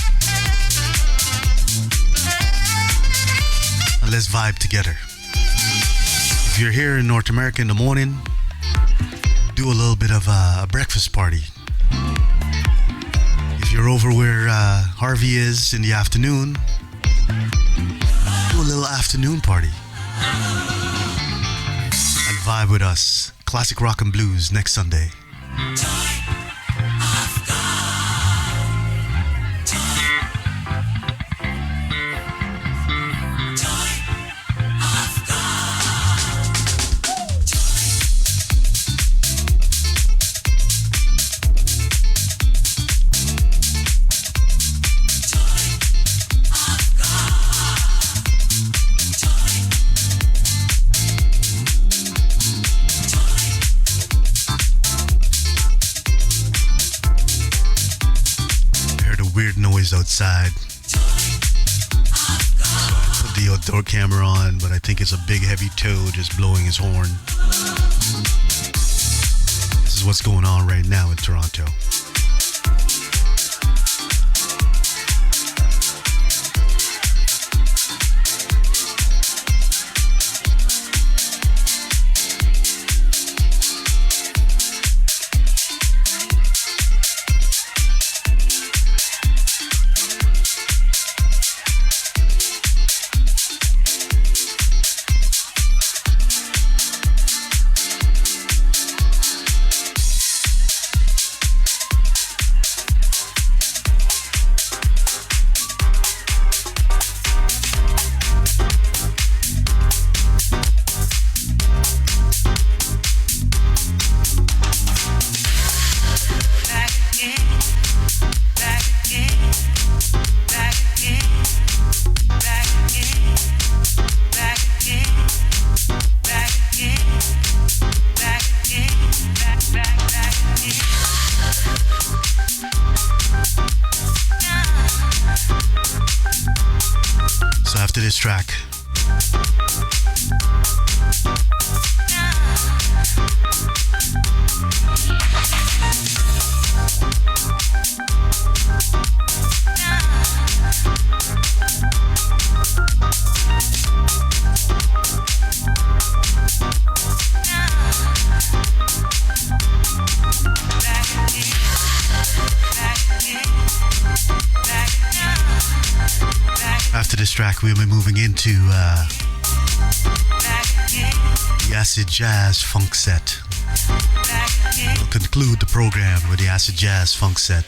Let's vibe together. If you're here in North America in the morning, do a little bit of a breakfast party. If you're over where Harvey is in the afternoon, do a little afternoon party. And vibe with us. Classic rock and blues next Sunday. Outside. So I put the outdoor camera on, but I think it's a big heavy toad just blowing his horn. This is what's going on right now in Toronto. This track. After this track, we'll be moving into the acid jazz funk set. We'll conclude the program with the acid jazz funk set.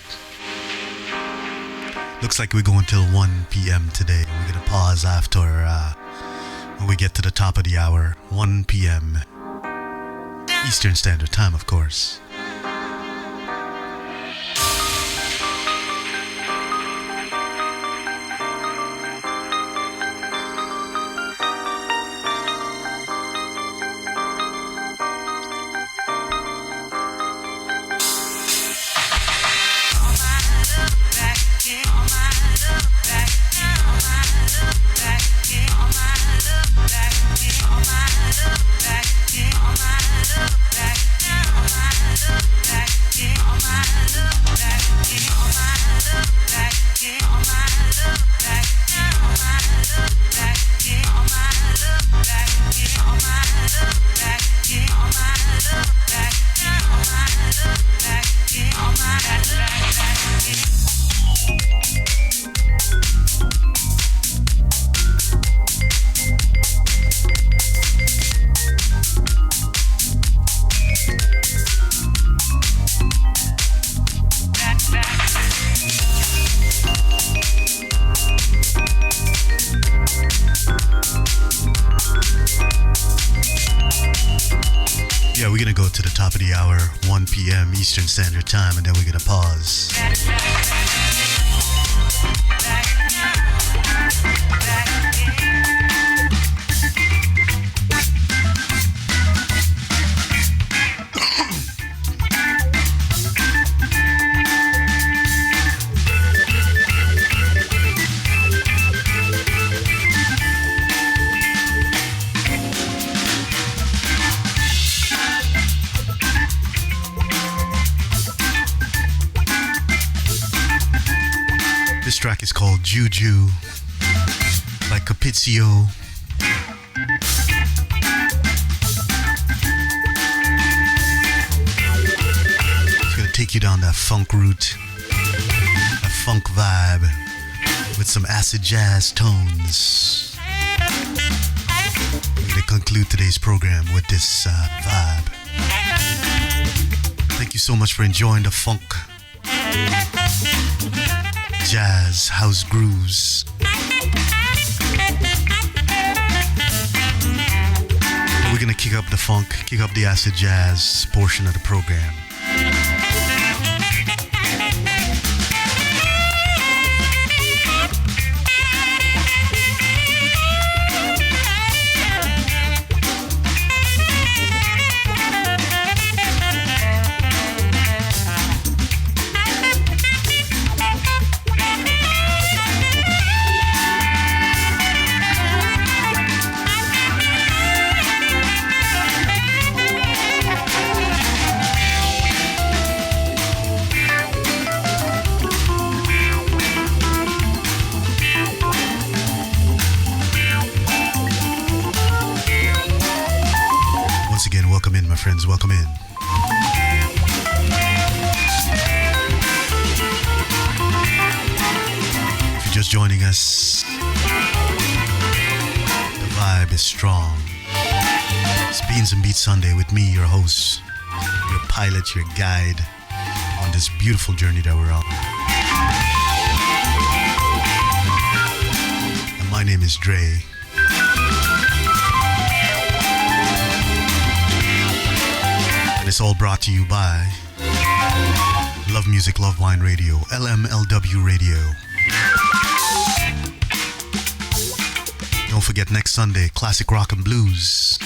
Looks like we're going till 1 p.m. today. We're going to pause after when we get to the top of the hour, 1 p.m. Eastern Standard Time, of course. Yeah, we're gonna go to the top of the hour, 1 p.m. Eastern Standard Time, and then we're gonna pause. This track is called Juju by Capizio It's gonna take you down that funk route, a funk vibe with some acid jazz tones. We're gonna conclude today's program with this vibe. Thank you so much for enjoying the funk, jazz, house grooves. We're gonna kick up the funk, kick up the acid jazz portion of the program. Welcome in, my friends. Welcome in. If you're just joining us, the vibe is strong. It's Beans and Beats Sunday with me, your host, your pilot, your guide on this beautiful journey that we're on. And my name is Dre. It's all brought to you by Love Music, Love Wine Radio, LMLW Radio. Don't forget next Sunday, Classic Rock and Blues.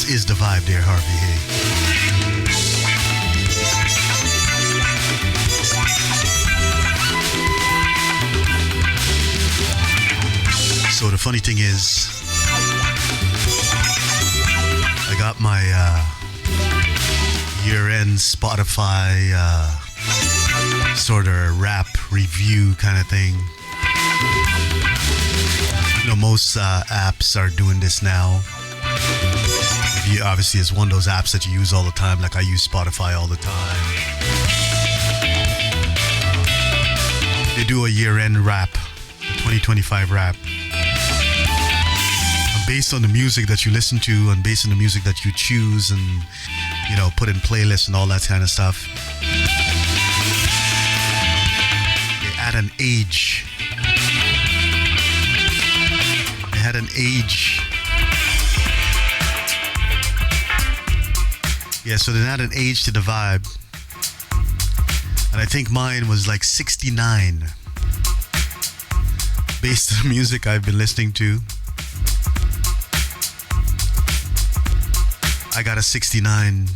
Is the vibe there, Harvey? Hey. So the funny thing is, I got my year-end Spotify sort of rap review kind of thing. You know, most apps are doing this now. Obviously, it's one of those apps that you use all the time, like I use Spotify all the time. They do a year-end wrap, a 2025 wrap. And based on the music that you listen to and based on the music that you choose and, you know, put in playlists and all that kind of stuff, they add an age. They had an age. Yeah, so they add an age to the vibe. And I think mine was like 69. Based on the music I've been listening to, I got a 69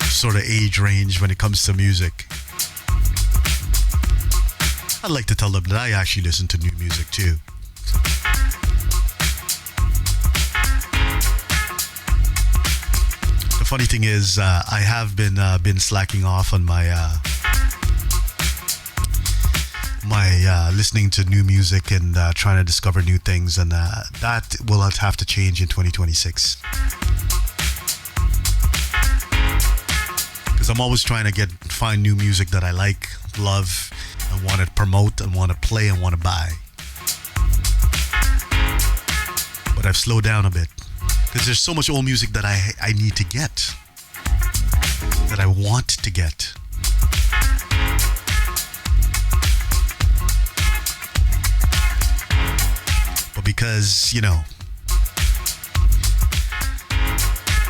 sort of age range when it comes to music. I'd like to tell them that I actually listen to new music too. The funny thing is, I have been slacking off on my listening to new music and trying to discover new things, and that will have to change in 2026. Because I'm always trying to find new music that I like, love, and want to promote, and want to play, and want to buy. But I've slowed down a bit because there's so much old music that I need to get, that I want to get. But because, you know,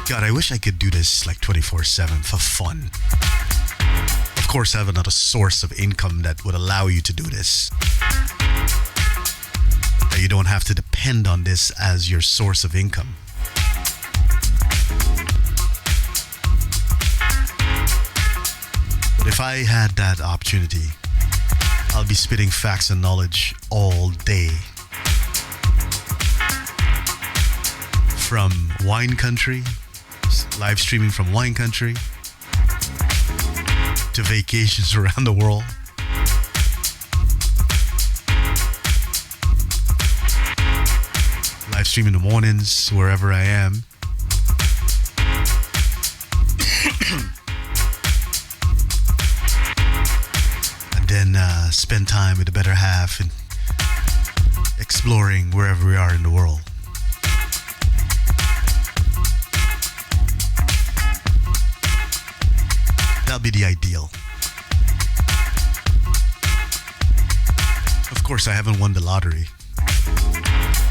God, I wish I could do this like 24/7 for fun. Of course, have another source of income that would allow you to do this. That you don't have to depend on this as your source of income. But if I had that opportunity, I'll be spitting facts and knowledge all day. From wine country, live streaming from wine country, to vacations around the world. Live stream in the mornings, wherever I am. And then spend time with the better half and exploring wherever we are in the world. That'll be the ideal. Of course, I haven't won the lottery,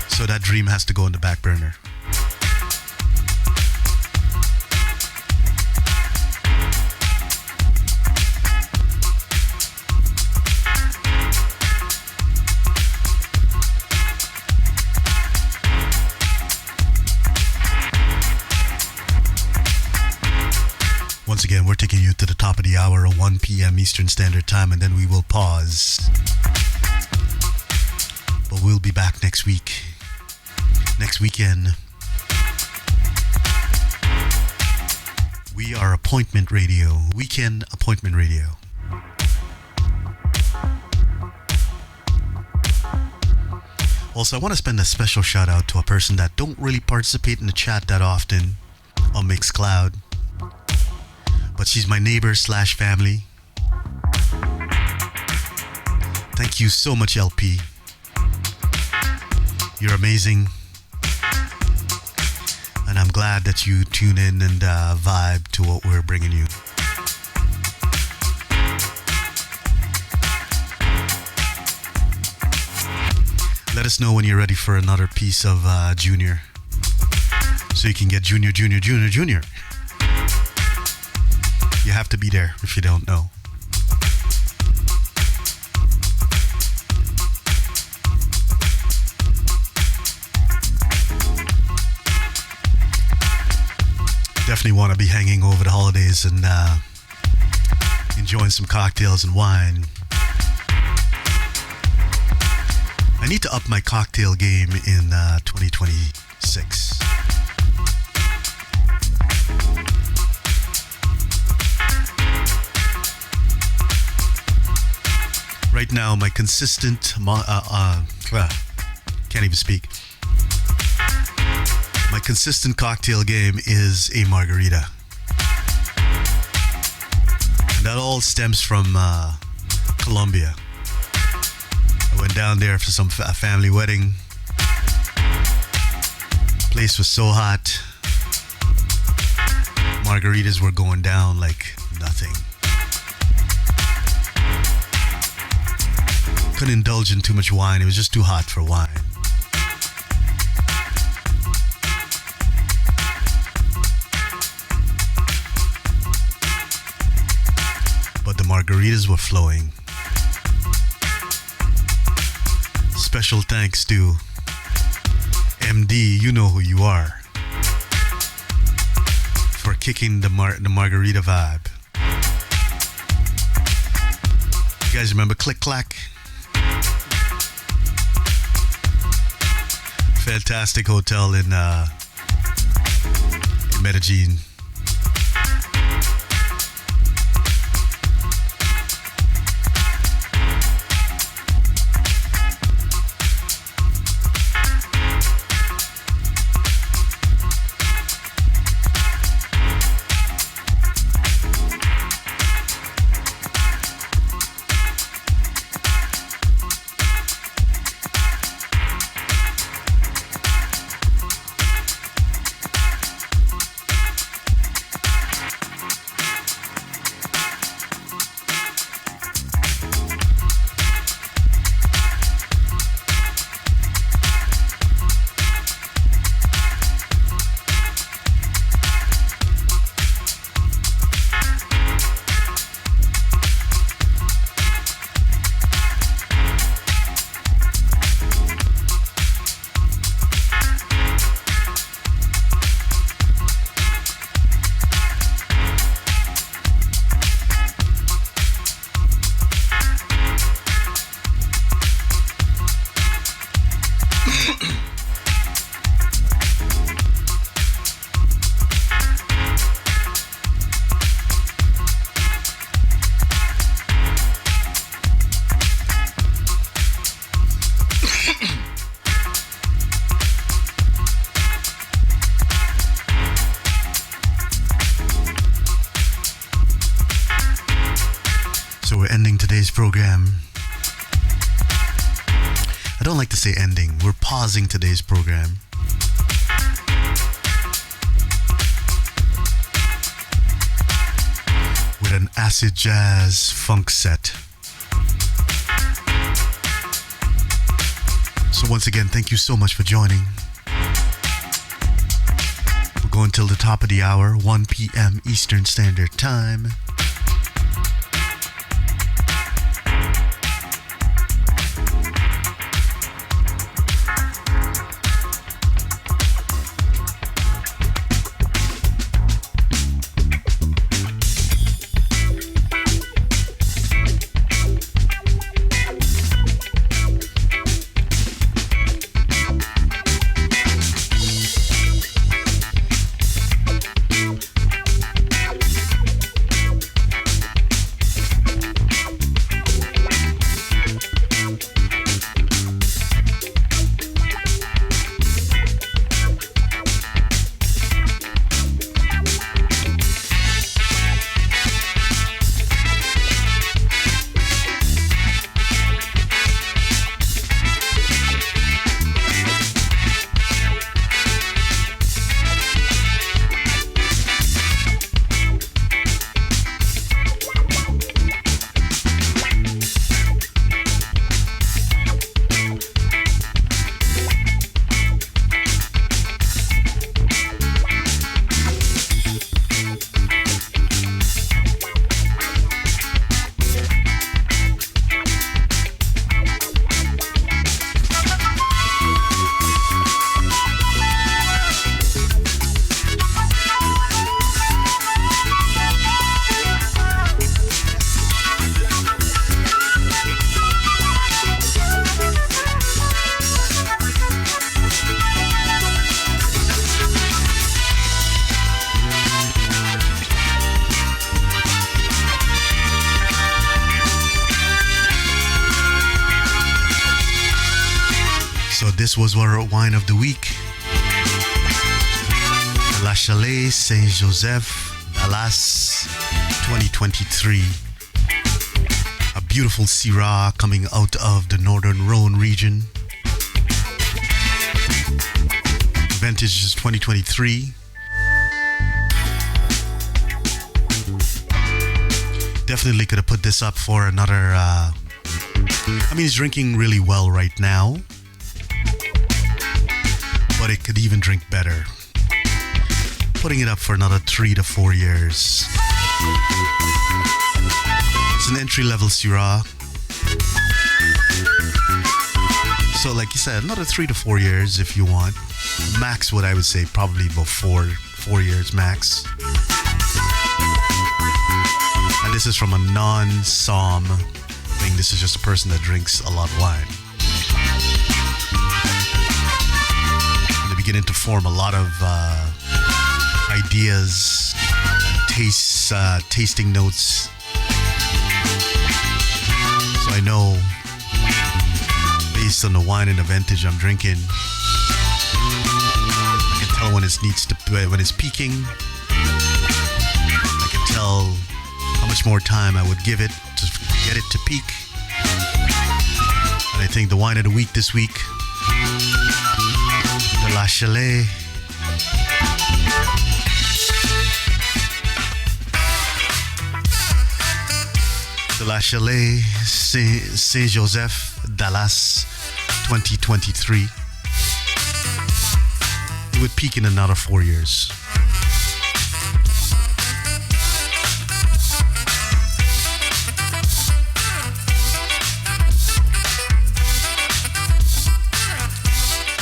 so that dream has to go on the back burner. Once again, we're taking you to the top of the hour at 1 p.m. Eastern Standard Time, and then we will pause. But we'll be back next week. Next weekend. We are Appointment Radio. Weekend Appointment Radio. Also, I want to spend a special shout out to a person that don't really participate in the chat that often on Mixcloud. But she's my neighbor / family. Thank you so much, LP. You're amazing. And I'm glad that you tune in and vibe to what we're bringing you. Let us know when you're ready for another piece of Junior. So you can get Junior. You have to be there if you don't know. Definitely want to be hanging over the holidays and enjoying some cocktails and wine. I need to up my cocktail game in 2026. Right now, my consistent, can't even speak. My consistent cocktail game is a margarita. And that all stems from Colombia. I went down there for some family wedding. Place was so hot. Margaritas were going down like nothing. Couldn't indulge in too much wine. It was just too hot for wine. messages were flowing. Special thanks to MD, you know who you are, for kicking the margarita vibe. You guys remember Click Clack? Fantastic hotel in Medellin. Program. I don't like to say ending. We're pausing today's program. With an acid jazz funk set. So once again, thank you so much for joining. We're going till the top of the hour, 1 p.m. Eastern Standard Time. This was our wine of the week. La Chalet Saint Joseph Dallas 2023. A beautiful Syrah coming out of the Northern Rhone region. Vintage is 2023. Definitely could have put this up for another. He's drinking really well right now. But it could even drink better. Putting it up for another 3 to 4 years. It's an entry-level Syrah. So like you said, another 3 to 4 years if you want. Max, what I would say, probably about 4 years max. And this is from a non-som thing. This is just a person that drinks a lot of wine. And they're beginning to form a lot of ideas, tasting notes. So I know, based on the wine and the vintage I'm drinking, I can tell when when it's peaking. I can tell how much more time I would give it to get it to peak. And I think the wine of the week this week, the La Chalet. The La Chalet Saint-Joseph Dallas 2023. It would peak in another 4 years.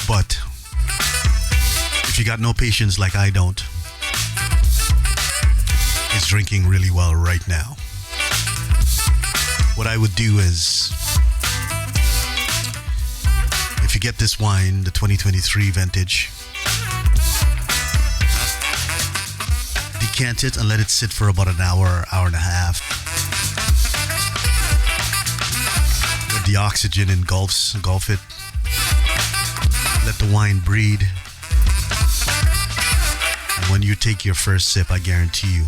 But if you got no patience like I don't, it's drinking really well right now. What I would do is, if you get this wine, the 2023 vintage, decant it and let it sit for about an hour, hour and a half. Let the oxygen engulf it. Let the wine breed. And when you take your first sip, I guarantee you,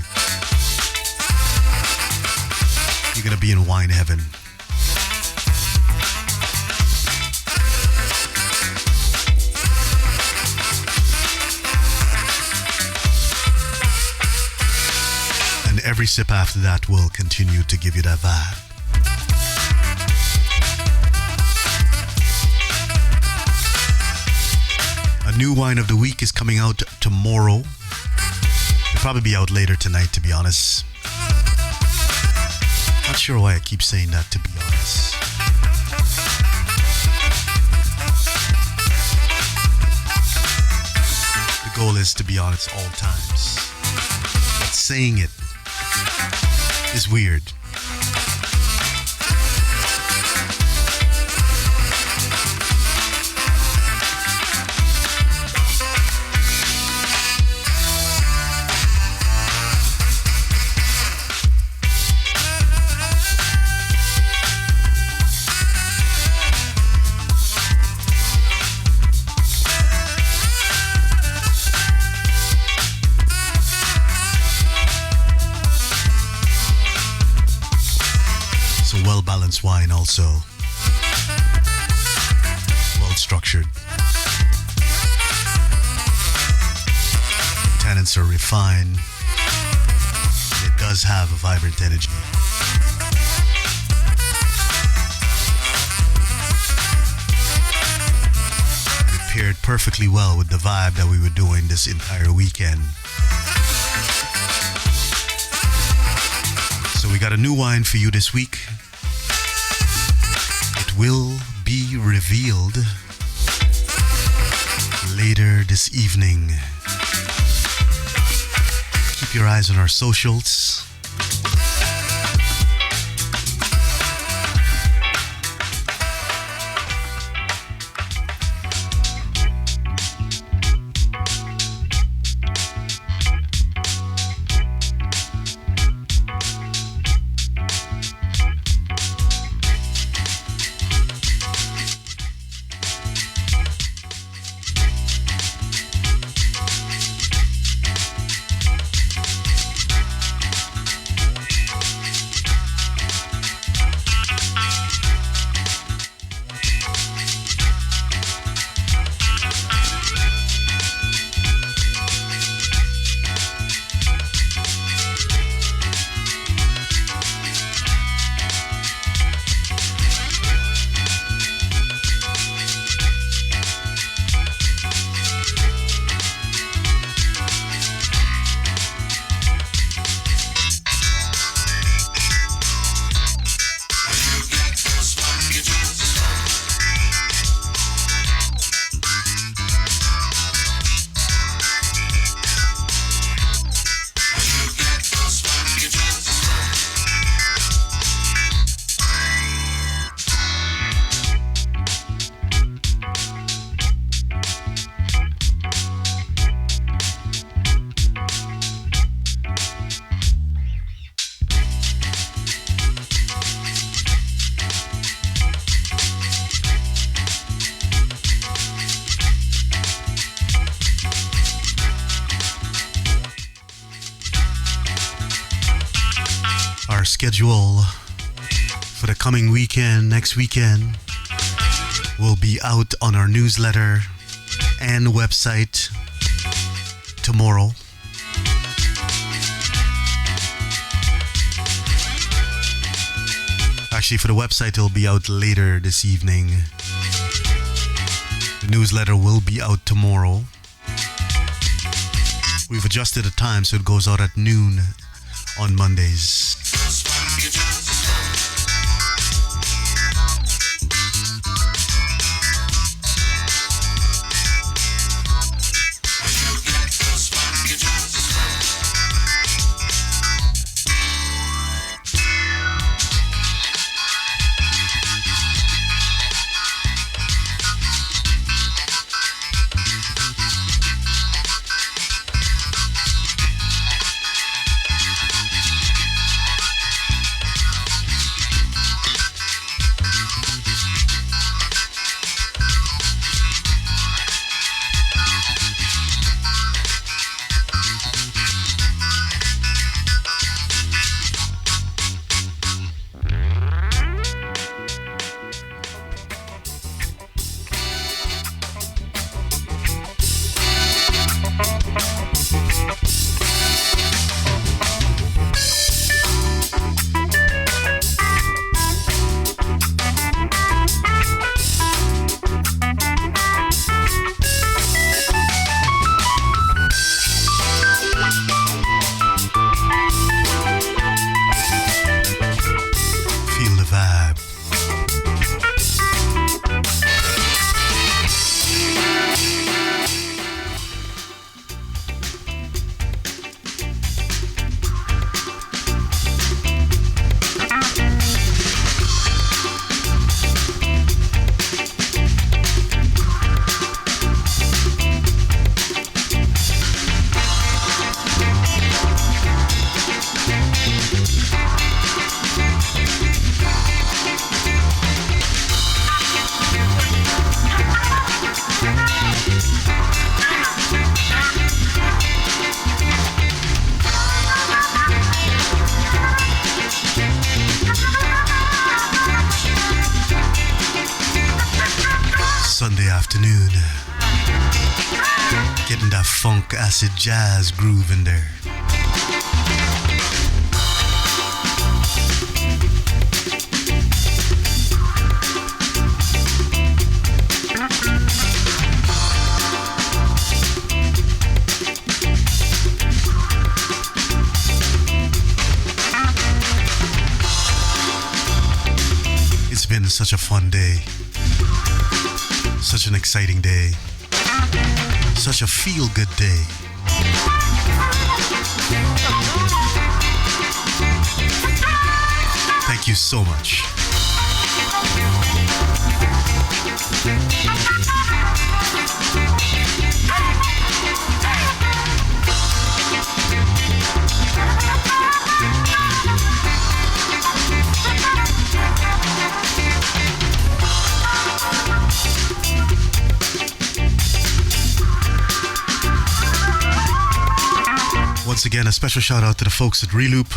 you're gonna be in wine heaven. And every sip after that will continue to give you that vibe. A new wine of the week is coming out tomorrow. It'll probably be out later tonight, to be honest. Not sure why I keep saying that, to be honest. The goal is to be honest all times. But saying it is weird. Well-balanced wine also. Well-structured. Tannins are refined. It does have a vibrant energy. It paired perfectly well with the vibe that we were doing this entire weekend. So we got a new wine for you this week. Will be revealed later this evening. Keep your eyes on our socials. schedule for the coming weekend, next weekend, will be out on our newsletter and website tomorrow. Actually, for the website, it'll be out later this evening. The newsletter will be out tomorrow. We've adjusted the time so it goes out at noon on Mondays. Acid jazz groove in there. It's been such a fun day, such an exciting day, such a feel-good day. Thank you so much. Once again, a special shout out to the folks at Reloop.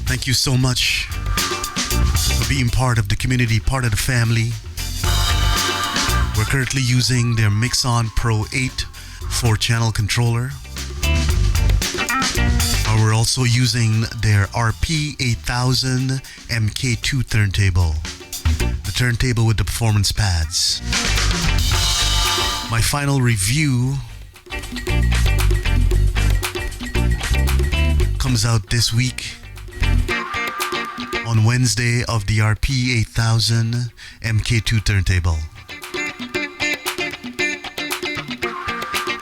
Thank you so much for being part of the community, part of the family. We're currently using their Mixon Pro 8 4-channel controller. We're also using their RP8000 MK2 turntable, the turntable with the performance pads. My final review comes out this week on Wednesday of the RP8000 MK2 turntable.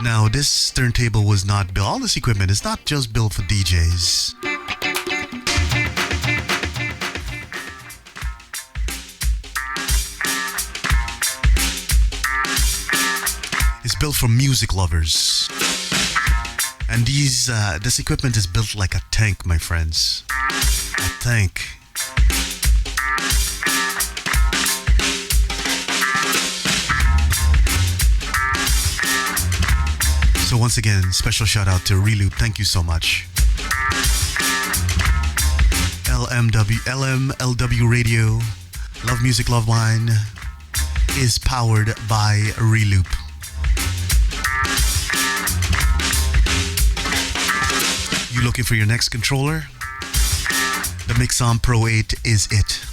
Now, this turntable was not built, all this equipment is not just built for DJs. It's built for music lovers. And this equipment is built like a tank, my friends. A tank. So once again, special shout out to Reloop. Thank you so much. LMLW Radio, Love Music, Love Wine, is powered by Reloop. You looking for your next controller? The Mixon Pro 8 is it.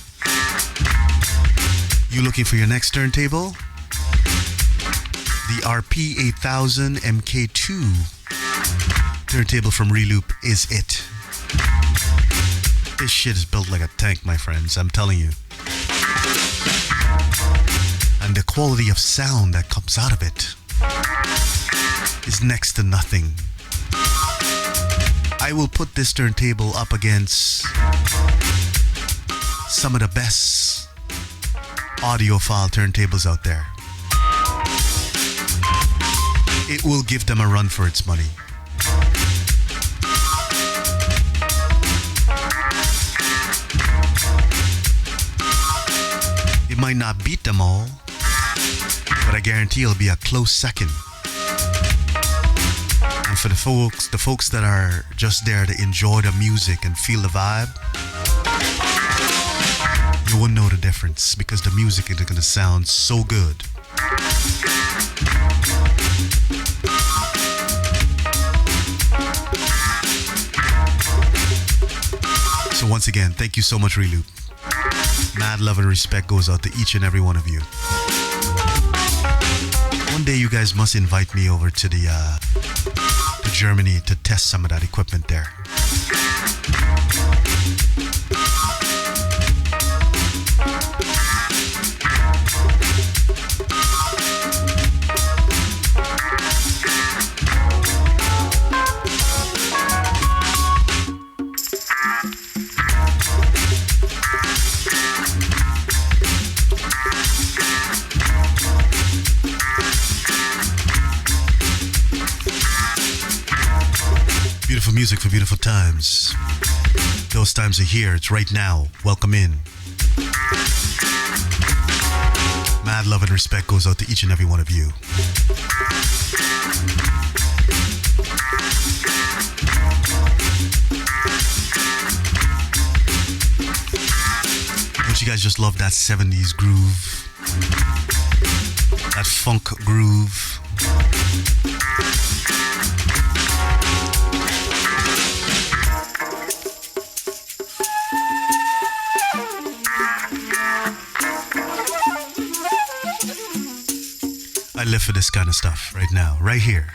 You looking for your next turntable? The RP8000 MK2 turntable from Reloop is it. This shit is built like a tank, my friends, I'm telling you. And the quality of sound that comes out of it is next to nothing. I will put this turntable up against some of the best audiophile turntables out there. It will give them a run for its money. It might not beat them all, but I guarantee it'll be a close second. And for the folks that are just there to enjoy the music and feel the vibe, you wouldn't know the difference because the music is going to sound so good. So once again, thank you so much, Reloop. Mad love and respect goes out to each and every one of you. One day you guys must invite me over to Germany to test some of that equipment there. Beautiful music for beautiful times. Those times are here. It's right now. Welcome in. Mad love and respect goes out to each and every one of you. Don't you guys just love that 70s groove? That funk groove? I live for this kind of stuff right now, right here.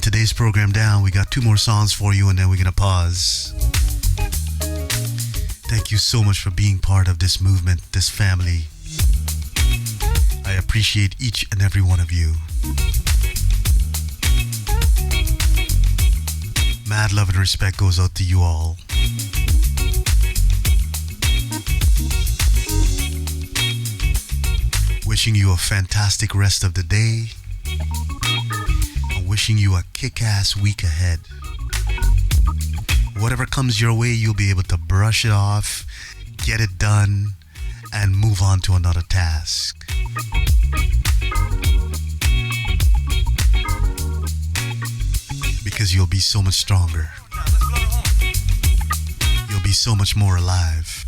Today's program down. We got 2 more songs for you and then we're gonna pause. Thank you so much for being part of this movement, this family. I appreciate each and every one of you. Mad love and respect goes out to you all. Wishing you a fantastic rest of the day. Wishing you a kick-ass week ahead. Whatever comes your way, you'll be able to brush it off, get it done, and move on to another task. Because you'll be so much stronger. You'll be be so much more alive.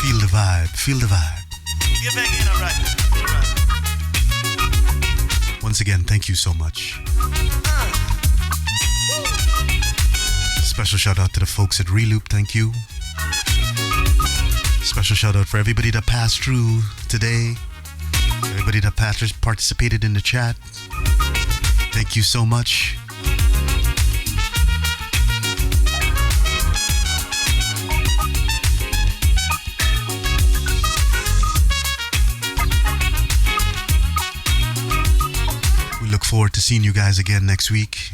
Feel the vibe, feel the vibe. Get back in, all right. Once again, thank you so much. Special shout out to the folks at Reloop, thank you. Special shout out for everybody that passed through today. Everybody that participated in the chat. Thank you so much. We look forward to seeing you guys again next week.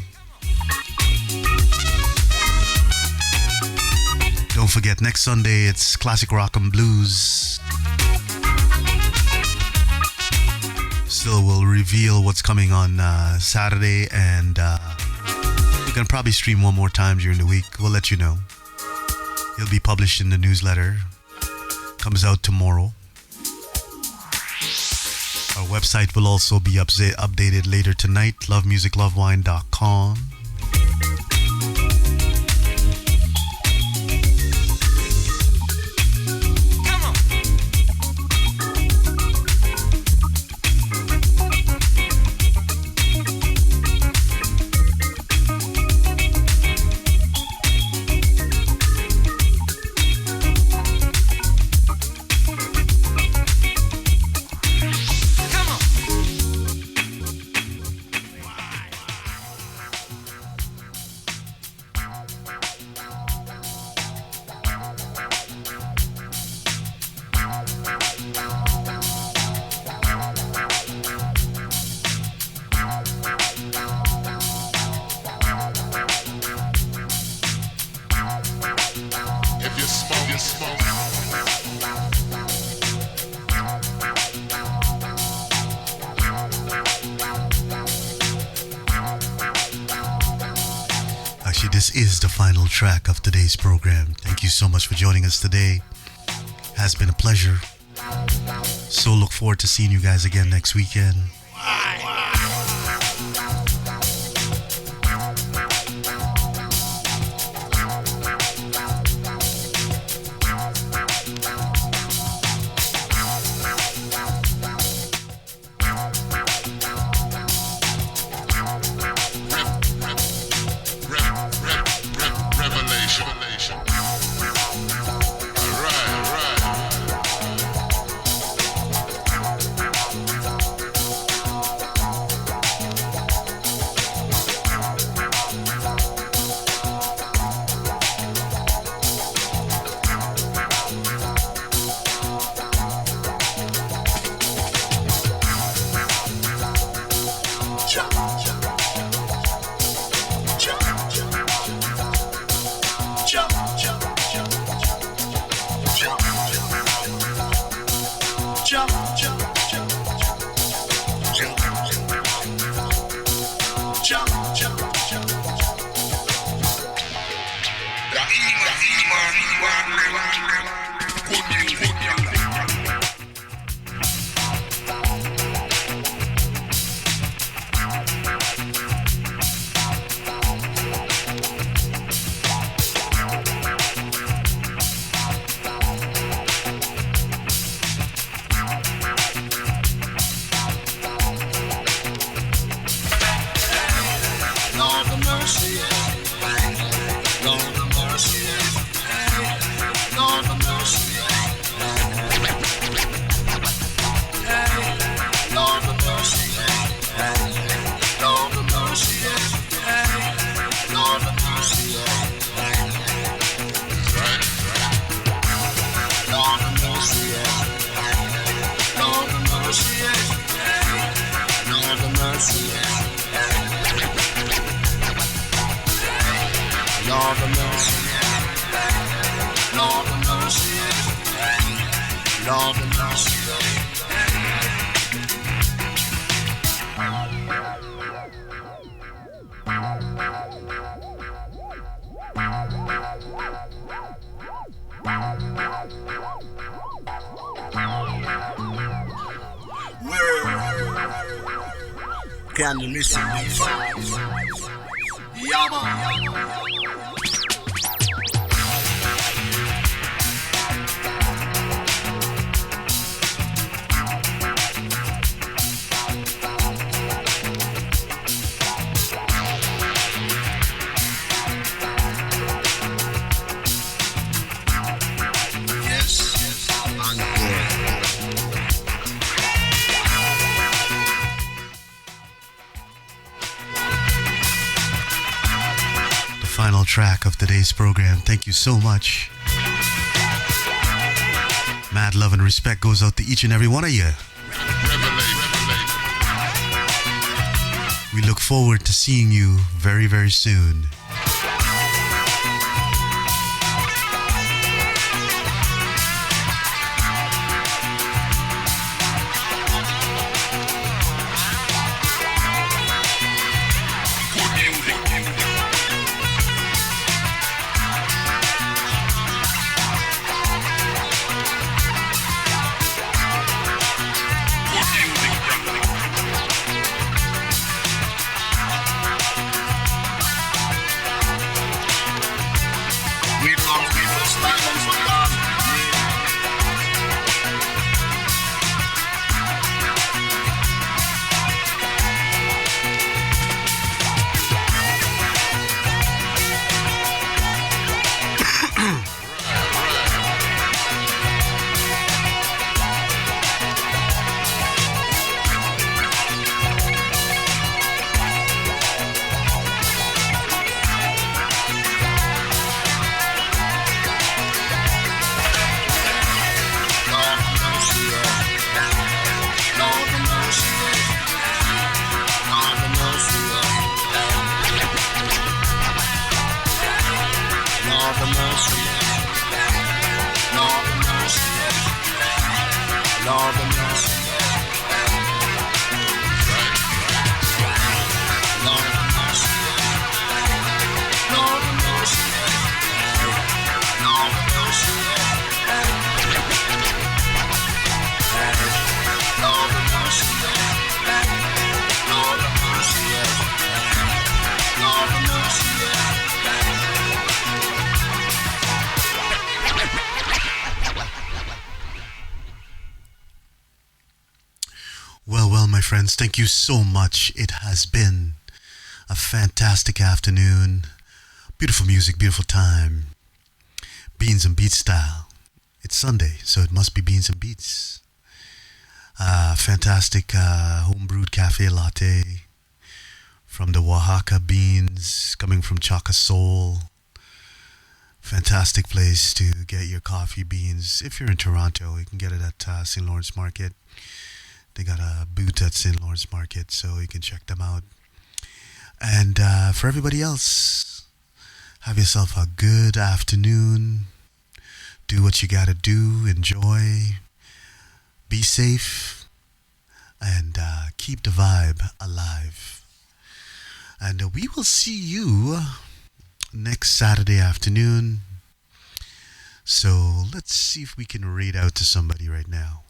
Don't forget, next Sunday it's Classic Rock and Blues. Still, we'll reveal what's coming on Saturday, and we're going to probably stream one more time during the week. We'll let you know. It'll be published in the newsletter. Comes out tomorrow. Our website will also be updated later tonight, lovemusiclovewine.com. This is the final track of today's program. Thank you so much for joining us today. Has been a pleasure. So look forward to seeing you guys again next weekend. Can you listen? Yeah, man. Final track of today's program. Thank you so much. Mad love and respect goes out to each and every one of you. We look forward to seeing you very, very soon. Friends, thank you so much. It has been a fantastic afternoon. Beautiful music, beautiful time. Beans and Beats style. It's Sunday, so it must be Beans and Beats. Fantastic homebrewed cafe latte from the Oaxaca beans coming from ChocoSoul. Fantastic place to get your coffee beans. If you're in Toronto, you can get it at St. Lawrence Market. They got a booth at St. Lawrence Market, so you can check them out. And for everybody else, have yourself a good afternoon. Do what you gotta do. Enjoy. Be safe. And keep the vibe alive. And we will see you next Saturday afternoon. So let's see if we can read out to somebody right now.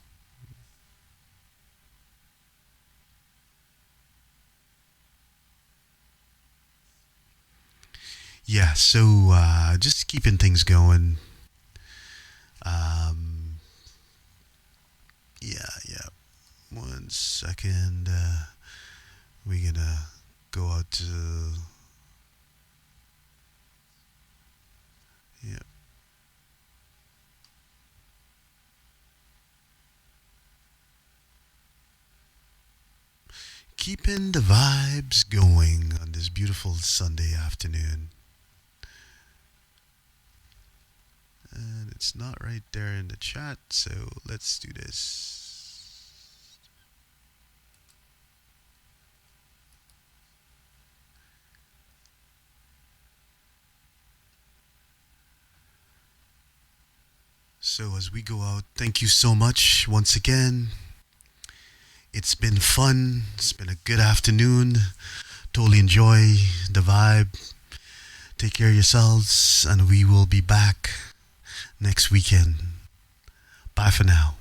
Yeah, so just keeping things going. Yeah. 1 second. We're gonna go out to. Yeah. Keeping the vibes going on this beautiful Sunday afternoon. And it's not right there in the chat, so let's do this. So as we go out, thank you so much once again. It's been fun. It's been a good afternoon. Totally enjoy the vibe. Take care of yourselves, and we will be back next weekend. Bye for now.